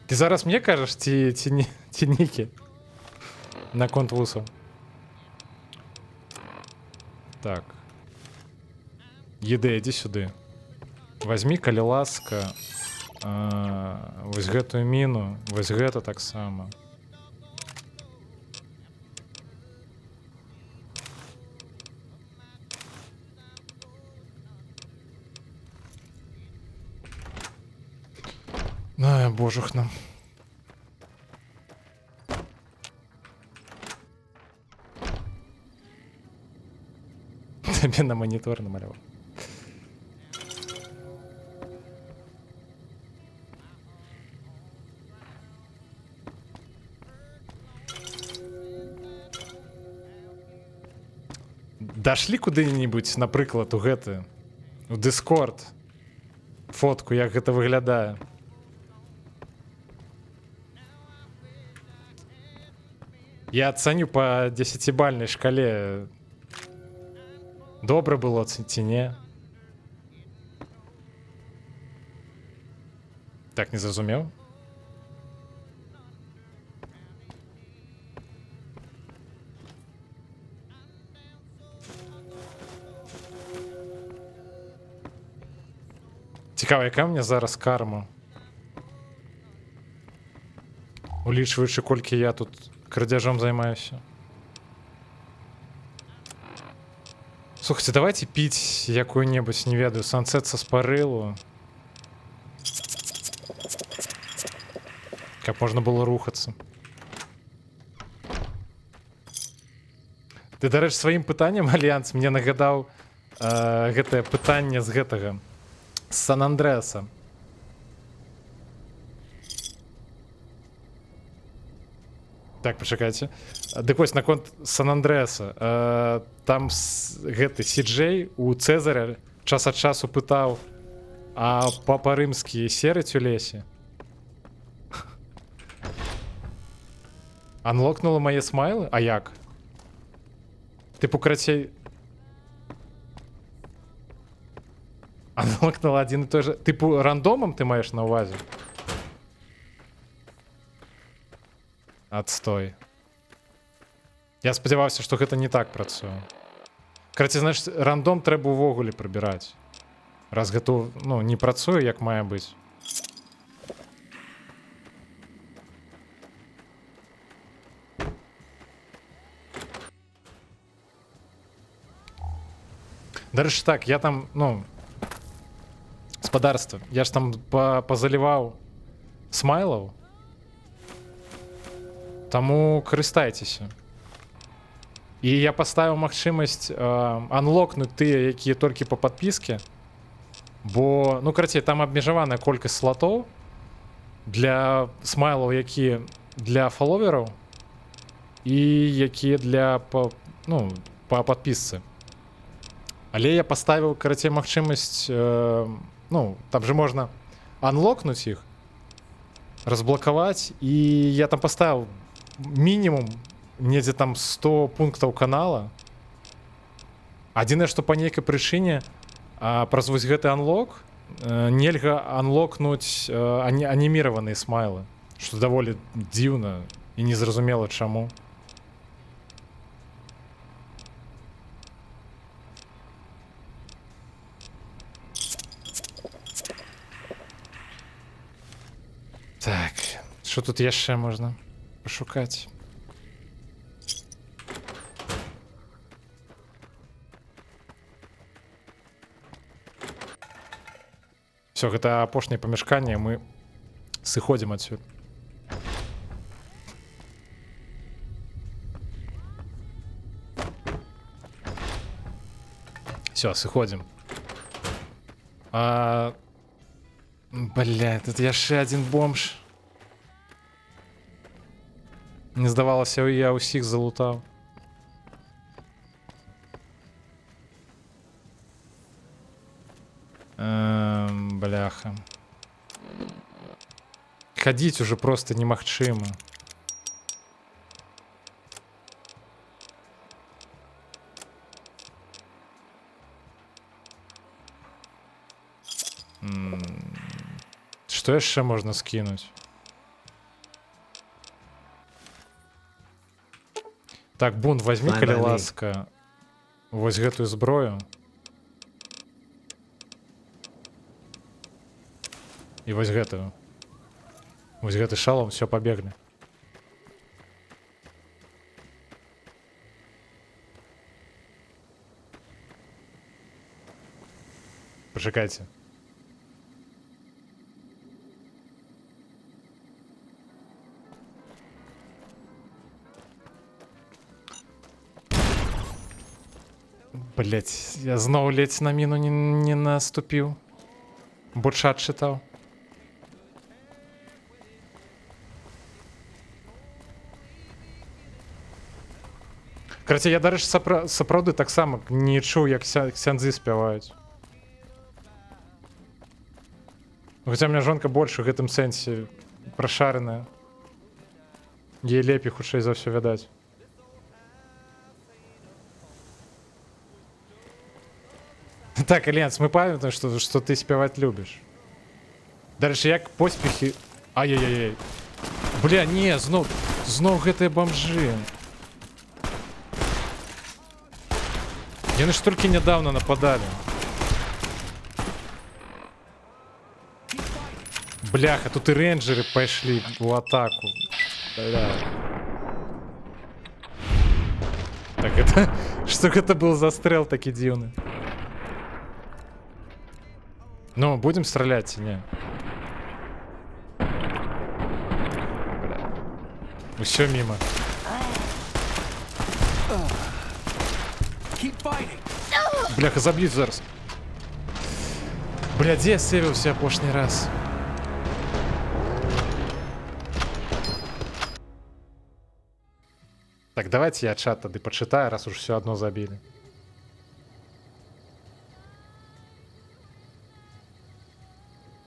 Ты зараз мне кажаш, ці Нікі? Наконт вусаў. Так. Едэ, ідзі сюды. Возьми, калі ласка, вось гэтую міну, вось гэта таксама. Ай, божухна. Тебе на монитор намалевал. Дошли куды-нибудь, напрыклад, у гэты, у Discord, фотку, як гэта выглядае. Я оценю по 10-бальной шкале. Добра было ці не? Так, не зразумеў? Цікава, яка ў мяне зараз карма? Улічваючы, колькі я тут крадзяжом займаюся. Слухайте, давайте піць якую-небудзь, не ведаю, сансет са спарылу. Каб можна было рухацца. Ты, дарэч, сваім пытаннем, Альянс, мне нагадаў гэтае пытанне з гэтага, з Сан-Андрэаса. Так, пачакайце. Дык вось, наконт Сан-Андрэаса. Там гэты Сі-Джей у Цэзаря час ад часу пытаў, а папа рымскі серыць у лесе? Анлокнула мае смайлы? А як? Типу, карацей... Анлокнула адзін і той же... Типу, рандомам ты маеш на ўвазе? Отстой. Я спадзяваўся, што гэта не так працуе. Карацей, значыць, рандом трэба ўвогуле прыбіраць. Раз гэта, ну, не працуе, як мае быць. Дарэчы, так, я там, ну, спадарства, я ж там пазаліваў смайлаў, таму карыстайцеся. І я паставіў магчымасць анлокнуць тыя, якія толькі па падпіске, бо, ну, карацей, там абмежаваная колькасць слотоў для смайлаў, якія для фаловераў і якія для, ну, па падпісцы. Але я паставіў, карацей, магчымасць, ну, там же можна анлокнуць іх, разблакаваць, і я там паставіў мінімум недзе там 100 пунктаў канала. Адзінае, што па нейкай прычыне праз вось гэты анлок нельга анлокнуць аніміраваныя смайлы, што даволі дзіўна і незразумела чаму. Так, що тут яшчэ можна пошукаць? Все, гэта апошняе памяшканне, мы сыходзім адсюль. Все, сыходзім. Бля, тут яшчэ адзін бомж. Не здавалася, я ўсіх залутаў. Бляха. Хадзіць уже просто немагчыма. Што яшчэ можна скінуць? Так, Бунт, возьми, калі ласка, вось гэтую зброю. І вось гэтую. Вось гэты шалом, все, пабеглі. Пачакайце. Блять, я зноў ледзь на міну не наступіў. Бо чат чытаў. Карацей, я, дарэчы, сапраўды таксама не чуў, як ксяндзы спяваюць. Хаця меня жонка больш у гэтым сэнсе прашараная. Ей лепей хутчэй за ўсё відаць. Так, Альянс, мы памятаем, што ты спяваць любіш. Дарэчы, як поспехі... Ай-яй-яй. Бля, не, зноў гэтыя бомжы. Яны ж толькі нядаўна нападалі. Бляха, тут і рэйнджеры пайшлі ў атаку. Бля. Так, это... Што гэта быў за стрэл такі дзіўны? Ну, будем стрелять, не? Усё мимо. Бляха, заб'ють зараз. Бля, де я сейвився апошній раз? Так, давайте я чат тады почитаю, раз уж все одно забили.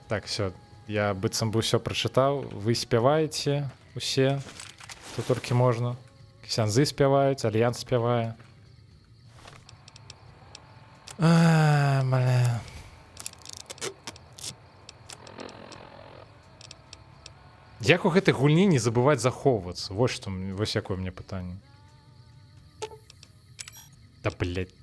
Так, все. Я быццам бы ўсё прачытаў. Вы спяваеце усе, то толькі можна. Ксяндзы спяваюць, Альянс спявае. Бля. Як у гэтай гульні не забываць захоўвацца? Вось што, вось якое мне пытанне. Да, блядь.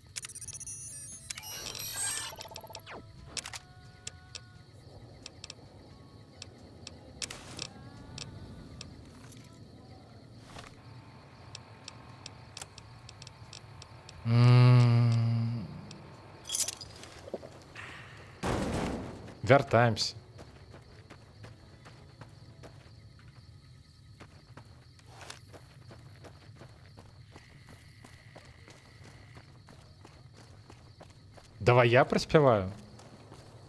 Вяртаемся. Давай я проспеваю.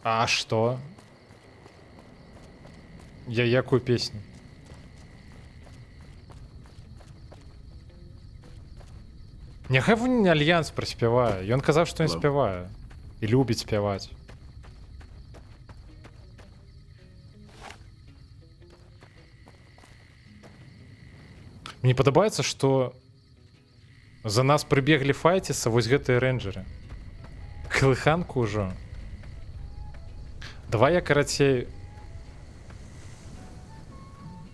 А что? Я якую песню? Няхай не Альянс проспевае. Ён казаў, што не спявае. І любіць спяваць. Мне падабаецца, што за нас прыбеглі файціцца вось гэтыя рэнджеры. Калыханку ўжо. Давай я, карацей,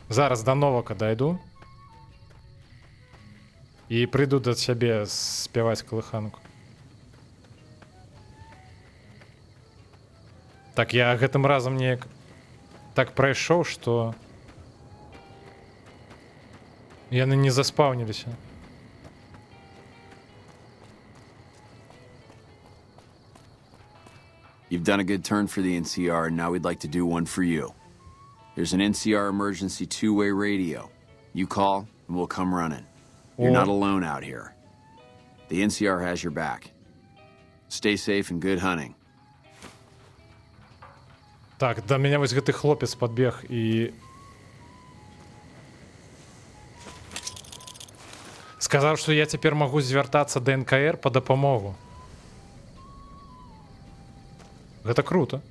зараз да Новака дайду і прыйду да цябе спяваць калыханку. Так, я гэтым разам неяк так прайшоў, што яны не заспаўніліся. You've done a good turn for the NCR, and now we'd like to do one for you. There's an NCR emergency two-way radio. You call, and we'll come running. You're not alone out here. The NCR has your back. Stay safe and good hunting. Так, да мяне вось гэты хлопец падбег і сказаў, што я цяпер магу звяртацца да НКР па дапамогу. Гэта круто.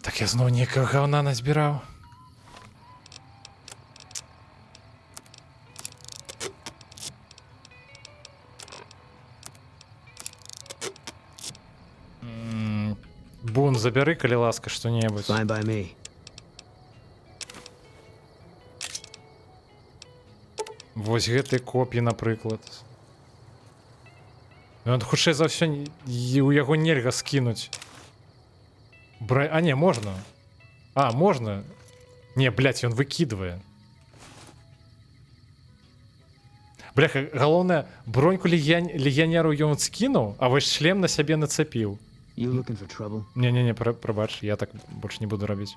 Так я зноў некага гаўна назбіраў. Бун, забяры, калі ласка, што-небудзь. Fine by me. Вось гэтай коп'і, напрыклад. Ён хутчэй за ўсё у яго нельга скінуць. А не, можна. А, можна. Не, блядь, ён выкідвае. Бляха, галоўнае, броньку легіянеру ён скінуў, а вось шлем на сябе нацапіў. Не-не-не, прабач, я так больш не буду рабіць.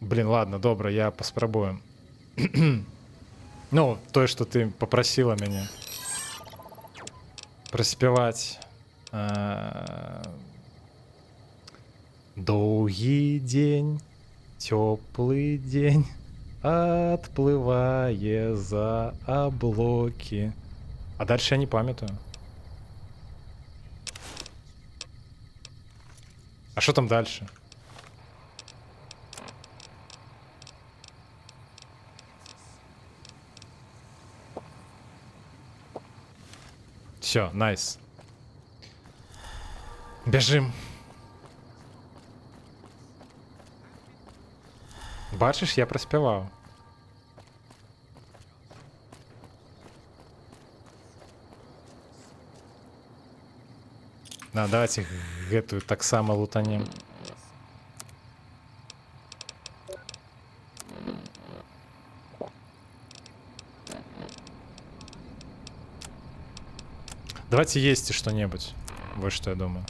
Блин, ладно, добра, я паспрабую. Ну, тое, што ты папрасіла мяне праспяваць. Доўгі дзень, цёплы дзень адплывае за аблокі. А дальше я не памятаю. А що там дальше? Все, найс. Бежим. Бачиш, я проспівав. На, давайте гэтую так само лутанем. Давайте есці что-небудзь. Вот что я думаю.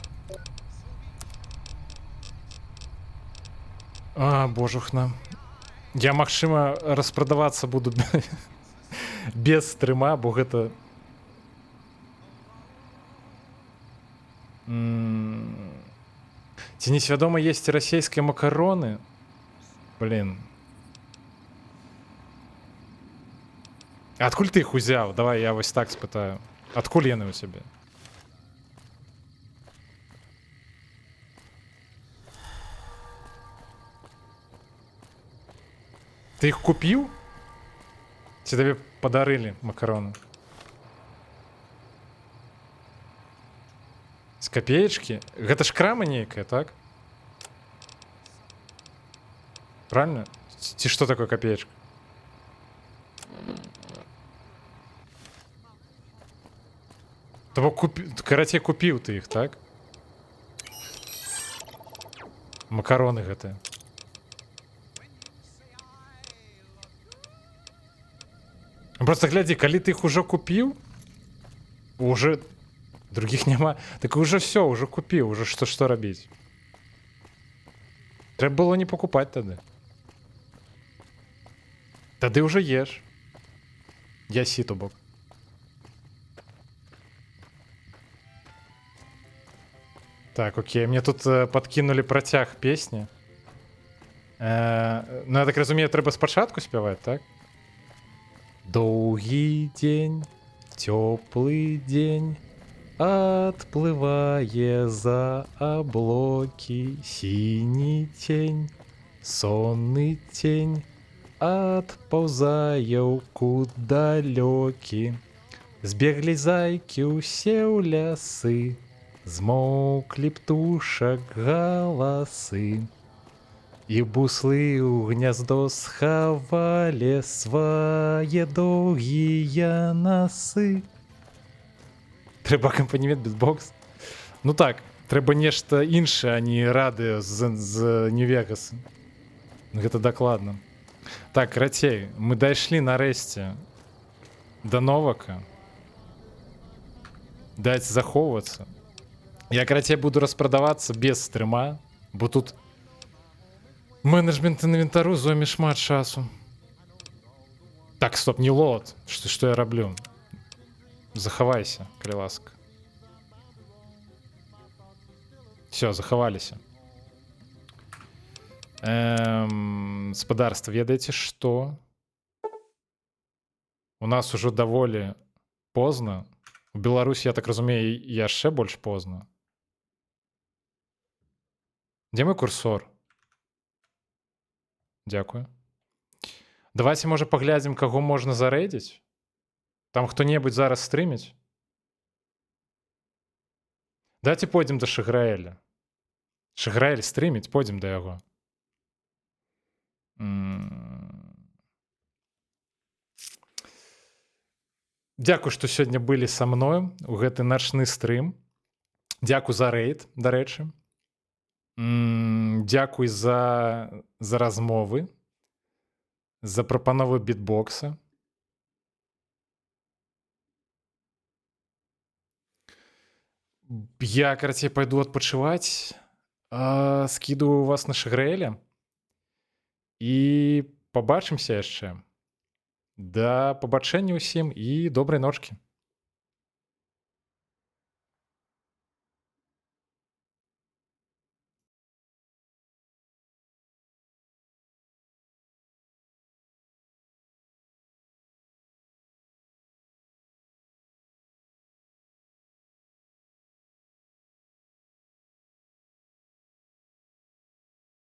А, божухна. Я, магчыма, распрадавацца буду без стрыма, бо гэта... Ці несвядома есці расійскія макароны? Блин. Адкуль ты іх узяў? Давай я вось так спытаю. Адкуль яны ў цябе? Ты іх купіў? Ці табе падарылі макароны? З капеечкі? Гэта ж крама нейкая, так? Правильно? Ці што такое капеечка? То бок карацей купіў ты іх, так? Макароны гэтыя. Просто глядзі, калі ты іх ужо купіў, уже других няма, так уже все, уже купіў, уже што рабіць? Трэба было не покупаць тады. Тады уже еш. Ясі, то бок. Так, окей, мне тут подкинули працяг песні. Ну, я так разумею, трэба спачатку спяваць, так? Доўгі дзень, цёплы дзень, адплывае за аблокі сіні цень, сонны цень, адпаўзае ў кут далёкі. Збеглі зайкі ўсе ў лясы, змоўклі птушак галасы. І буслы ў гняздо схавалі свае доўгія насы. Трэба акампанемент бітбокс. Ну так, трэба нешта іншае, а не радыё з Нью-Вегаса. Гэта дакладна. Так, карацей, мы дайшлі нарэшце да Новака. Даць захоўвацца. Я, карацей, буду распрадавацца без стрыма, бо тут менеджмент інвентару зойме шмат часу. Так, стоп, не лот. Што я раблю? Захавайся, калі ласка. Все, захаваліся. Спадарства, ведаеце што? У нас ужо даволі позна. У Беларусі, я так разумею, яшчэ больш позна. Дзе мой курсор? Дзякую. Давайте, можа, паглядзім, каго можна зарэдзіць. Там хто-небудзь зараз стрыміць. Давайте пойдзем да Шыграэля. Шыграэль стрыміць, пойдзем да яго. Дзякуй, што сёння былі са мною у гэты начны стрым. Дзякуй за рэйд, дарэчы. Дзякуй за размовы, за прапановы бітбокса. Я, карацей, пайду адпачываць, скідываю вас на Шыграэля і пабачымся яшчэ. Да пабачэння ўсім і добрай ночкі.